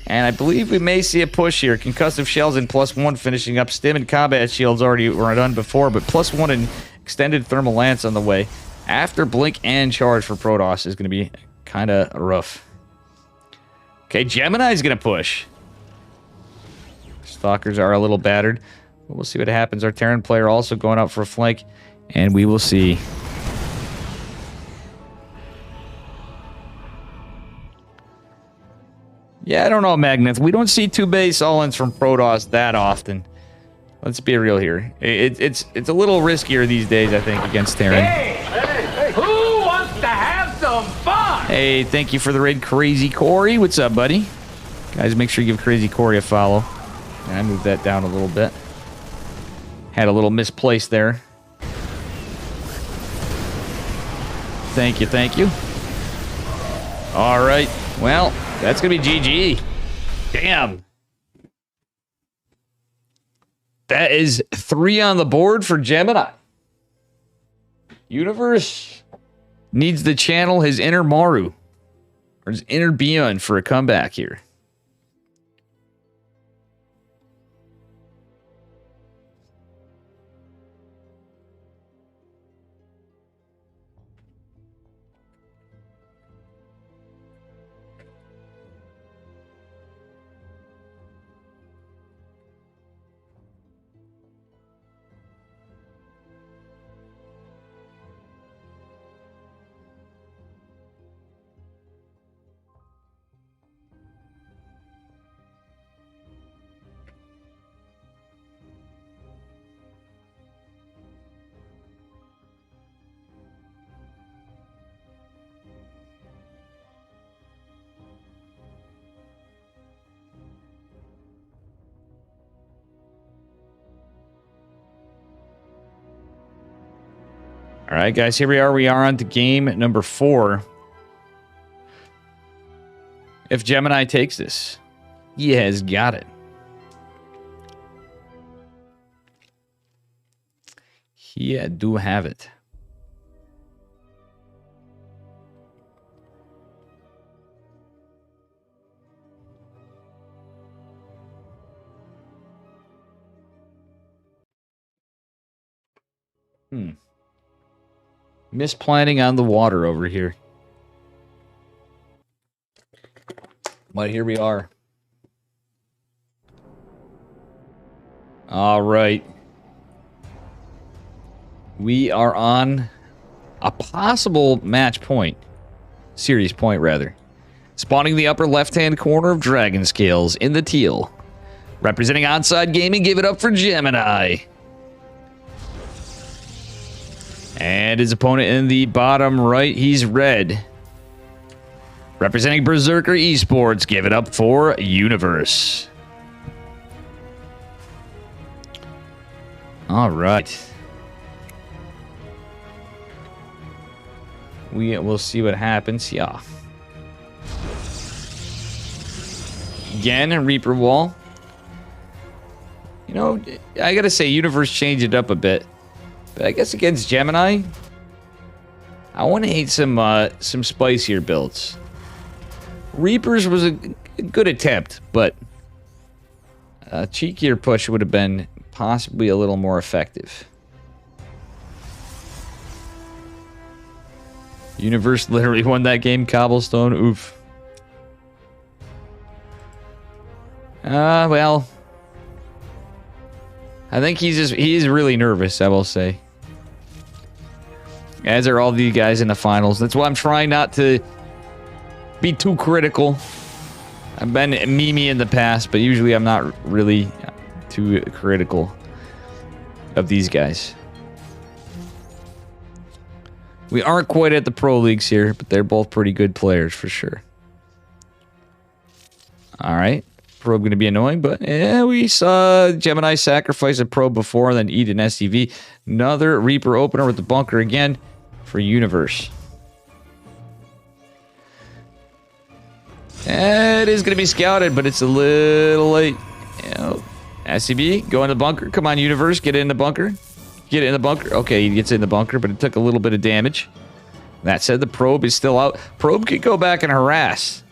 And I believe we may see a push here. Concussive shells and +1 finishing up. Stim and combat shields already were done before, but +1 and extended thermal lance on the way. After blink and charge for Protoss is going to be kind of rough. Okay, Gemini's going to push. Stalkers are a little battered. We'll see what happens. Our Terran player also going up for a flank, and we will see. Yeah, I don't know, Magneth. We don't see 2 base all-ins from Protoss that often. Let's be real here. It's a little riskier these days, I think, against Terran. Hey, who wants to have some fun? Hey, thank you for the raid, Crazy Corey. What's up, buddy? Guys, make sure you give Crazy Corey a follow. And I moved that down a little bit. Had a little misplaced there. Thank you, thank you. All right. Well, that's going to be GG. Damn. That is 3 on the board for Gemini. Universe needs to channel his inner Maru. Or his inner Beyond for a comeback here. All right, guys, here we are. We are on to game number 4. If Gemini takes this, he has got it. He do have it. Misplanning on the water over here. But here we are. All right. We are on a possible match point. Series point, rather. Spawning the upper left-hand corner of Dragon Scales in the teal. Representing Onside Gaming, give it up for Gemini. And his opponent in the bottom right, he's red. Representing Berserker Esports, give it up for Universe. All right. We'll see what happens. Yeah. Again, a Reaper Wall. You know, I gotta say, Universe changed it up a bit. But I guess against Gemini, I want to hate some spicier builds. Reapers was a good attempt, but a cheekier push would have been possibly a little more effective. Universe literally won that game, Cobblestone. Oof. Well, I think he's really nervous, I will say. As are all the guys in the finals. That's why I'm trying not to be too critical. I've been memey in the past, but usually I'm not really too critical of these guys. We aren't quite at the pro leagues here, but they're both pretty good players for sure. All right. Probe going to be annoying, but yeah, we saw Gemini sacrifice a probe before and then eat an SCV. Another Reaper opener with the bunker again for Universe. It is going to be scouted, but it's a little late. You know, SCV, go in the bunker. Come on, Universe, get in the bunker. Get in the bunker. Okay, he gets in the bunker, but it took a little bit of damage. That said, the probe is still out. Probe could go back and harass.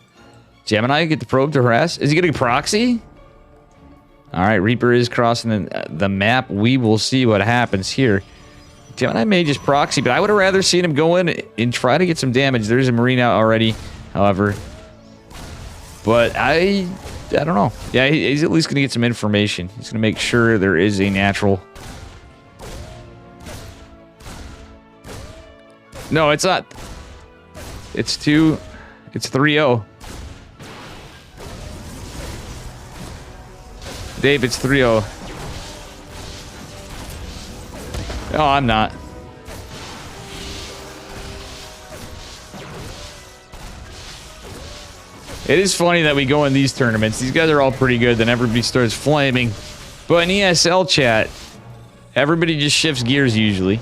Gemini get the probe to harass. Is he getting proxy? All right, Reaper is crossing the map. We will see what happens here. Gemini may just proxy, but I would have rather seen him go in and try to get some damage. There's a Marine out already, however. But I don't know. Yeah, he's at least going to get some information. He's going to make sure there is a natural. No, it's not. It's 2. It's 3-0. Dave, it's 3-0. Oh, I'm not. It is funny that we go in these tournaments. These guys are all pretty good. Then everybody starts flaming. But in ESL chat, everybody just shifts gears usually.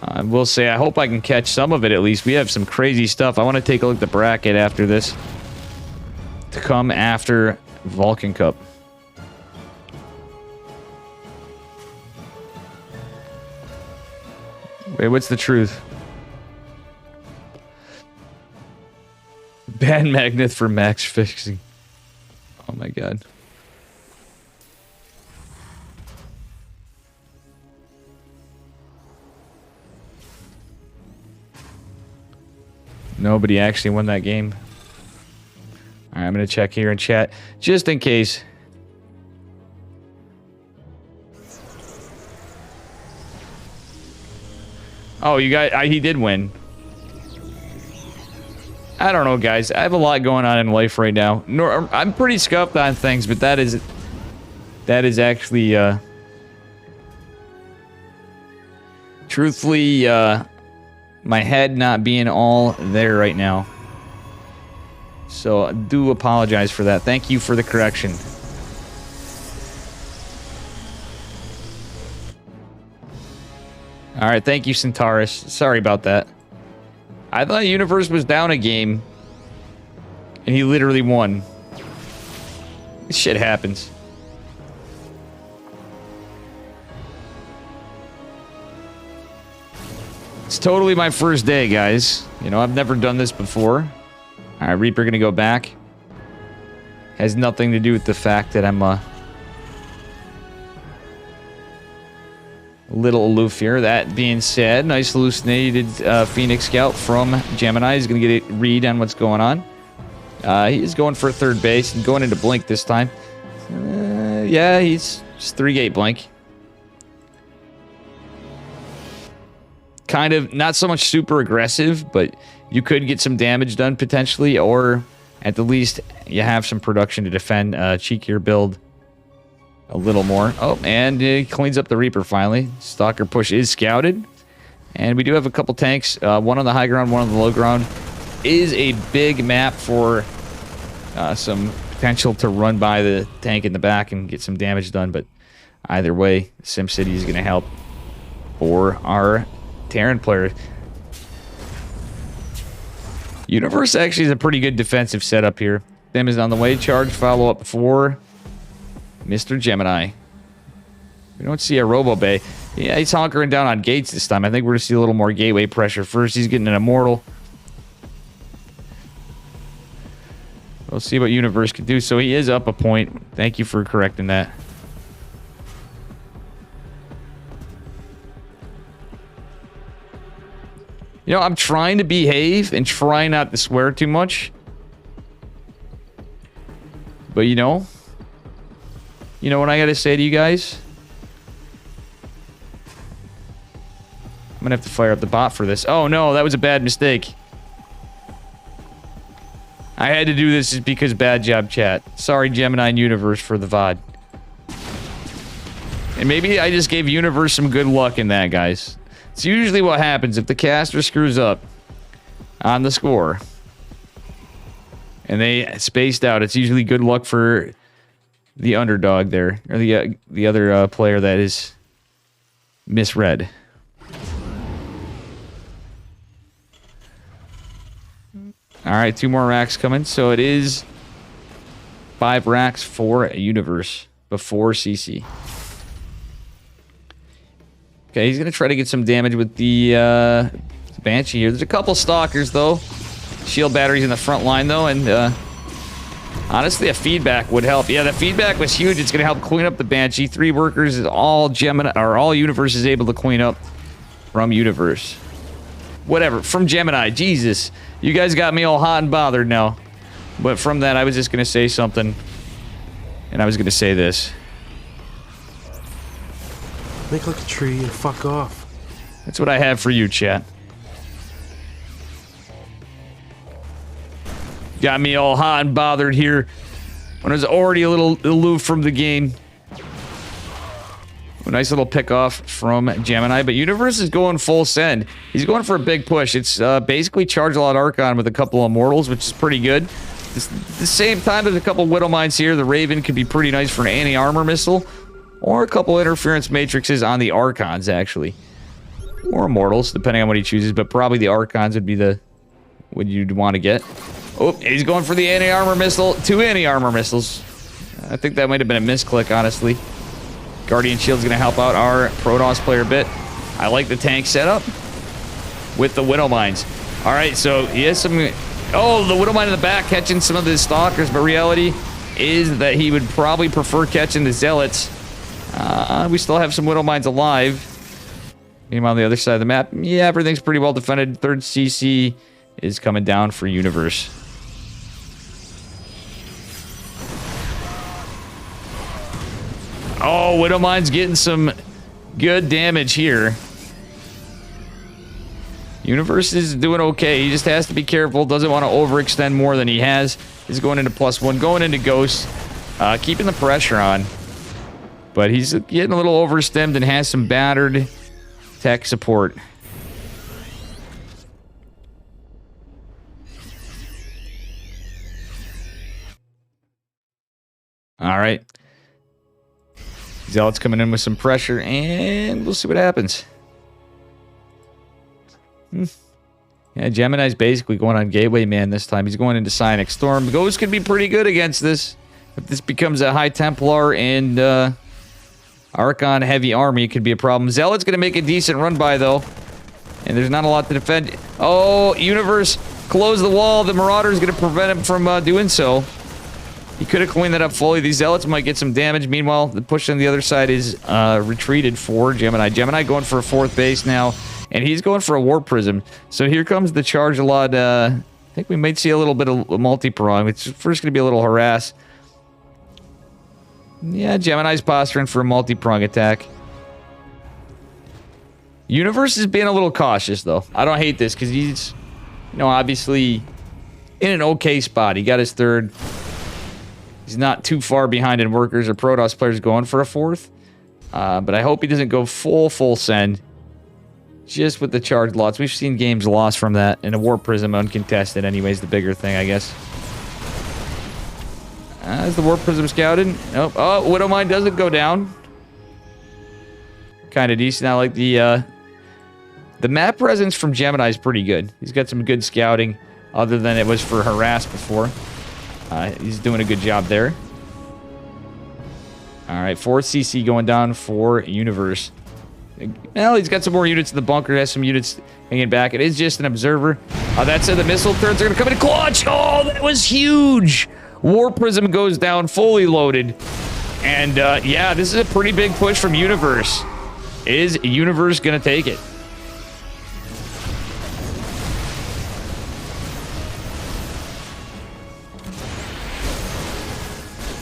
I will say, I hope I can catch some of it at least. We have some crazy stuff. I want to take a look at the bracket after this. To come after Vulcan Cup. Wait, what's the truth? Ban Magnet for max fixing. Oh my god. Nobody actually won that game. Alright, I'm gonna check here in chat, just in case. Oh, you guys, he did win. I don't know, guys. I have a lot going on in life right now. I'm pretty scuffed on things, but that is actually, truthfully, my head not being all there right now. So I do apologize for that. Thank you for the correction. Alright, thank you, Centaurus. Sorry about that. I thought Universe was down a game. And he literally won. This shit happens. It's totally my first day, guys. You know, I've never done this before. Alright, Reaper gonna go back. Has nothing to do with the fact that I'm a little aloof here. That being said, nice hallucinated Phoenix Scout from Gemini. He's gonna get a read on what's going on. He is going for third base and going into Blink this time. Yeah, he's just 3-gate Blink. Kind of not so much super aggressive, but you could get some damage done potentially, or at the least you have some production to defend. Cheekier build a little more. Oh, and he cleans up the Reaper finally. Stalker push is scouted, and we do have a couple tanks. One on the high ground, one on the low ground. Is a big map for some potential to run by the tank in the back and get some damage done, but either way, SimCity is going to help for our Terran player. Universe actually is a pretty good defensive setup here. Them is on the way. Charge follow up for Mr. Gemini. We don't see a Robo Bay. Yeah, he's hunkering down on gates this time. I think we're going to see a little more gateway pressure. First, he's getting an Immortal. We'll see what Universe can do. So he is up a point. Thank you for correcting that. You know, I'm trying to behave and try not to swear too much. But you know what I gotta say to you guys? I'm gonna have to fire up the bot for this. Oh no, that was a bad mistake. I had to do this just because bad job, chat. Sorry, Gemini and Universe, for the VOD. And maybe I just gave Universe some good luck in that, guys. It's usually what happens if the caster screws up on the score and they spaced out. It's usually good luck for the underdog there, or the other player that is misread. All right, 2 more racks coming. So it is 5 racks for a Universe before CC. Okay, he's going to try to get some damage with the Banshee here. There's a couple Stalkers, though. shield batteries in the front line, though, and honestly, a feedback would help. Yeah, the feedback was huge. It's going to help clean up the Banshee. 3 workers is all Gemini, or all Universe is able to clean up from Universe. Whatever, from Gemini. Jesus, you guys got me all hot and bothered now. But from that, I was just going to say something, and I was going to say this. Make like a tree and fuck off. That's what I have for you, chat. Got me all hot and bothered here when I was already a little aloof from the game. A nice little pick off from Gemini, but Universe is going full send. He's going for a big push. It's basically Charge a Lot Archon with a couple Immortals, which is pretty good. At the same time, there's a couple Widow Mines here. The Raven could be pretty nice for an anti-armor missile, or a couple Interference Matrices on the Archons, actually. Or Immortals, depending on what he chooses, but probably the Archons would be the what you'd want to get. Oh, he's going for the anti-armor missile. 2 anti-armor missiles. I think that might have been a misclick, honestly. Guardian Shield's going to help out our Protoss player a bit. I like the tank setup with the Widow Mines. All right, so he has some... Oh, the Widow Mine in the back catching some of the Stalkers, but reality is that he would probably prefer catching the Zealots. We still have some Widow Mines alive. Meanwhile, on the other side of the map, yeah, everything's pretty well defended. 3rd CC is coming down for Universe. Oh, Widow Mine's getting some good damage here. Universe is doing okay. He just has to be careful. Doesn't want to overextend more than he has. He's going into +1, going into Ghost. Keeping the pressure on. But he's getting a little overstemmed and has some battered tech support. All right. Zealot's coming in with some pressure, and we'll see what happens. Yeah, Gemini's basically going on Gateway Man this time. He's going into Psionic Storm. Ghost could be pretty good against this. If this becomes a High Templar and Archon heavy army, it could be a problem. Zealot's going to make a decent run by, though. And there's not a lot to defend. Oh, Universe, close the wall. The Marauder's going to prevent him from doing so. He could have cleaned that up fully. These Zealots might get some damage. Meanwhile, the push on the other side is retreated for Gemini. Gemini going for a 4th base now. And he's going for a Warp Prism. So here comes the Charge a Lot. I think we might see a little bit of multi-prong. It's first going to be a little harass. Yeah, Gemini's posturing for a multi-prong attack. Universe is being a little cautious, though. I don't hate this because he's, you know, obviously in an okay spot. He got his 3rd. He's not too far behind in workers or Protoss players going for a 4th. But I hope he doesn't go full send. Just with the charge lots. We've seen games lost from that. And a Warp Prism uncontested anyways, the bigger thing, I guess. Is the Warp Prism scouted? Nope. Oh, Widow Mine doesn't go down. Kind of decent. I like the map presence from Gemini is pretty good. He's got some good scouting, other than it was for harass before. He's doing a good job there. All right, 4th CC going down for Universe. Well, he's got some more units in the bunker. Has some units hanging back. It is just an observer. That's it. The missile turrets are going to come in clutch. Oh, that was huge. Warp Prism goes down fully loaded. And, yeah, this is a pretty big push from Universe. Is Universe going to take it?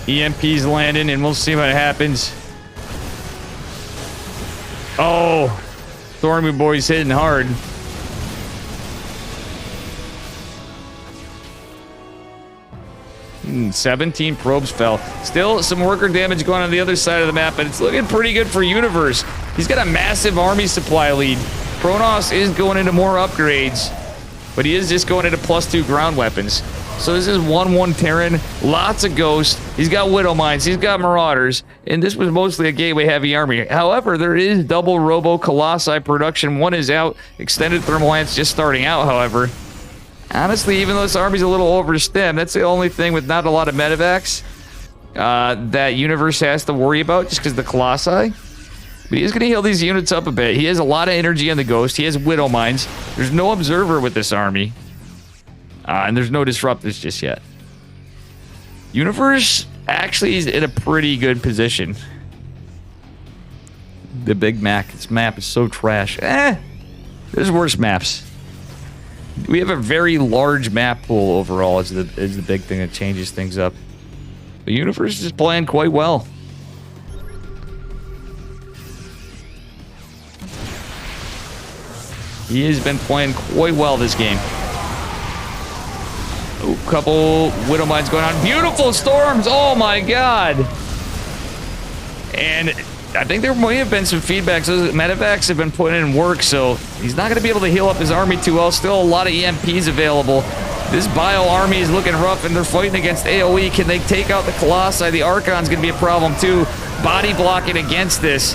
EMP's landing, and we'll see what happens. Oh, Stormy Boy's hitting hard. Hmm, 17 probes fell. Still some worker damage going on the other side of the map, but it's looking pretty good for Universe. He's got a massive army supply lead. Protoss is going into more upgrades, but he is just going into +2 ground weapons. So this is 1-1 Terran, lots of Ghosts. He's got Widow Mines, he's got Marauders, and this was mostly a Gateway heavy army. However, there is double Robo Colossi production. One is out, Extended Thermal Lance just starting out, however. Honestly, even though this army's a little overstemmed, that's the only thing with not a lot of medevacs that Universe has to worry about, just because the Colossi. But he is going to heal these units up a bit. He has a lot of energy on the Ghost. He has Widow Mines. There's no Observer with this army. And there's no disruptors just yet. Universe actually is in a pretty good position. The Big Mac, this map is so trash. There's worse maps. We have a very large map pool overall is the big thing that changes things up. The Universe is playing quite well. He has been playing quite well this game. A couple Widow Mines going on. Beautiful storms! Oh my god! And I think there might have been some feedback. So medevacs have been putting in work, so he's not going to be able to heal up his army too well. Still a lot of EMPs available. This Bio army is looking rough, and they're fighting against AoE. Can they take out the Colossi? The Archon's going to be a problem too. Body blocking against this.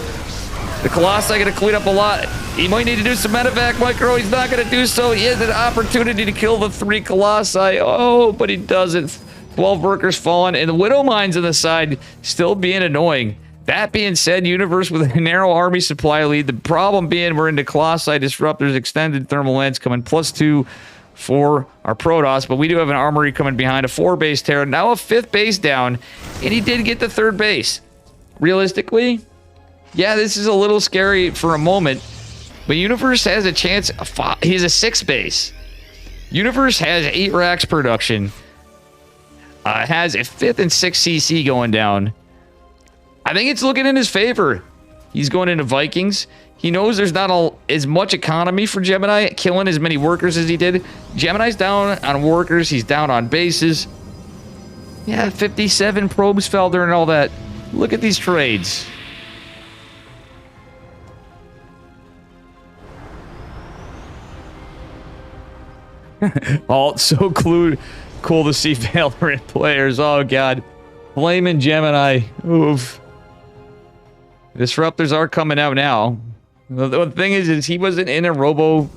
The Colossi going to clean up a lot. He might need to do some medevac micro. He's not going to do so. He has an opportunity to kill the 3 Colossi. Oh, but he doesn't. 12 workers fallen, and the Widow Mines on the side still being annoying. That being said, Universe with a narrow army supply lead. The problem being we're into Colossi Disruptors, extended thermal lens coming +2 for our Protoss, but we do have an armory coming behind, a 4-base Terra, now a 5th base down, and he did get the 3rd base. Realistically, yeah, this is a little scary for a moment, but Universe has a chance. He has a 6th base. Universe has 8 racks production, has a 5th and 6th CC going down. I think it's looking in his favor. He's going into Vikings. He knows there's not as much economy for Gemini, killing as many workers as he did. Gemini's down on workers. He's down on bases. Yeah, 57 probes fell during all that. Look at these trades. Oh, it's so cool to see Valorant players. Oh, God. Blaming Gemini. Oof. Disruptors are coming out now. The thing is he wasn't in a robo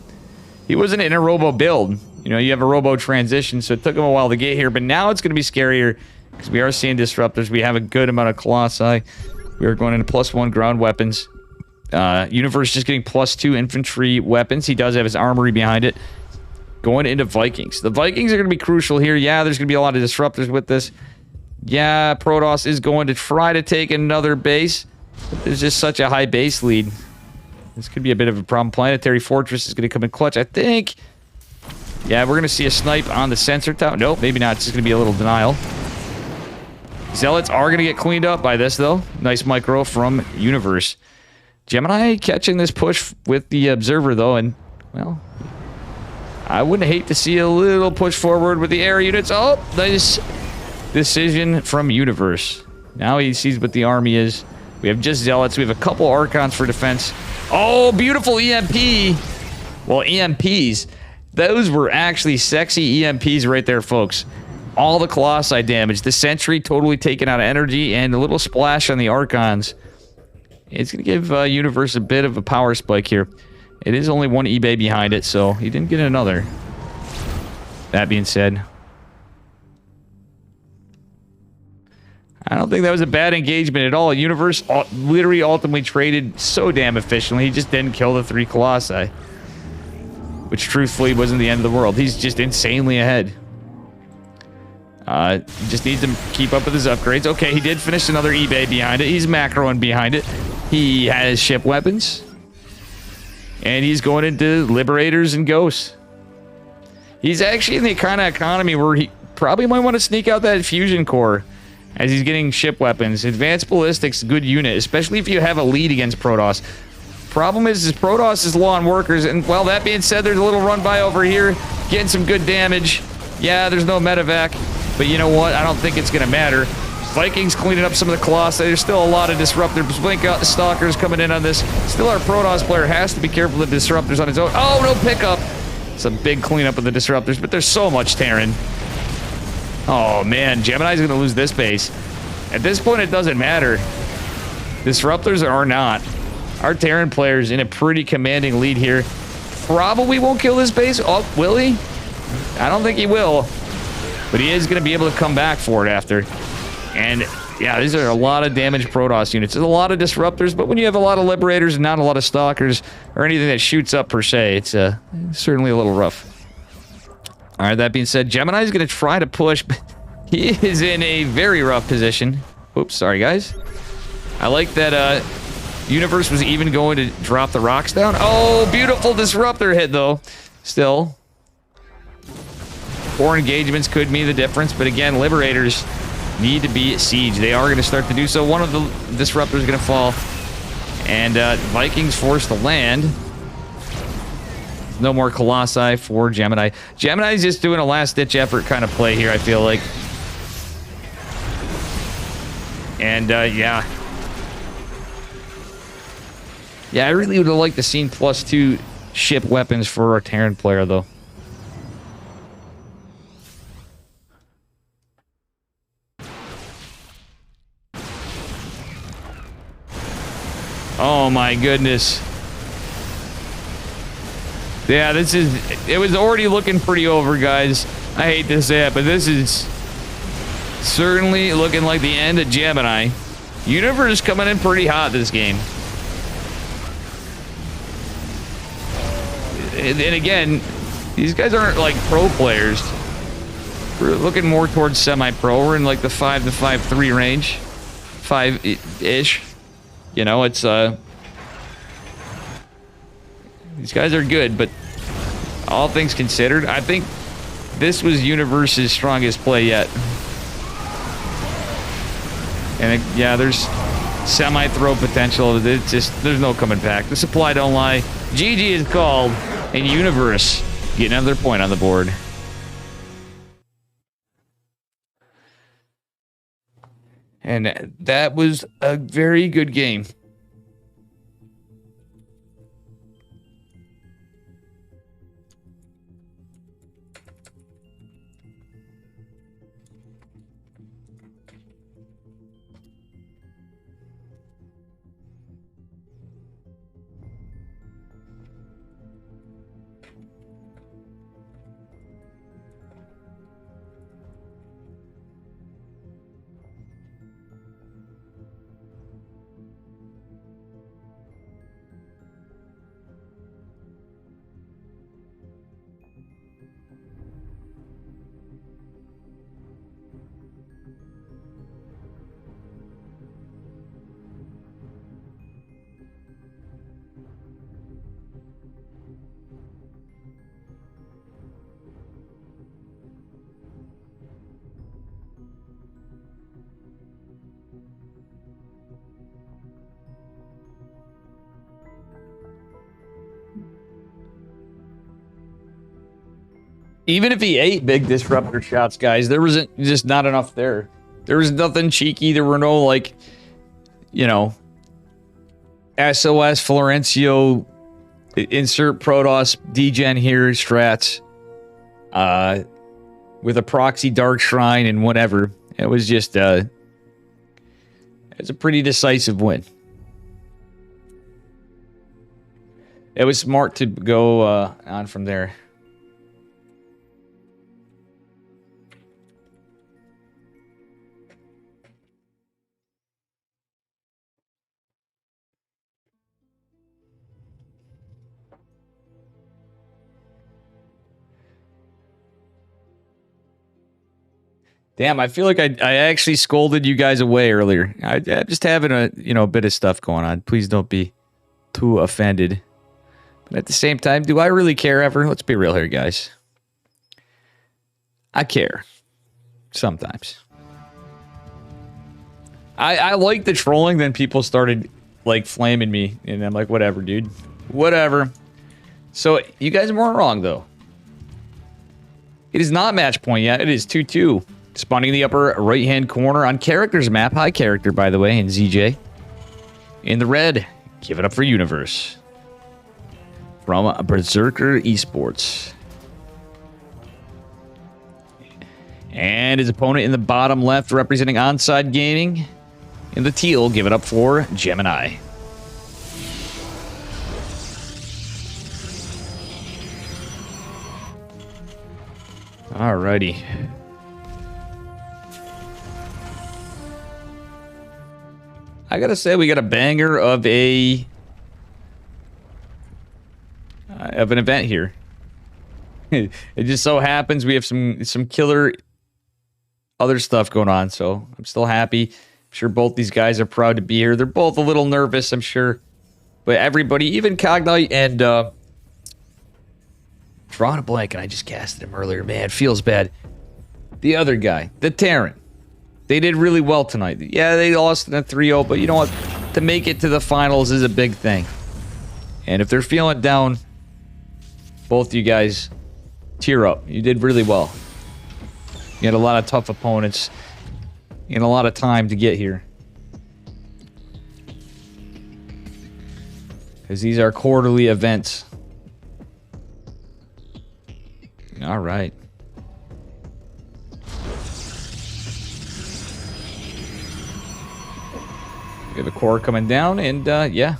build. You know, you have a robo transition, so it took him a while to get here, but now it's going to be scarier because we are seeing disruptors. We have a good amount of Colossi. We are going into +1 ground weapons. Universe just getting +2 infantry weapons. He does have his armory behind it. Going into Vikings. The Vikings are going to be crucial here. Yeah, there's going to be a lot of disruptors with this. Yeah, Protoss is going to try to take another base. But there's just such a high base lead. This could be a bit of a problem. Planetary Fortress is going to come in clutch, I think. Yeah, we're going to see a snipe on the sensor tower. Nope, maybe not. It's just going to be a little denial. Zealots are going to get cleaned up by this, though. Nice micro from Universe. Gemini catching this push with the Observer, though, and, well, I wouldn't hate to see a little push forward with the air units. Oh, nice decision from Universe. Now he sees what the army is. We have just Zealots. We have a couple Archons for defense. Oh, beautiful EMP. Well, EMPs. Those were actually sexy EMPs right there, folks. All the Colossi damage. The Sentry totally taken out of energy, and a little splash on the Archons. It's going to give Universe a bit of a power spike here. It is only 1 eBay behind it, so he didn't get another. That being said, I don't think that was a bad engagement at all. Universe literally ultimately traded so damn efficiently. He just didn't kill the 3 Colossi. Which, truthfully, wasn't the end of the world. He's just insanely ahead. Just needs to keep up with his upgrades. Okay, he did finish another eBay behind it. He's macroing behind it. He has ship weapons. And he's going into Liberators and Ghosts. He's actually in the kind of economy where he probably might want to sneak out that Fusion Core as he's getting ship weapons. Advanced Ballistics, good unit, especially if you have a lead against Protoss. Problem is Protoss is low on workers, and, well, that being said, there's a little run by over here, getting some good damage. Yeah, there's no medevac, but you know what? I don't think it's going to matter. Vikings cleaning up some of the Colossi. There's still a lot of Disruptors. Blink out Stalkers coming in on this. Still, our Protoss player has to be careful of the Disruptors on his own. Oh, no pickup. It's a big cleanup of the Disruptors, but there's so much Terran. Oh, man. Gemini's going to lose this base. At this point, it doesn't matter. Disruptors are not. Our Terran player's in a pretty commanding lead here. Probably won't kill this base. Oh, will he? I don't think he will. But he is going to be able to come back for it after. And, yeah, these are a lot of damaged Protoss units. There's a lot of Disruptors, but when you have a lot of Liberators and not a lot of Stalkers or anything that shoots up per se, it's certainly a little rough. All right, that being said, Gemini's going to try to push. But he is in a very rough position. Oops, sorry, guys. I like that Universe was even going to drop the rocks down. Oh, beautiful disruptor hit, though. Still. 4 engagements could mean the difference, but again, Liberators need to be siege. They are going to start to do so. One of the disruptors is going to fall. And Vikings forced to land. No more Colossi for Gemini. Gemini's just doing a last-ditch effort kind of play here, I feel like. And, yeah. Yeah, I really would have liked to seen +2 ship weapons for our Terran player, though. Oh my goodness. Yeah, this is... It was already looking pretty over, guys. I hate to say it, but this is certainly looking like the end of Gemini. Universe coming in pretty hot this game. And again, these guys aren't like pro players. We're looking more towards semi-pro. We're in like the 5 to 5-3 range. 5-ish. You know, it's, these guys are good, but all things considered, I think this was Universe's strongest play yet. And, yeah, there's semi-throw potential. It's just, there's no coming back. The supply don't lie. GG is called, and Universe getting another point on the board. And that was a very good game. Even if he ate big disruptor shots, guys, there wasn't just not enough there. There was nothing cheeky. There were no, like, you know, SOS, Florencio, insert Protoss, degen here, strats, with a proxy Dark Shrine and whatever. It was just, it's a pretty decisive win. It was smart to go on from there. Damn, I feel like I actually scolded you guys away earlier. I'm just having a, you know, a bit of stuff going on. Please don't be too offended. But at the same time, do I really care ever? Let's be real here, guys. I care. Sometimes. I like the trolling, then people started, like, flaming me. And I'm like, whatever, dude. Whatever. So, you guys weren't wrong, though. It is not match point yet. It is 2-2. Spawning in the upper right-hand corner on characters map. High character, by the way, and ZJ. In the red, give it up for Universe. From Berserker Esports. And his opponent in the bottom left, representing Onside Gaming. In the teal, give it up for Gemini. Alrighty. I gotta say, we got a banger of an event here. It just so happens we have some killer other stuff going on, so I'm still happy. I'm sure both these guys are proud to be here. They're both a little nervous, I'm sure. But everybody, even Cognite and drawing a blank, and I just casted him earlier. Man, it feels bad. The other guy, the Terran. They did really well tonight. Yeah, they lost in a 3-0, but you know what? To make it to the finals is a big thing. And if they're feeling down, both you guys cheer up. You did really well. You had a lot of tough opponents and a lot of time to get here. Because these are quarterly events. All right. We have a core coming down, and yeah.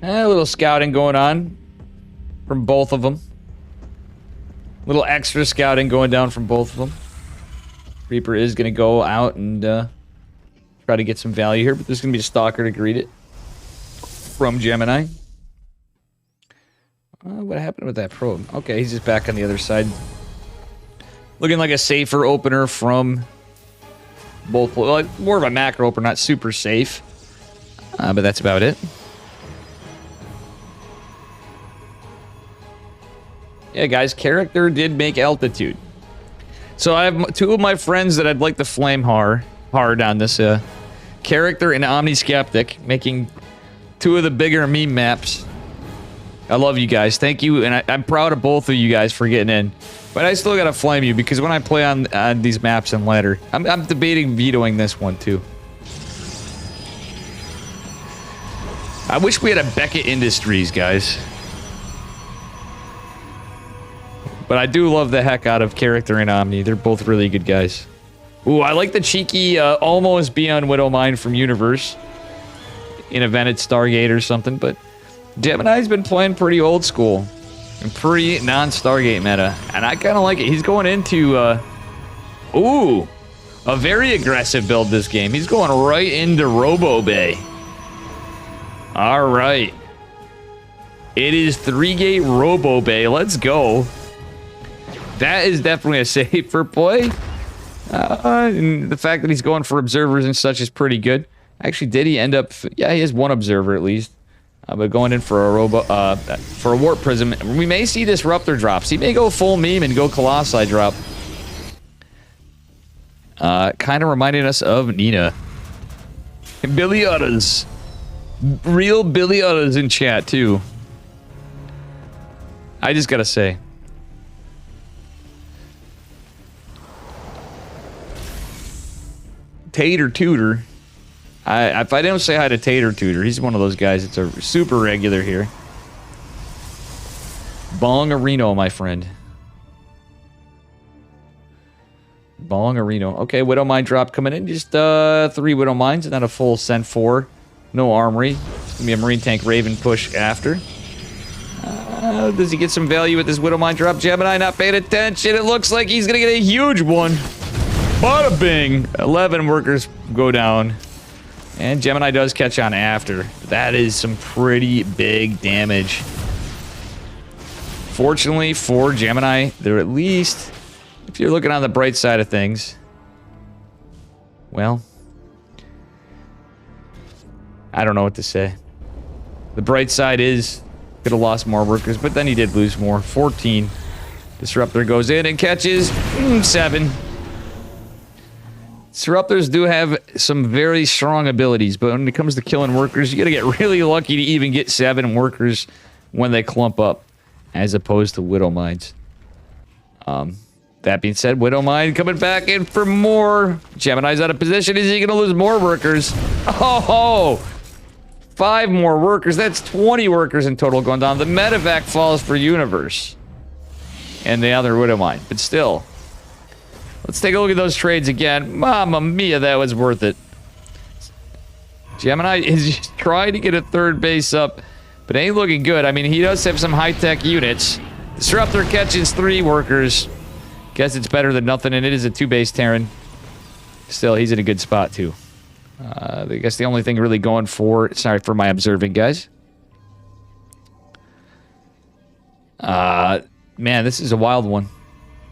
A little scouting going on from both of them. A little extra scouting going down from both of them. Reaper is going to go out and try to get some value here, but there's going to be a Stalker to greet it from Gemini. What happened with that probe? Okay, he's just back on the other side. Looking like a safer opener from both. Well, more of a macro opener, not super safe. But that's about it. Yeah, guys, character did make altitude. So I have two of my friends that I'd like to flame hard on this. Character and Omni Skeptic, making two of the bigger meme maps. I love you guys. Thank you, and I'm proud of both of you guys for getting in. But I still gotta flame you, because when I play on these maps and ladder, I'm debating vetoing this one, too. I wish we had a Beckett Industries, guys. But I do love the heck out of Character and Omni. They're both really good guys. Ooh, I like the cheeky almost Beyond Widowmine from Universe. In Evented Stargate or something, but Gemini's been playing pretty old school. And pretty non-Stargate meta. And I kind of like it. He's going into, ooh, a very aggressive build this game. He's going right into Robo Bay. All right. It is 3-gate Robo Bay. Let's go. That is definitely a safer play. And the fact that he's going for observers and such is pretty good. Actually, did he end up... Yeah, he has one observer at least. But going in for a warp prism. We may see disruptor drops. He may go full meme and go Colossi drop. Kind of reminding us of Nina. Billy Udders. Real Billy Udders in chat, too. I just gotta say. Tater Tutor. If I don't say hi to Tater Tutor, he's one of those guys that's a super regular here. Bongarino, my friend. Bongarino. Okay, Widow Mine drop coming in. Just 3 Widow Mines and then a full Send 4. No armory. It's gonna be a Marine Tank Raven push after. Does he get some value with this Widow Mine drop? Gemini not paying attention. It looks like he's gonna get a huge one. Bada bing! 11 workers go down. And Gemini does catch on after. That is some pretty big damage. Fortunately for Gemini, they're at least, if you're looking on the bright side of things, well, I don't know what to say. The bright side is, could have lost more workers, but then he did lose more. 14. Disruptor goes in and catches 7. Disruptors do have some very strong abilities, but when it comes to killing workers, you gotta get really lucky to even get 7 workers when they clump up, as opposed to Widow Mines. That being said, Widow Mine coming back in for more. Gemini's out of position. Is he gonna lose more workers? Oh, 5 more workers. That's 20 workers in total going down. The medevac falls for Universe. And the other Widow Mine, but still. Let's take a look at those trades again. Mamma mia, that was worth it. Gemini is just trying to get a third base up, but ain't looking good. I mean, he does have some high-tech units. Disruptor catches 3 workers. Guess it's better than nothing, and it is a 2-base Terran. Still, he's in a good spot, too. I guess the only thing really going for... Sorry for my observing, guys. Man, this is a wild one.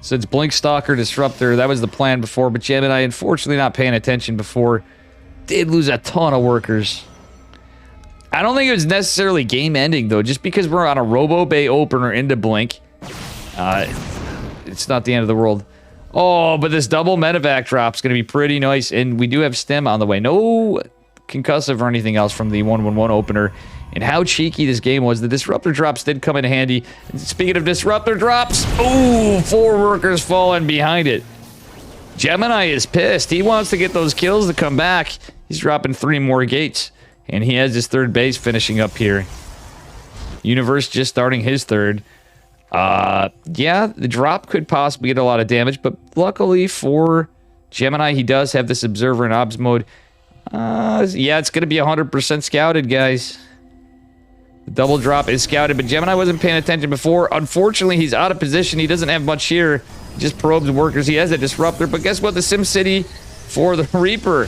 So it's Blink Stalker, Disruptor. That was the plan before, but Gemini, unfortunately not paying attention before, did lose a ton of workers. I don't think it was necessarily game-ending, though. Just because we're on a Robo Bay opener into Blink, it's not the end of the world. Oh, but this double medevac drop's going to be pretty nice, and we do have stem on the way. No concussive or anything else from the 1-1-1 opener. And how cheeky this game was. The Disruptor drops did come in handy. And speaking of Disruptor drops, ooh, 4 workers falling behind it. Gemini is pissed. He wants to get those kills to come back. He's dropping 3 more gates. And he has his third base finishing up here. Universe just starting his third. Yeah, the drop could possibly get a lot of damage, but luckily for Gemini, he does have this Observer and Obs mode. Yeah, it's going to be 100% scouted, guys. The double drop is scouted, but Gemini wasn't paying attention before. Unfortunately, he's out of position. He doesn't have much here. He just probes workers. He has a Disruptor, but guess what? The SimCity for the Reaper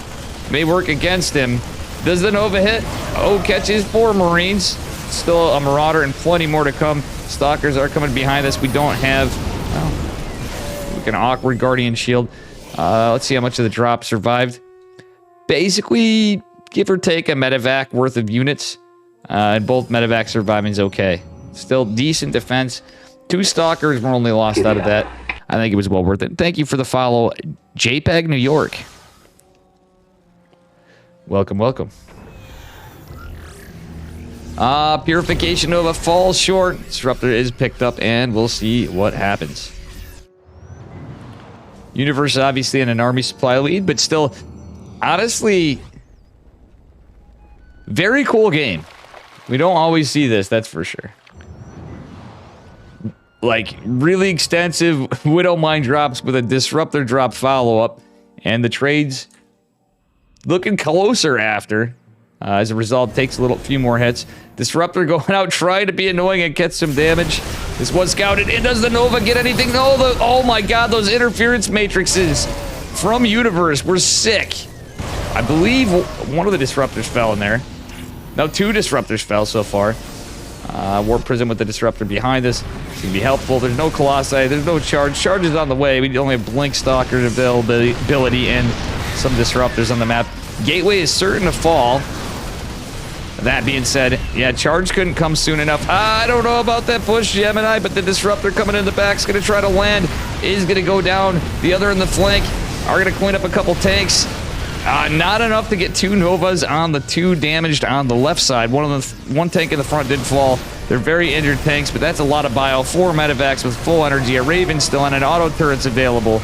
may work against him. Does the Nova hit? Oh, catches 4 Marines. Still a Marauder and plenty more to come. Stalkers are coming behind us. We don't have... Oh, like an awkward Guardian Shield. Let's see how much of the drop survived. Basically, give or take a medevac worth of units. And both medevac surviving is okay. Still decent defense. 2 Stalkers were only lost out of that. I think it was well worth it. Thank you for the follow, JPEG New York. Welcome, welcome. Purification Nova falls short. Disruptor is picked up, and we'll see what happens. Universe obviously in an army supply lead, but still, honestly, very cool game. We don't always see this, that's for sure. Like, really extensive Widow Mine drops with a Disruptor drop follow-up, and the trades looking closer after. As a result, takes a few more hits. Disruptor going out, trying to be annoying and get some damage. This was scouted. And does the Nova get anything? No, oh my god, those interference matrices from Universe were sick. I believe one of the Disruptors fell in there. No, 2 Disruptors fell so far. Warp Prison with the Disruptor behind us. It's going to be helpful. There's no Colossi. There's no charge. Charge is on the way. We only have Blink Stalker availability and some Disruptors on the map. Gateway is certain to fall. That being said, yeah, charge couldn't come soon enough. I don't know about that push, Gemini, but the Disruptor coming in the back is going to try to land. Is going to go down. The other in the flank are going to clean up a couple tanks. Not enough to get 2 Novas on the 2 damaged on the left side. One tank in the front did fall. They're very injured tanks, but that's a lot of bio. 4 medevacs with full energy. A Raven still on, and auto turrets available.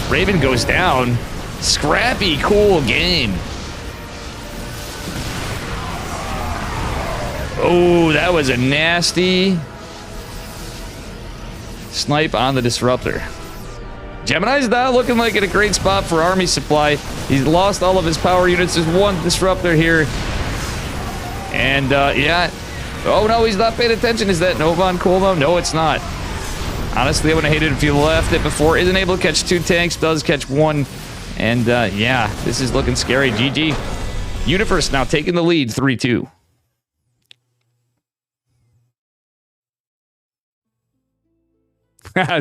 Raven goes down. Scrappy, cool game. Oh, that was a nasty snipe on the Disruptor. Gemini's not looking like in a great spot for army supply. He's lost all of his power units. There's 1 Disruptor here. And, yeah. Oh, no, he's not paying attention. Is that Nova on cooldown? No, it's not. Honestly, I would have hated if he left it before. Isn't able to catch 2 tanks. Does catch 1. And, yeah, this is looking scary. GG. Universe now taking the lead, 3-2.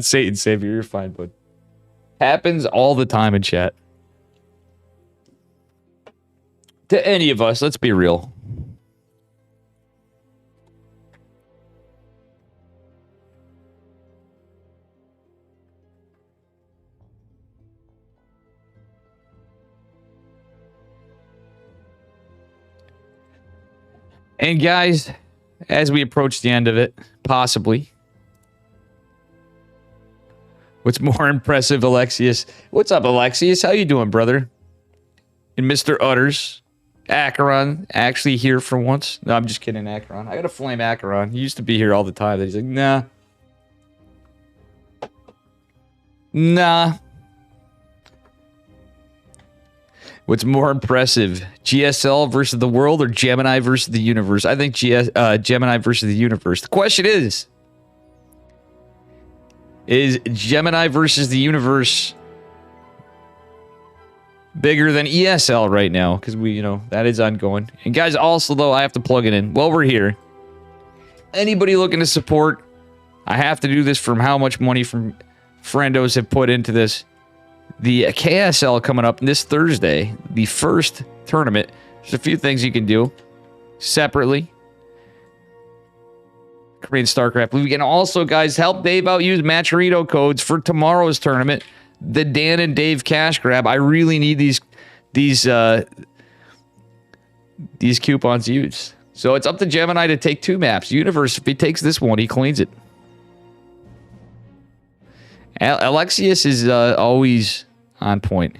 Satan Savior, you're fine, bud. Happens all the time in chat. To any of us, let's be real. And guys, as we approach the end of it, possibly, what's more impressive, Alexius? What's up, Alexius? How you doing, brother? And Mr. Utters. Acheron, actually here for once. No, I'm just kidding, Acheron. I gotta flame Acheron. He used to be here all the time. He's like, nah. Nah. What's more impressive, GSL versus the world or Gemini versus the universe? I think Gemini versus the universe. The question is Gemini versus the universe bigger than ESL right now? Because that is ongoing. And guys, also though, I have to plug it in. While we're here, anybody looking to support, I have to do this from how much money from friendos have put into this. The KSL coming up this Thursday, the first tournament. There's a few things you can do separately. Korean StarCraft. We can also, guys, help Dave out. Use Matcherito codes for tomorrow's tournament. The Dan and Dave cash grab. I really need these coupons used. So it's up to Gemini to take 2 maps. Universe, if he takes this one, he cleans it. Alexius is always on point.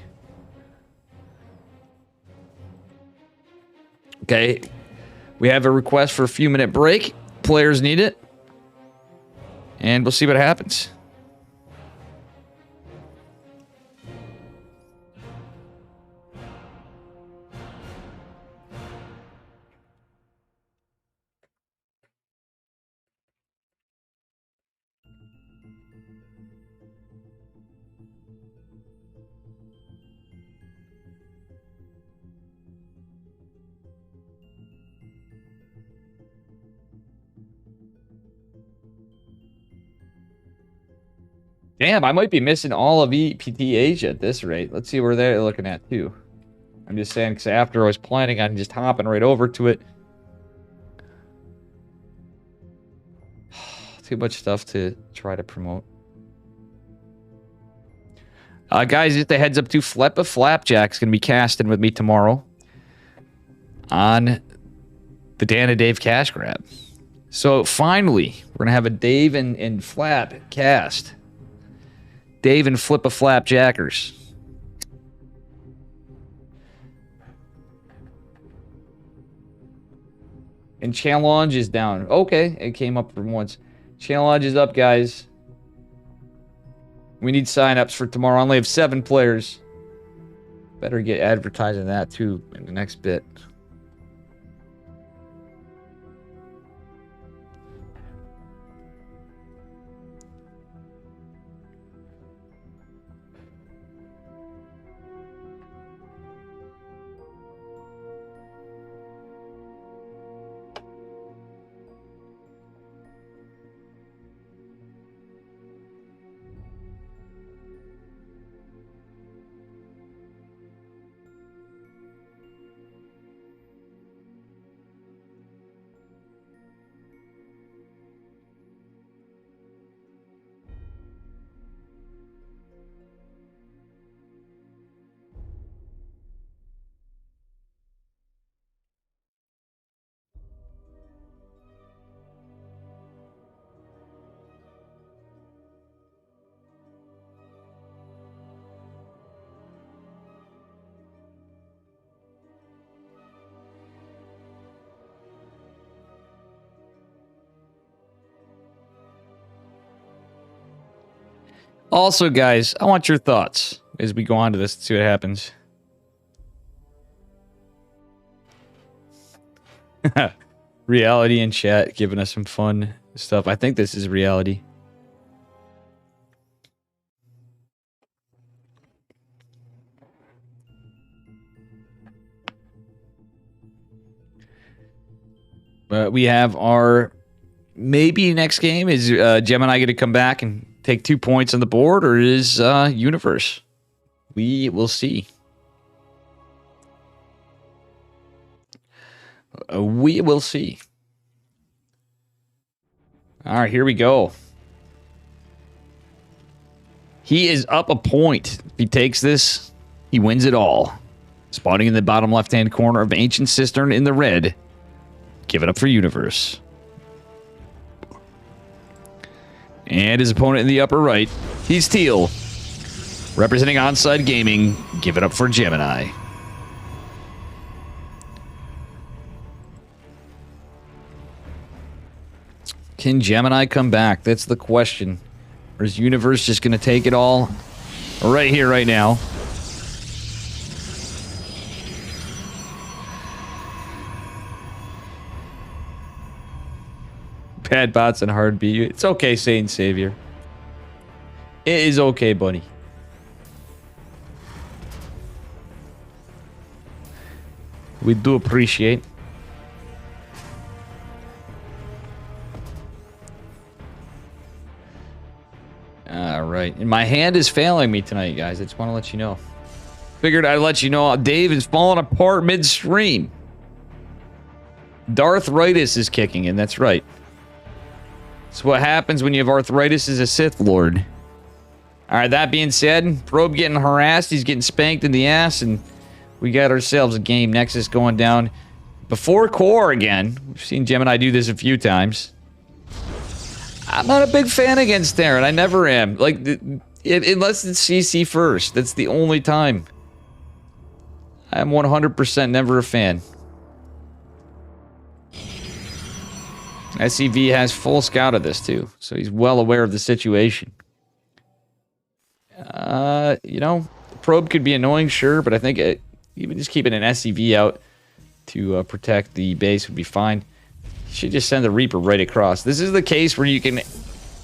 Okay. We have a request for a few-minute break. Players need it. And we'll see what happens. Damn, I might be missing all of EPT Asia at this rate. Let's see where they're looking at, too. I'm just saying, because after I was planning on just hopping right over to it. Too much stuff to try to promote. Guys, just a heads up, too. Fleppa Flapjack's going to be casting with me tomorrow on the Dan and Dave cash grab. So, finally, we're going to have a Dave and Flap cast. Dave and Flippa Flapjackers. And challenge is down. Okay, it came up for once. Challenge is up, guys. We need signups for tomorrow. I only have 7 players. Better get advertising that too in the next bit. Also, guys, I want your thoughts as we go on to this and see what happens. Reality in chat giving us some fun stuff. I think this is reality. But we have our maybe next game. Is Gemini going to come back and take 2 points on the board, or is Universe? We will see. We will see. All right, here we go. He is up a point. If he takes this, he wins it all. Spawning in the bottom left-hand corner of Ancient Cistern in the red. Give it up for Universe. And his opponent in the upper right, he's Teal. Representing Onside Gaming, give it up for Gemini. Can Gemini come back? That's the question. Or is Universe just going to take it all right here, right now? Bad bots and hard B. It's okay, Saint Savior. It is okay, buddy. We do appreciate. All right. And my hand is failing me tonight, guys. I just want to let you know. Figured I'd let you know Dave is falling apart midstream. Darthritis is kicking in. That's right. That's what happens when you have arthritis as a Sith Lord. All right, that being said, Probe getting harassed. He's getting spanked in the ass, and we got ourselves a game. Nexus going down before core again. We've seen Gemini do this a few times. I'm not a big fan against Terran. I never am. Like, unless it's CC first. That's the only time. I'm 100% never a fan. SCV has full scout of this too, so he's well aware of the situation. You know, the probe could be annoying, sure, but I think even just keeping an SCV out to protect the base would be fine. You should just send the Reaper right across. This is the case where you can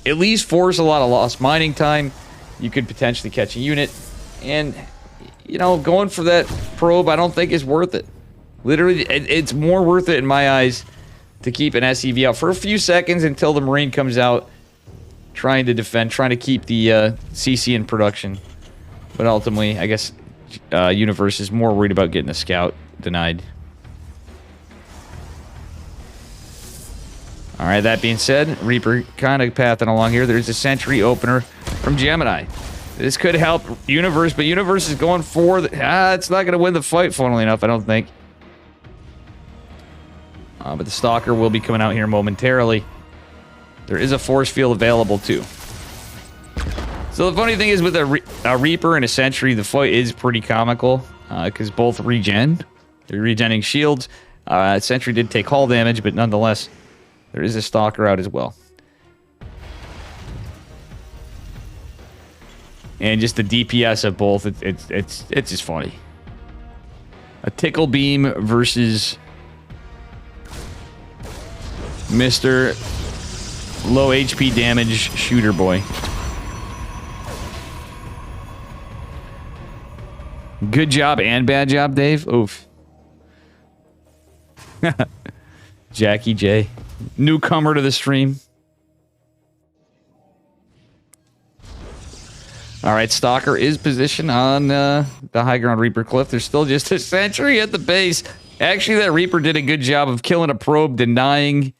at least force a lot of lost mining time. You could potentially catch a unit, and you know, going for that probe I don't think is worth it. Literally, it's more worth it in my eyes to keep an SCV out for a few seconds until the Marine comes out trying to defend, trying to keep the CC in production. But ultimately, I guess Universe is more worried about getting a scout denied. Alright, that being said, Reaper kind of pathing along here. There's a sentry opener from Gemini. This could help Universe, but Universe is going for the... it's not going to win the fight, funnily enough, I don't think. But the Stalker will be coming out here momentarily. There is a force field available, too. So the funny thing is, with a Reaper and a Sentry, the fight is pretty comical. Because both regen. They're regenning shields. Sentry did take hull damage, but nonetheless, there is a Stalker out as well. And just the DPS of both, it's just funny. A Tickle Beam versus Mr. Low HP damage shooter boy. Good job and bad job, Dave. Oof. Jackie J. Newcomer to the stream. Alright, Stalker is positioned on the high ground Reaper cliff. There's still just a sentry at the base. Actually, that Reaper did a good job of killing a probe, denying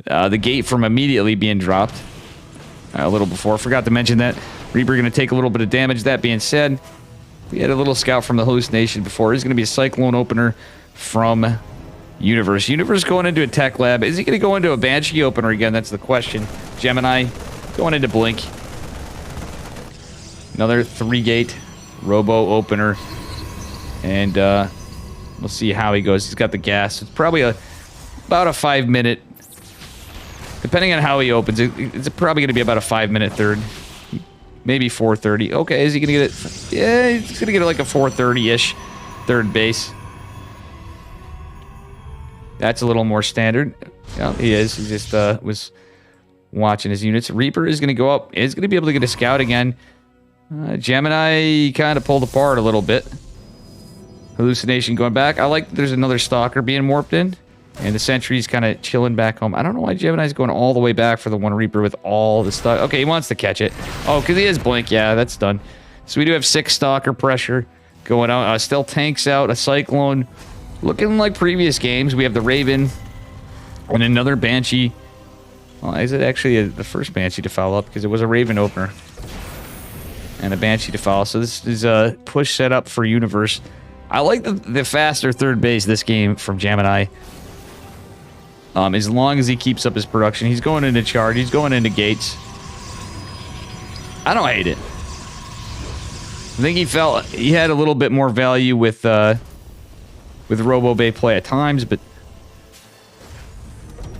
the gate from immediately being dropped. A little before. Forgot to mention that. Reaper going to take a little bit of damage. That being said, we had a little scout from the hallucination before. There's going to be a Cyclone opener from Universe. Universe going into a tech lab. Is he going to go into a Banshee opener again? That's the question. Gemini going into Blink. Another 3-gate Robo opener. And we'll see how he goes. He's got the gas. It's probably about a 5-minute. Depending on how he opens, it's probably going to be about a 5-minute third. Maybe 4:30. Okay, is he going to get it? Yeah, he's going to get it like a 4:30-ish third base. That's a little more standard. Yeah, he is. He just was watching his units. Reaper is going to go up. Is going to be able to get a scout again. Gemini kind of pulled apart a little bit. Hallucination going back. I like that there's another Stalker being warped in. And the Sentry's kind of chilling back home. I don't know why Gemini's going all the way back for the one Reaper with all the stuff. Okay, he wants to catch it. Oh, because he is Blink. Yeah, that's done. So we do have 6 Stalker pressure going out. Still tanks out. A Cyclone. Looking like previous games. We have the Raven. And another Banshee. Well, is it actually the first Banshee to follow up? Because it was a Raven opener. And a Banshee to follow. So this is a push setup for Universe. I like the faster third base this game from Gemini. As long as he keeps up his production. He's going into charge. He's going into gates. I don't hate it. I think he felt he had a little bit more value with Robo Bay play at times, but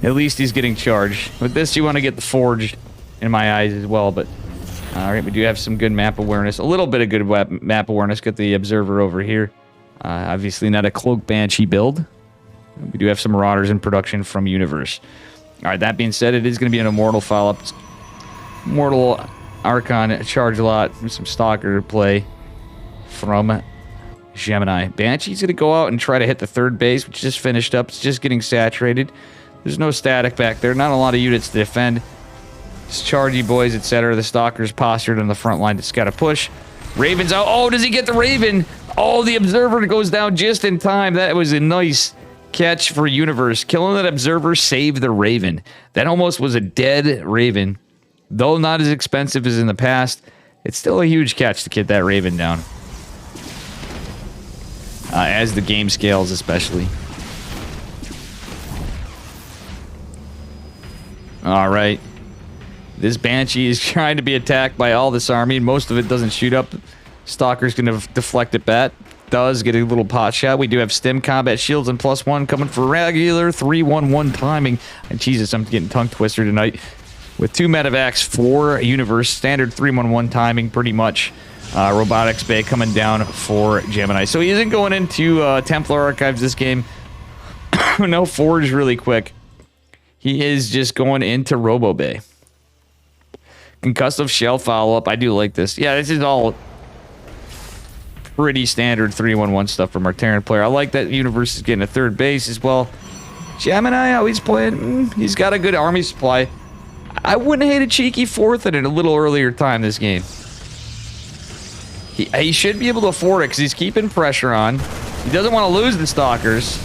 at least he's getting charged. With this, you want to get the Forge in my eyes as well, but alright, we do have some good map awareness. A little bit of good map awareness. Got the Observer over here. Obviously not a Cloak Banshee build. We do have some Marauders in production from Universe. right, that being said, it is going to be an Immortal follow-up. Immortal Archon charge a lot. There's some Stalker play from Gemini. Banshee's going to go out and try to hit the third base, which just finished up. It's just getting saturated. There's no static back there. Not a lot of units to defend. Just chargy boys, etc. The Stalker's postured on the front line. Just got to push. Raven's out. Oh, does he get the Raven? Oh, the Observer goes down just in time. That was a nice catch for Universe. Killing that Observer saved the Raven. That almost was a dead Raven. Though not as expensive as in the past, it's still a huge catch to get that Raven down. As the game scales, especially. All right. This Banshee is trying to be attacked by all this army. Most of it doesn't shoot up. Stalker's going to deflect it back. Does get a little pot shot. We do have stim combat shields and +1 coming for regular 3-1-1 timing. And Jesus, I'm getting tongue twister tonight. With 2 medevacs, 4 Universe, standard 3-1-1 timing pretty much. Robotics Bay coming down for Gemini. So he isn't going into Templar Archives this game. No Forge really quick. He is just going into Robo Bay. Concussive Shell follow-up. I do like this. Yeah, this is all pretty standard 3-1-1 stuff from our Terran player. I like that Universe is getting a third base as well. Gemini, how he's playing, he's got a good army supply. I wouldn't hate a cheeky fourth at a little earlier time this game. He should be able to afford it because he's keeping pressure on. He doesn't want to lose the Stalkers,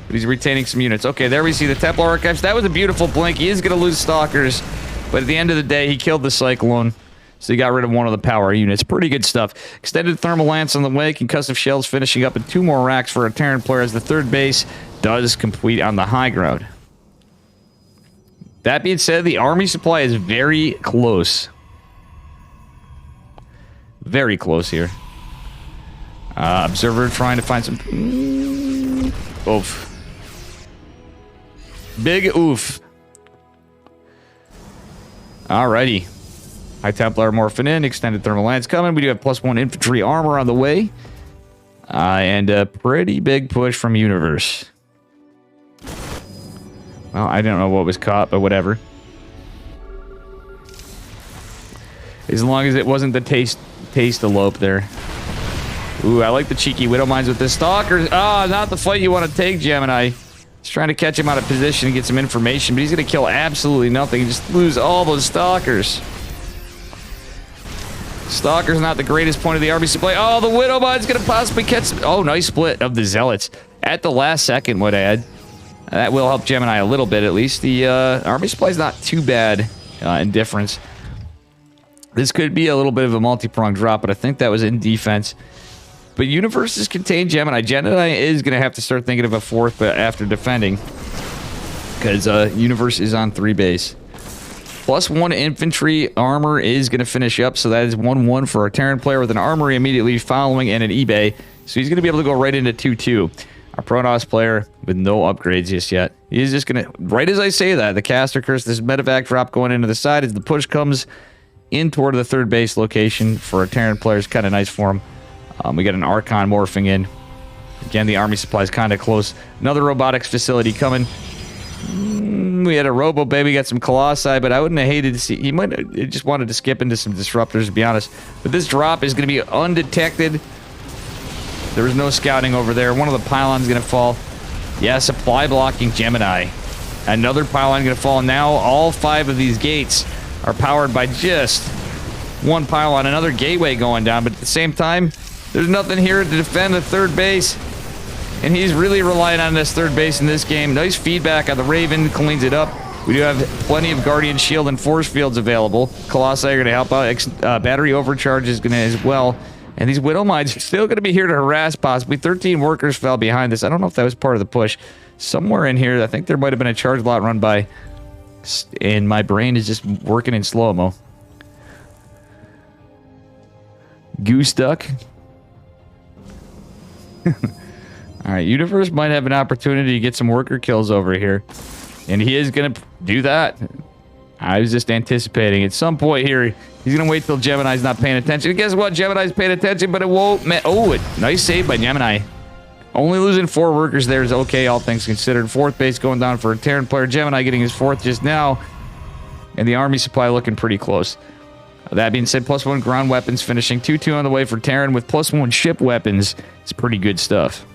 but he's retaining some units. Okay, there we see the Templar Archives. That was a beautiful blink. He is going to lose Stalkers, but at the end of the day, he killed the Cyclone. So he got rid of one of the power units. Pretty good stuff. Extended Thermal Lance on the way. Concussive Shells finishing up, and 2 more racks for a Terran player as the third base does complete on the high ground. That being said, the army supply is very close. Very close here. Observer trying to find some... Oof. Big oof. Alrighty. High Templar morphing in. Extended Thermal Lance coming. We do have +1 infantry armor on the way. And a pretty big push from Universe. Well, I don't know what was caught, but whatever. As long as it wasn't the taste elope there. Ooh, I like the cheeky Widow Mines with the Stalkers. Ah, not the fight you want to take, Gemini. He's trying to catch him out of position and get some information, but he's going to kill absolutely nothing and just lose all those Stalkers. Stalker's not the greatest point of the army supply. Oh, the Widow Mine's going to possibly catch some... Oh, nice split of the Zealots. At the last second, would I add. That will help Gemini a little bit, at least. The army supply is not too bad in difference. This could be a little bit of a multi-pronged drop, but I think that was in defense. But Universes contain Gemini. Gemini is going to have to start thinking of a fourth after defending. Because Universe is on 3 base. +1 infantry armor is going to finish up. So that is 1-1 for our Terran player with an armory immediately following and an eBay. So he's going to be able to go right into 2-2. Our Protoss player with no upgrades just yet. He's just going to... Right as I say that, the Caster Curse, this medevac drop going into the side as the push comes in toward the third base location for a Terran player is kind of nice for him. We got an Archon morphing in. Again, the army supply is kind of close. Another robotics facility coming. We had a Robo Bay. We got some Colossi, but I wouldn't have hated to see... He might have just wanted to skip into some Disruptors, to be honest. But this drop is going to be undetected. There was no scouting over there. One of the pylons going to fall. Yeah, supply blocking Gemini. Another pylon going to fall. Now all 5 of these gates are powered by just one pylon. Another gateway going down, but at the same time, there's nothing here to defend the third base. And he's really relying on this third base in this game. Nice feedback on the Raven, cleans it up. We do have plenty of Guardian Shield and Force Fields available. Colossi are going to help out. Battery Overcharge is going to as well. And these Widow Mines are still going to be here to harass possibly. 13 workers fell behind this. I don't know if that was part of the push. Somewhere in here, I think there might have been a charge lot run by... And my brain is just working in slow-mo. Goose Duck. Alright, Universe might have an opportunity to get some worker kills over here. And he is going to do that. I was just anticipating. At some point here, he's going to wait till Gemini's not paying attention. And guess what? Gemini's paying attention, but it won't... Oh, nice save by Gemini. Only losing 4 workers there is okay, all things considered. 4th base going down for a Terran player. Gemini getting his 4th just now. And the army supply looking pretty close. That being said, +1 ground weapons finishing 2-2 on the way for Terran with +1 ship weapons. It's pretty good stuff.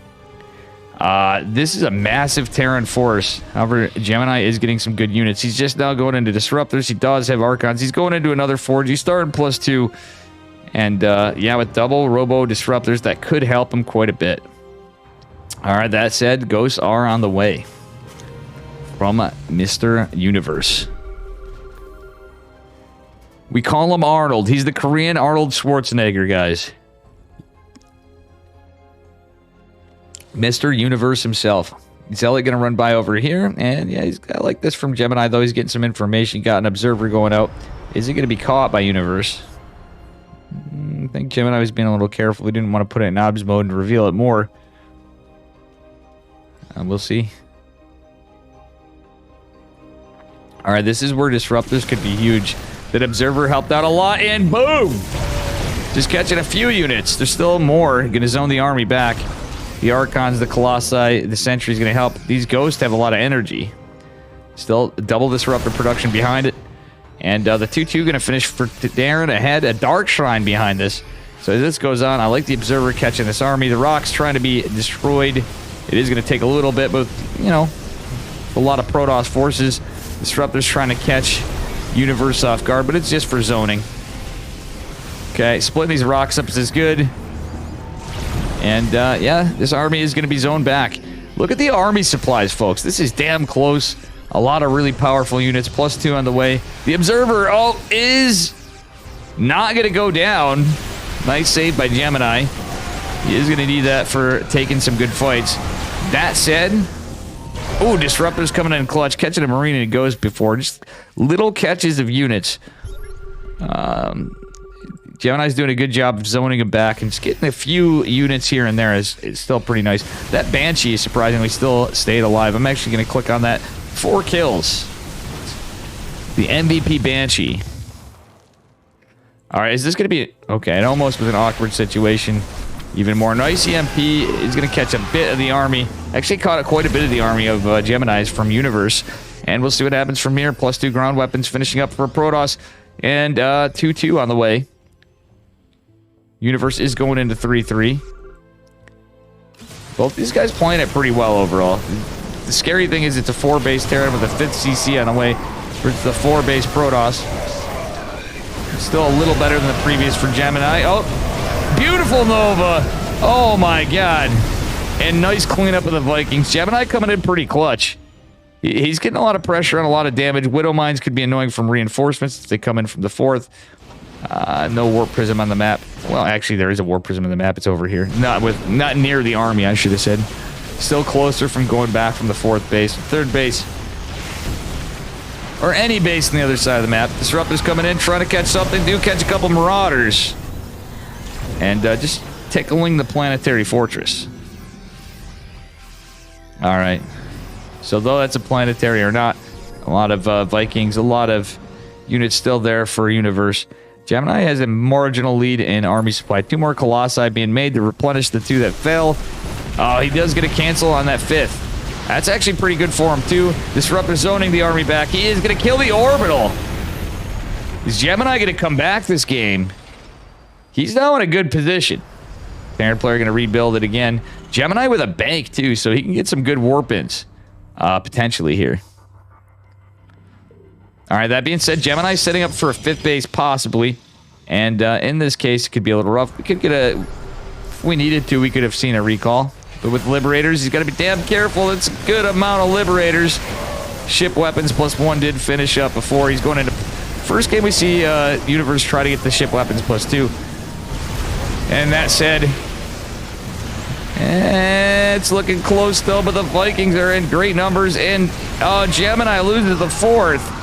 This is a massive Terran force. However, Gemini is getting some good units. He's just now going into Disruptors. He does have Archons. He's going into another Forge. He's starting +2. And, yeah, with double Robo Disruptors, that could help him quite a bit. All right, that said, ghosts are on the way from Mr. Universe. We call him Arnold. He's the Korean Arnold Schwarzenegger, guys. Mr. Universe himself. Is Elliot going to run by over here? And yeah, he's got like this from Gemini, though. He's getting some information. Got an observer going out. Is he going to be caught by Universe? I think Gemini was being a little careful. He didn't want to put it in OBS mode and reveal it more. We'll see. All right, this is where Disruptors could be huge. That Observer helped out a lot, and boom! Just catching a few units. There's still more. Going to zone the army back. The Archons, the Colossi, the Sentry's going to help. These Ghosts have a lot of energy. Still double Disruptor production behind it. And the 2-2 going to finish for Darren ahead. A Dark Shrine behind this. So as this goes on, I like the Observer catching this army. The Rock's trying to be destroyed. It is going to take a little bit, but, you know, a lot of Protoss forces. Disruptors trying to catch Universe off guard, but it's just for zoning. Okay, splitting these rocks up is good. And, yeah, this army is going to be zoned back. Look at the army supplies, folks. This is damn close. A lot of really powerful units, +2 on the way. The Observer, is not going to go down. Nice save by Gemini. He is going to need that for taking some good fights. That said, Disruptors coming in clutch, catching a Marine and it goes before. Just little catches of units. Gemini's doing a good job of zoning him back and just getting a few units here and there is still pretty nice. That Banshee surprisingly still stayed alive. I'm actually going to click on that. 4 kills. The MVP Banshee. All right, is this going to be... Okay, it almost was an awkward situation. Even more. Nice EMP is going to catch a bit of the army. Actually caught quite a bit of the army of Geminis from Universe. And we'll see what happens from here. +2 ground weapons finishing up for Protoss. And 2-2 on the way. Universe is going into 3-3. Both these guys playing it pretty well overall. The scary thing is it's a 4-base Terran with a 5th CC on the way versus the 4-base Protoss. Still a little better than the previous for Gemini. Beautiful Nova. Oh my god. And nice cleanup of the Vikings. Gemini coming in pretty clutch. He's getting a lot of pressure and a lot of damage. Widow Mines could be annoying from reinforcements if they come in from the 4th. No Warp Prism on the map. Well, actually, there is a Warp Prism on the map. It's over here. Not near the army, I should have said. Still closer from going back from the 4th base. 3rd base. Or any base on the other side of the map. Disruptors coming in, trying to catch something. Do catch a couple Marauders. And just tickling the planetary fortress. Alright. So though that's a planetary or not, a lot of Vikings, a lot of units still there for Universe. Gemini has a marginal lead in army supply. 2 more Colossi being made to replenish the 2 that fell. He does get a cancel on that 5th. That's actually pretty good for him, too. Disruptor zoning the army back. He is going to kill the Orbital. Is Gemini going to come back this game? He's now in a good position. Parent player going to rebuild it again. Gemini with a bank, too, so he can get some good warp-ins. Potentially here. All right, that being said, Gemini setting up for a 5th base, possibly. And in this case, it could be a little rough. We could get a... If we needed to, we could have seen a recall. But with Liberators, he's got to be damn careful. It's a good amount of Liberators. Ship weapons +1 did finish up before. He's going into... First game we see Universe try to get the ship weapons +2. And that said... it's looking close still, but the Vikings are in great numbers. And Gemini loses the 4th.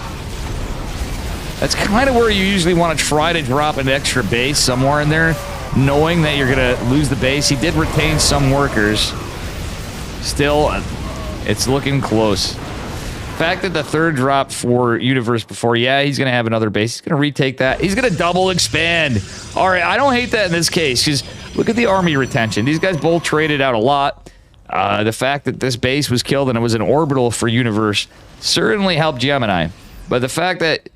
That's kind of where you usually want to try to drop an extra base somewhere in there, knowing that you're going to lose the base. He did retain some workers. Still, it's looking close. The fact that the 3rd drop for Universe before, yeah, he's going to have another base. He's going to retake that. He's going to double expand. All right, I don't hate that in this case, because look at the army retention. These guys both traded out a lot. The fact that this base was killed and it was an orbital for Universe certainly helped Gemini. But the fact that,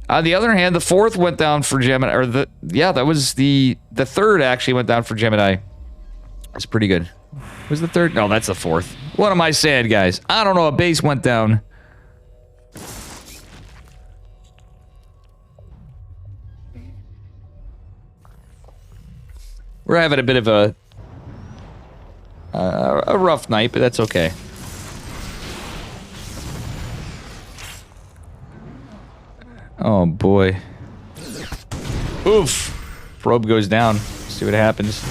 on the other hand, the 4th went down for Gemini, or that was the 3rd actually went down for Gemini. That's pretty good. Was the 3rd? No, that's the 4th. What am I saying, guys? I don't know. A base went down. We're having a bit of a rough night, but that's okay. Oh boy. Oof. Probe goes down. See what happens.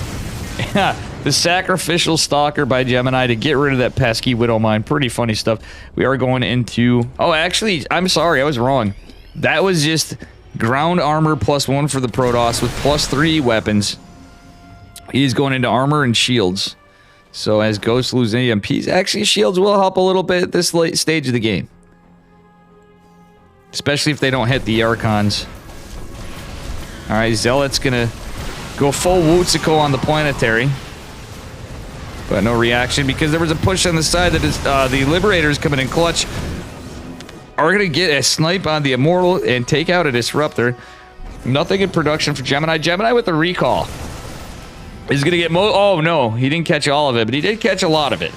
Yeah, the sacrificial stalker by Gemini to get rid of that pesky widow mine. Pretty funny stuff. We are going into... Oh, actually, I'm sorry. I was wrong. That was just ground armor +1 for the Protoss with +3 weapons. He's going into armor and shields. So as Ghosts lose EMPs, actually shields will help a little bit at this late stage of the game. Especially if they don't hit the Archons. Alright, Zealot's gonna go full Wootsico on the planetary. But no reaction because there was a push on the side that is, the Liberators coming in clutch. Are gonna get a snipe on the Immortal and take out a Disruptor. Nothing in production for Gemini. Gemini with the recall. He's gonna get oh no, he didn't catch all of it, but he did catch a lot of it.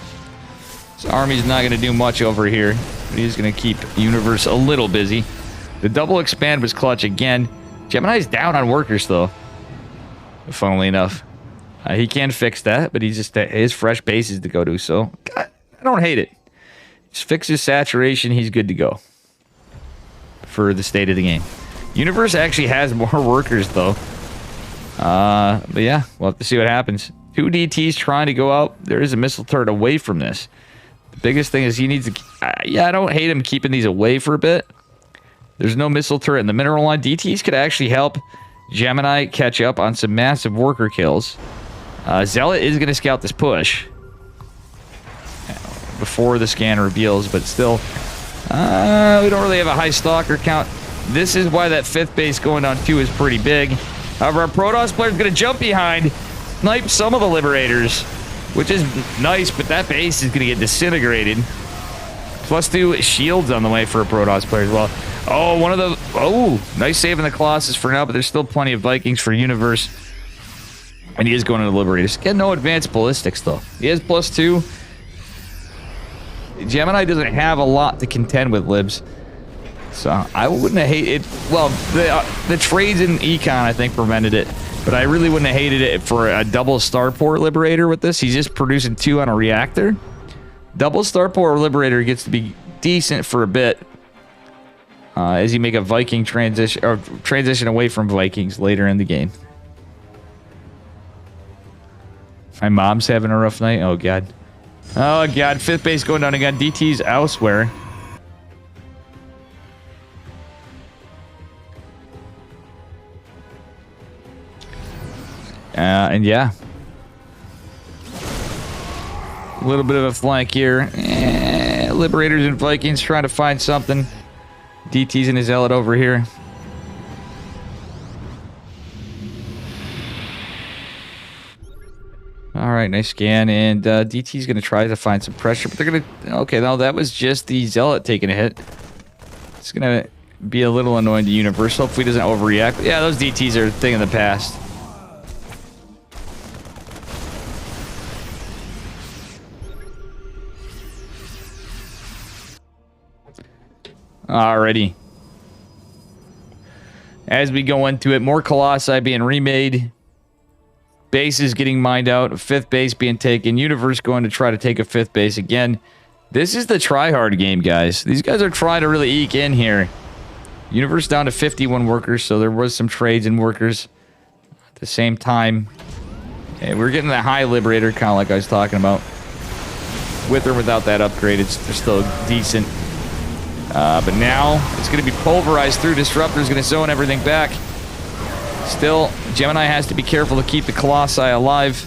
His army's not gonna do much over here. But he's gonna keep Universe a little busy. The double expand was clutch again. Gemini's down on workers though. Funnily enough. He can fix that, but he just his fresh bases to go to, so God, I don't hate it. Just fix his saturation, he's good to go. For the state of the game. Universe actually has more workers though. But yeah, we'll have to see what happens. 2 DTs trying to go out. There is a missile turret away from this. The biggest thing is he needs to... yeah, I don't hate him keeping these away for a bit. There's no missile turret in the mineral line. DTs could actually help Gemini catch up on some massive worker kills. Zealot is going to scout this push. Before the scan reveals, but still... we don't really have a high stalker count. This is why that 5th base going on 2 is pretty big. However, our Protoss player is going to jump behind, snipe some of the Liberators, which is nice, but that base is going to get disintegrated. +2 shields on the way for a Protoss player as well. Oh, one of the... Oh, nice saving the Colossus for now, but there's still plenty of Vikings for Universe. And he is going into the Liberators. Get no advanced ballistics, though. He has +2. Gemini doesn't have a lot to contend with Libs. So I wouldn't have hated it. Well, the trades in Econ, I think, prevented it. But I really wouldn't have hated it for a double starport Liberator with this. He's just producing 2 on a reactor. Double starport Liberator gets to be decent for a bit. As you make a Viking transition, or transition away from Vikings later in the game. My mom's having a rough night. Oh, God. Oh, God. 5th base going down again. DT's elsewhere. And yeah. A little bit of a flank here. Liberators and Vikings trying to find something. DT's and his Zealot over here. Alright, nice scan. And DT's going to try to find some pressure. But they're going to... Okay, no, that was just the Zealot taking a hit. It's going to be a little annoying to Universe. Hopefully he doesn't overreact. Yeah, those DT's are a thing of the past. Alrighty. As we go into it, more Colossi being remade. Bases getting mined out. 5th base being taken. Universe going to try to take a 5th base again. This is the try-hard game, guys. These guys are trying to really eke in here. Universe down to 51 workers, so there was some trades in workers. At the same time, we're getting that high Liberator count like I was talking about. With or without that upgrade, they're still decent. But now, it's going to be pulverized through. Disruptor is going to zone everything back. Still, Gemini has to be careful to keep the Colossi alive.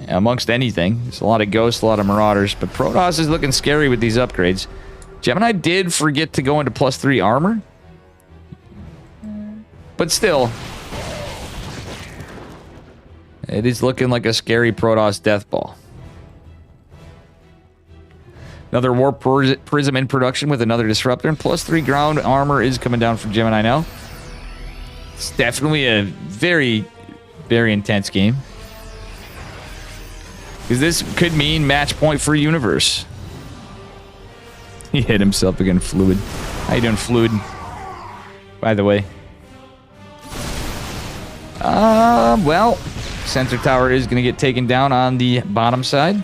Amongst anything. There's a lot of Ghosts, a lot of Marauders. But Protoss is looking scary with these upgrades. Gemini did forget to go into +3 armor. But still, it is looking like a scary Protoss death ball. Another Warp Prism in production with another Disruptor. And +3 ground armor is coming down from Gemini now. It's definitely a very, very intense game. Because this could mean match point for Universe. He hit himself again, Fluid. How you doing, Fluid? By the way. Well, Sensor Tower is going to get taken down on the bottom side.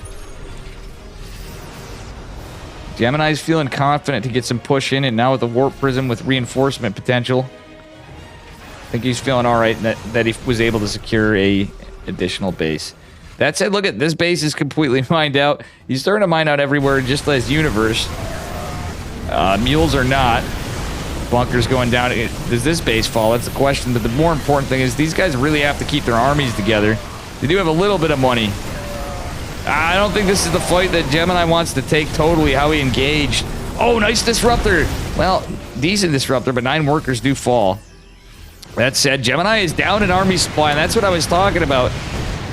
Gemini's feeling confident to get some push in, and now with the Warp Prism with reinforcement potential, I think he's feeling all right that he was able to secure a additional base. That said, look at this base is completely mined out. He's starting to mine out everywhere, just as Universe. Mules are not. Bunkers going down. Does this base fall? That's the question. But the more important thing is these guys really have to keep their armies together. They do have a little bit of money. I don't think this is the fight that Gemini wants to take totally, how he engaged. Oh, nice Disruptor. Well, decent Disruptor, but 9 workers do fall. That said, Gemini is down in army supply, and that's what I was talking about.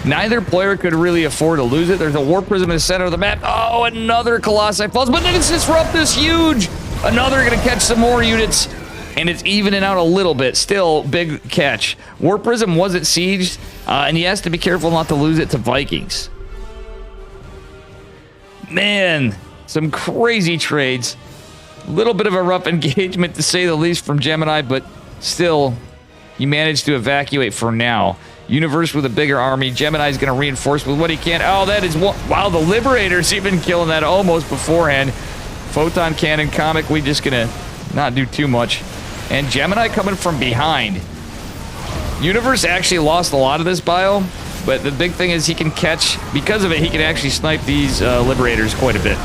Neither player could really afford to lose it. There's a Warp Prism in the center of the map. Oh, another Colossi falls, but then it's Disruptor's huge. Another going to catch some more units, and it's evening out a little bit. Still, big catch. Warp Prism wasn't sieged, and he has to be careful not to lose it to Vikings. Man, some crazy trades. A little bit of a rough engagement, to say the least, from Gemini, but still, he managed to evacuate for now. Universe with a bigger army. Gemini's going to reinforce with what he can. Oh, that is... Wow, the Liberator's even killing that almost beforehand. Photon Cannon, Comic, we just going to not do too much. And Gemini coming from behind. Universe actually lost a lot of this bio, but the big thing is he can catch... Because of it, he can actually snipe these Liberators quite a bit.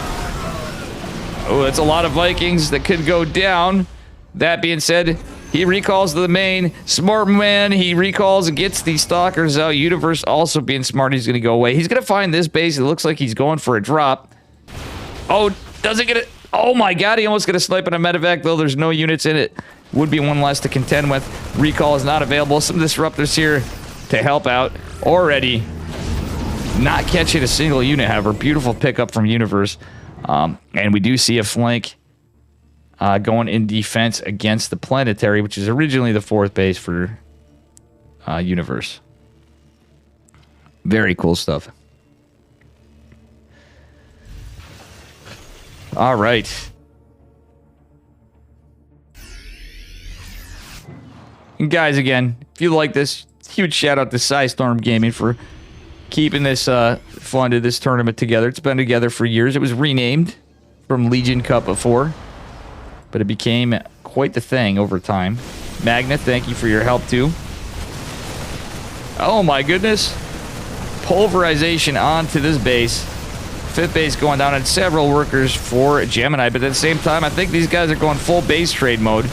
Oh, that's a lot of Vikings that could go down. That being said... He recalls to the main. Smart man. He recalls and gets these stalkers out. Universe also being smart. He's going to go away. He's going to find this base. It looks like he's going for a drop. Oh, doesn't get it. Oh my god. He almost got a snipe on a medevac, though there's no units in it. Would be one less to contend with. Recall is not available. Some disruptors here to help out. Already not catching a single unit, however. Beautiful pickup from Universe. And we do see a flank going in defense against the Planetary, which is originally the 4th base for Universe. Very cool stuff. All right. And guys, again, if you like this, huge shout out to Psystorm Gaming for keeping this funded this tournament together. It's been together for years. It was renamed from Legion Cup before, but it became quite the thing over time. Magna, thank you for your help too. Oh my goodness. Pulverization onto this base. 5th base going down, and several workers for Gemini, but at the same time, I think these guys are going full base trade mode.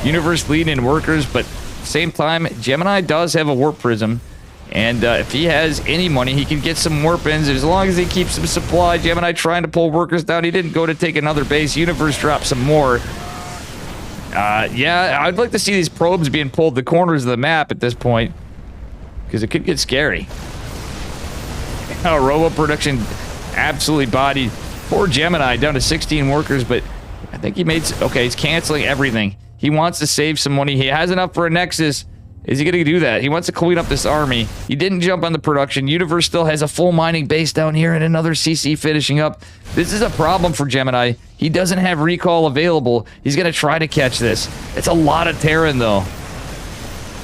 Universe leading in workers, but at the same time, Gemini does have a Warp Prism, and if he has any money, he can get some warp-ins as long as he keeps some supply. Gemini trying to pull workers down. He didn't go to take another base. Universe dropped some more. Yeah, I'd like to see these probes being pulled the corners of the map at this point, because it could get scary. Robo production absolutely bodied. Poor Gemini, down to 16 workers, but I think he made... Okay, he's canceling everything. He wants to save some money. He has enough for a Nexus. Is he going to do that? He wants to clean up this army. He didn't jump on the production. Universe still has a full mining base down here and another CC finishing up. This is a problem for Gemini. He doesn't have recall available. He's going to try to catch this. It's a lot of Terran, though.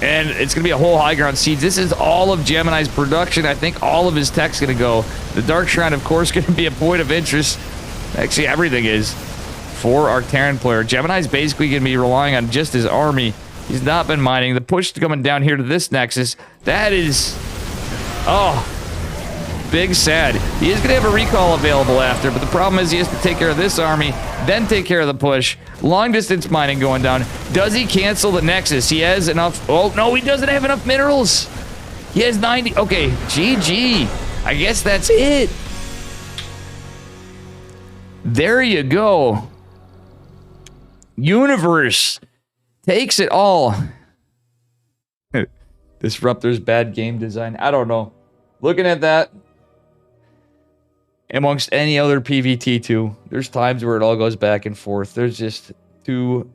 And it's going to be a whole high ground siege. This is all of Gemini's production. I think all of his tech's going to go. The Dark Shrine, of course, going to be a point of interest. Actually, everything is for our Terran player. Gemini's basically going to be relying on just his army. He's not been mining. The push coming down here to this Nexus, that is... Oh, big sad. He is going to have a recall available after, but the problem is he has to take care of this army, then take care of the push. Long distance mining going down. Does he cancel the Nexus? He has enough... Oh, no, he doesn't have enough minerals. He has 90... Okay, GG. I guess that's it. There you go. Universe takes it all. Disruptor's bad game design. I don't know. Looking at that, amongst any other PVT2. There's times where it all goes back and forth. There's just too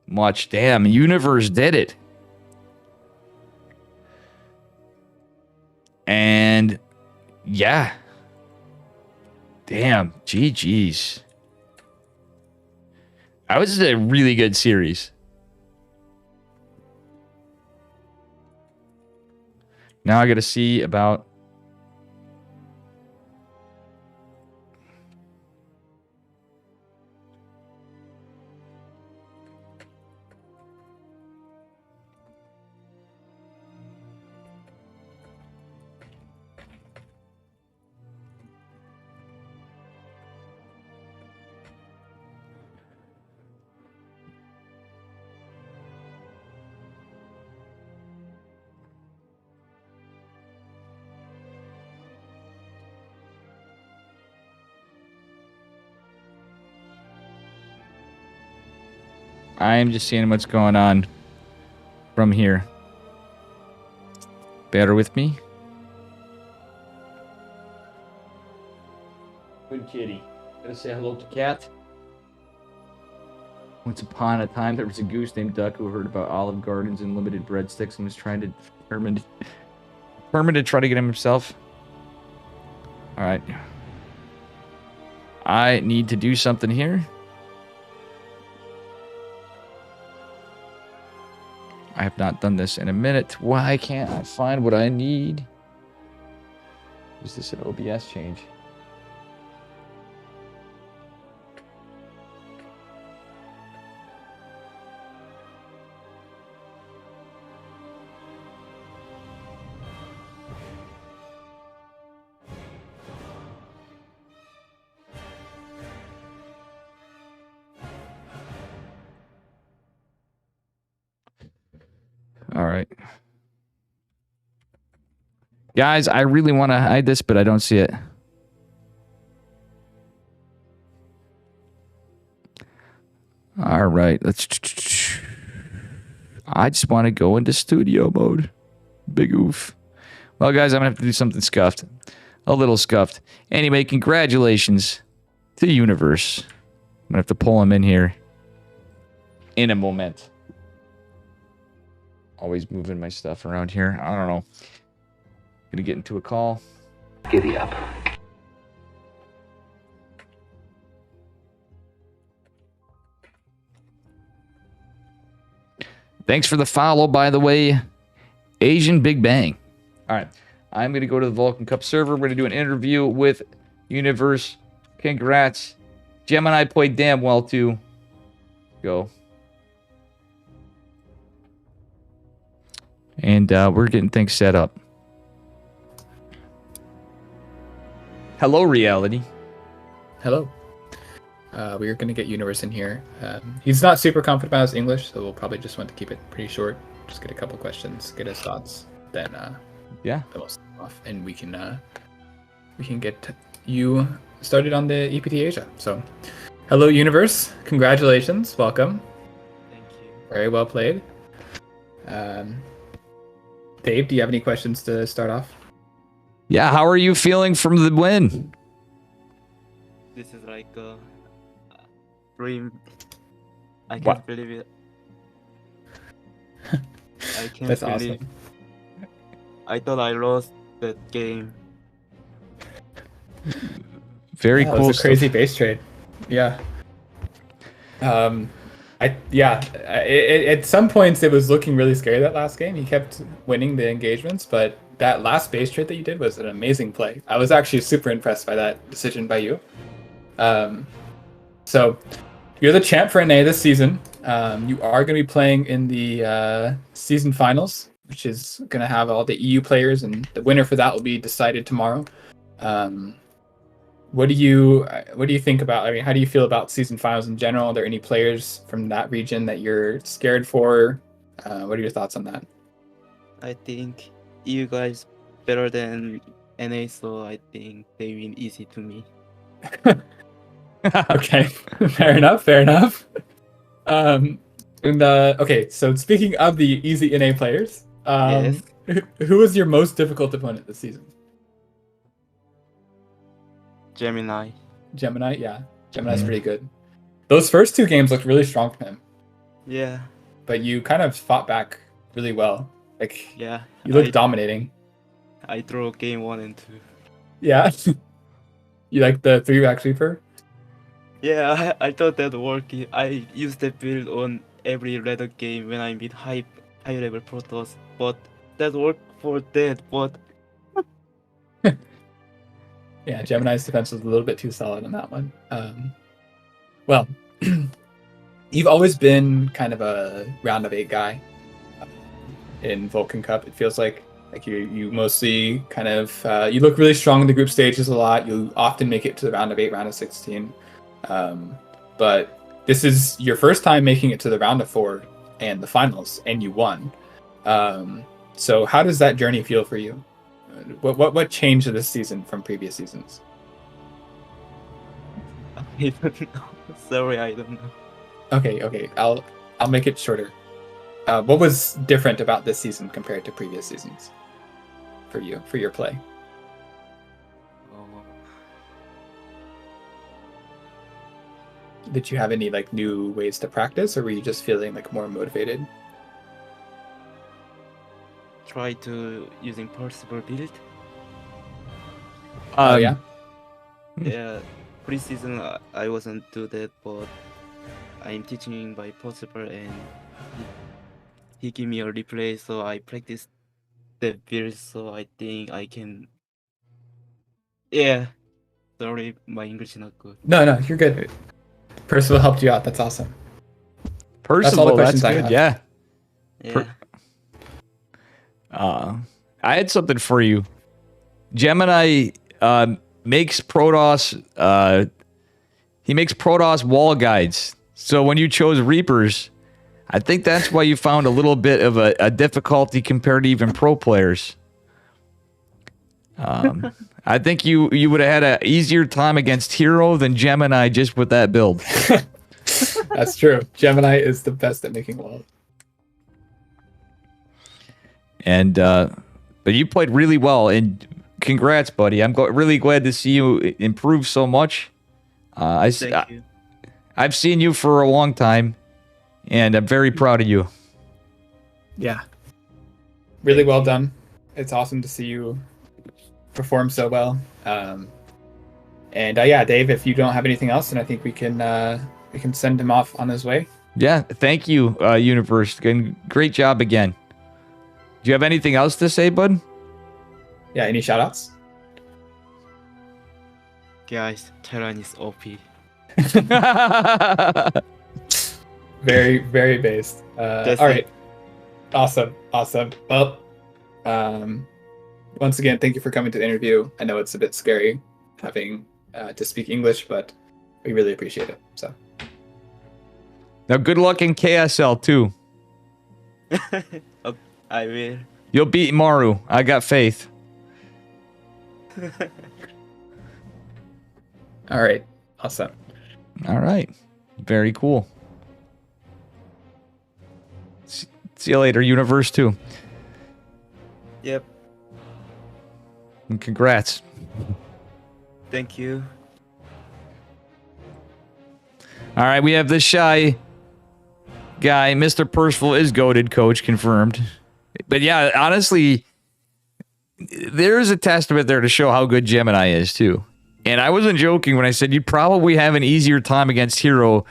much. Damn, Universe did it. And yeah. Damn, GG's. That was a really good series. Now I got to see about... I am just seeing what's going on from here. Bear with me. Good kitty. Gotta say hello to cat. Once upon a time, there was a goose named Duck who heard about Olive Gardens and limited breadsticks and was trying to determined to try to get him himself. All right. I need to do something here. I have not done this in a minute. Why can't I find what I need? Is this an OBS change? All right. Guys, I really want to hide this, but I don't see it. All right, let's... I just want to go into studio mode. Big oof. Well, guys, I'm going to have to do something scuffed. A little scuffed. Anyway, congratulations to Universe. I'm going to have to pull him in here in a moment. Always moving my stuff around here. I don't know. Gonna get into a call. Giddy up. Thanks for the follow, by the way. Asian Big Bang. All right. I'm going to go to the Vulcan Cup server. We're going to do an interview with Universe. Congrats. Gemini played damn well, too. Go. And we're getting things set up. Hello, reality. Hello. We are going to get Universe in here. He's not super confident about his English, so we'll probably just want to keep it pretty short. Just get a couple questions, get his thoughts, then yeah, we'll off, and we can get you started on the EPT Asia. So, hello, Universe. Congratulations. Welcome. Thank you. Very well played. Dave, do you have any questions to start off? Yeah, how are you feeling from the win? This is like a dream. I can't What? believe it. I can't That's believe. awesome. I thought I lost that game. Very Yeah, cool. It was a stuff. crazy base trade. Yeah. At some points it was looking really scary that last game. He kept winning the engagements, but that last base trade that you did was an amazing play. I was actually super impressed by that decision by you. So you're the champ for NA this season. You are going to be playing in the season finals, which is going to have all the EU players, and the winner for that will be decided tomorrow. What do you think about? I mean, how do you feel about season finals in general? Are there any players from that region that you're scared for? What are your thoughts on that? I think you guys better than NA, so I think they win easy to me. Okay, fair enough. Okay, so speaking of the easy NA players, Yes. who was your most difficult opponent this season? Gemini. Gemini, yeah. Gemini's pretty good. Those first 2 games looked really strong from him, Yeah, but you kind of fought back really well. Like, yeah. you looked dominating. I draw game 1 and 2. Yeah. You like the 3-rack sweeper? Yeah, I thought that worked. I used that build on every ladder game when I meet high level protoss, but that worked for that. But Yeah, Gemini's defense was a little bit too solid on that one. Well, you've always been kind of a round of 8 guy in Vulcan Cup. It feels like you mostly kind of you look really strong in the group stages a lot. You often make it to the round of 8, round of 16. But this is your first time making it to the round of 4 and the finals, and you won. So how does that journey feel for you? What changed this season from previous seasons? I don't know. Sorry, I don't know. Okay. I'll make it shorter. What was different about this season compared to previous seasons for you, for your play? Did you have any like new ways to practice, or were you just feeling like more motivated? Try to using possible build. Oh yeah. Yeah, preseason I wasn't do that, but I'm teaching by possible, and he give me a replay, so I practiced the build. So I think I can. Yeah, sorry, my English is not good. No, you're good. Percival helped you out. That's awesome. Percival, questions I good. have. Yeah. Yeah. I had something for you. Gemini makes Protoss. He makes Protoss wall guides. So when you chose Reapers, I think that's why you found a little bit of a difficulty compared to even pro players. I think you would have had an easier time against Hero than Gemini just with that build. That's true. Gemini is the best at making walls. And but you played really well, and congrats, buddy. I'm really glad to see you improve so much. Thank you. I've seen you for a long time, and I'm very proud of you. Yeah. Really well done. It's awesome to see you perform so well. And yeah, Dave, if you don't have anything else, then I think we can send him off on his way. Yeah, thank you, Universe. Great job again. Do you have anything else to say, bud? Yeah, any shout outs? Guys, Terran is OP. Very, very based. All right. Awesome. Well, once again, thank you for coming to the interview. I know it's a bit scary having to speak English, but we really appreciate it. So now, good luck in KSL too. I will. You'll beat Maru. I got faith. All right. Awesome. All right. Very cool. See you later, Universe 2. Yep. And congrats. Thank you. All right, we have the shy guy. Mr. Percival is goated, coach, confirmed. But yeah, honestly, there's a testament there to show how good Gemini is, too. And I wasn't joking when I said you'd probably have an easier time against Hero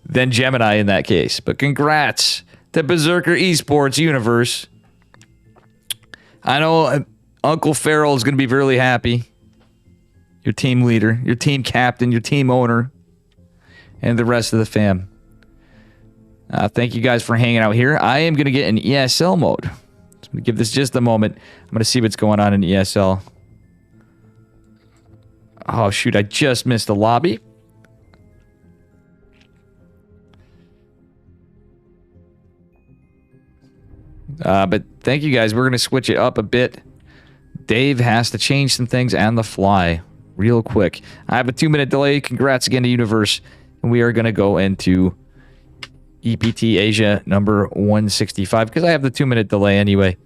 than Gemini in that case. But congrats to Berserker Esports Universe. I know Uncle Farrell is going to be really happy. Your team leader, your team captain, your team owner, and the rest of the fam. Thank you guys for hanging out here. I am going to get in ESL mode. So I'm going to give this just a moment. I'm going to see what's going on in ESL. Oh, shoot. I just missed the lobby. But thank you guys. We're going to switch it up a bit. Dave has to change some things on the fly real quick. I have a 2-minute delay. Congrats again to Universe. And we are going to go into EPT Asia number 165 because I have the 2-minute delay anyway.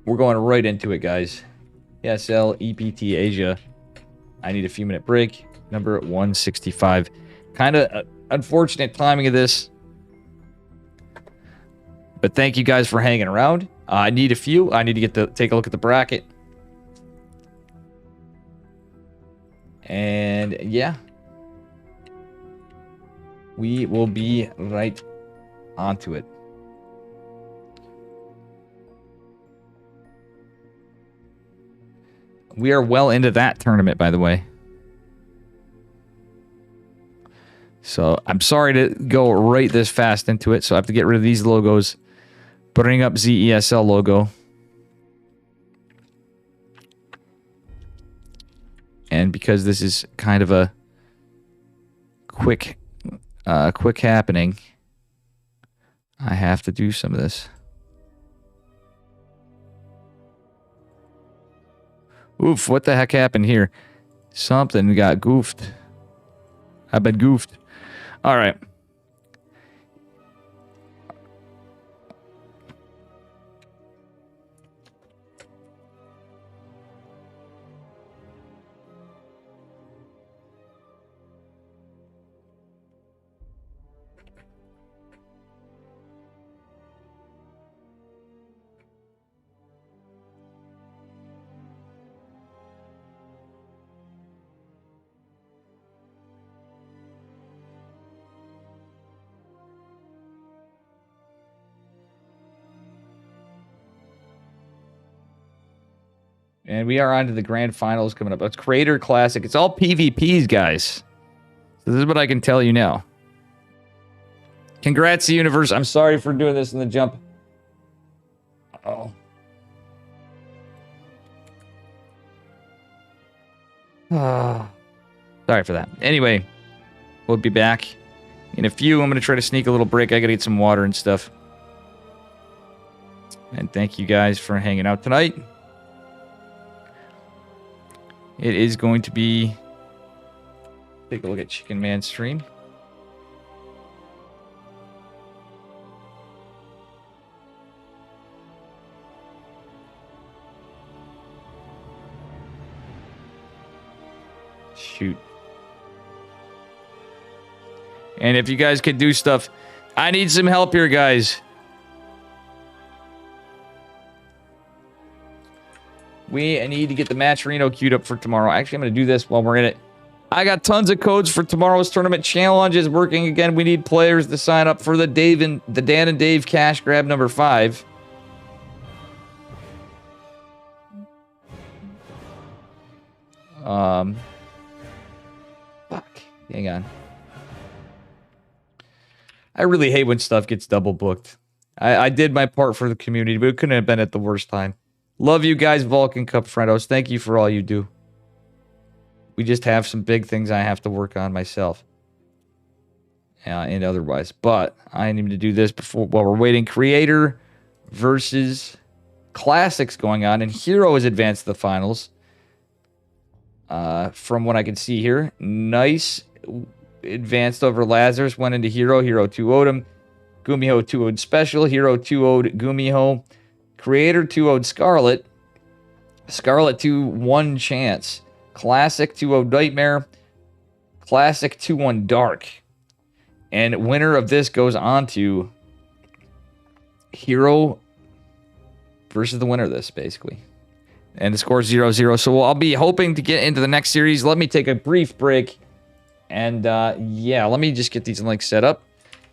We're going right into it, guys. ESL EPT Asia. I need a few minute break. Number 165. Kind of unfortunate timing of this. But thank you guys for hanging around. I need a few. I need to take a look at the bracket. And yeah. We will be right onto it. We are well into that tournament, by the way. So I'm sorry to go right this fast into it. So I have to get rid of these logos. Bring up ZESL logo. And because this is kind of a quick happening, I have to do some of this. Oof, what the heck happened here? Something got goofed. I've been goofed. All right. And we are on to the grand finals coming up. It's Creator Classic. It's all PvPs, guys. So this is what I can tell you now. Congrats to Universe. I'm sorry for doing this in the jump. Oh. Sorry for that. Anyway, we'll be back in a few. I'm going to try to sneak a little break. I got to get some water and stuff. And thank you guys for hanging out tonight. It is going to be... Take a look at Chicken Man's stream. Shoot. And if you guys could do stuff... I need some help here, guys. We need to get the match Reno queued up for tomorrow. Actually, I'm going to do this while we're in it. I got tons of codes for tomorrow's tournament. Challenge is working again. We need players to sign up for the Dan and Dave cash grab number 5. Fuck. Hang on. I really hate when stuff gets double booked. I did my part for the community, but it couldn't have been at the worst time. Love you guys, Vulcan Cup friendos. Thank you for all you do. We just have some big things I have to work on myself. And otherwise. But I need to do this before while we're waiting. Creator versus Classics going on. And Hero has advanced to the finals. From what I can see here. Nice. Advanced over Lazarus. Went into Hero. Hero 2-0'd him. Gumiho 2-0'd Special. Hero 2-0'd Gumiho. Creator 2-0'd Scarlet. Scarlet 2-1 Chance. Classic 2-0 Nightmare. Classic 2-1 Dark. And winner of this goes on to Hero versus the winner of this, basically. And the score is 0-0. So I'll be hoping to get into the next series. Let me take a brief break. And yeah, let me just get these links set up.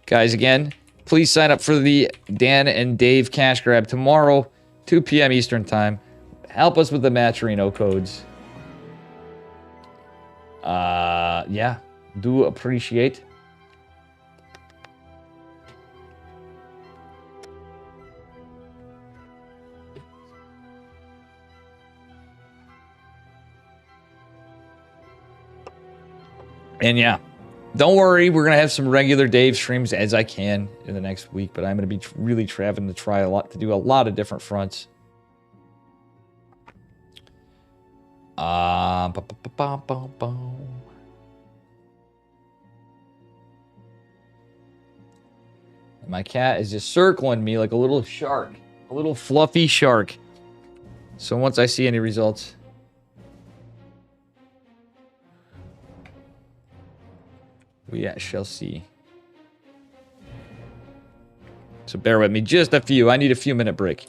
Guys, again, please sign up for the Dan and Dave cash grab tomorrow, 2 p.m. Eastern time. Help us with the Matcherino codes. Yeah, do appreciate. And yeah, don't worry, we're going to have some regular Dave streams as I can in the next week, but I'm going to be really traveling to try to do a lot of different fronts. My cat is just circling me like a little shark, a little fluffy shark. So once I see any results, We shall see. So bear with me just a few. I need a few minute break.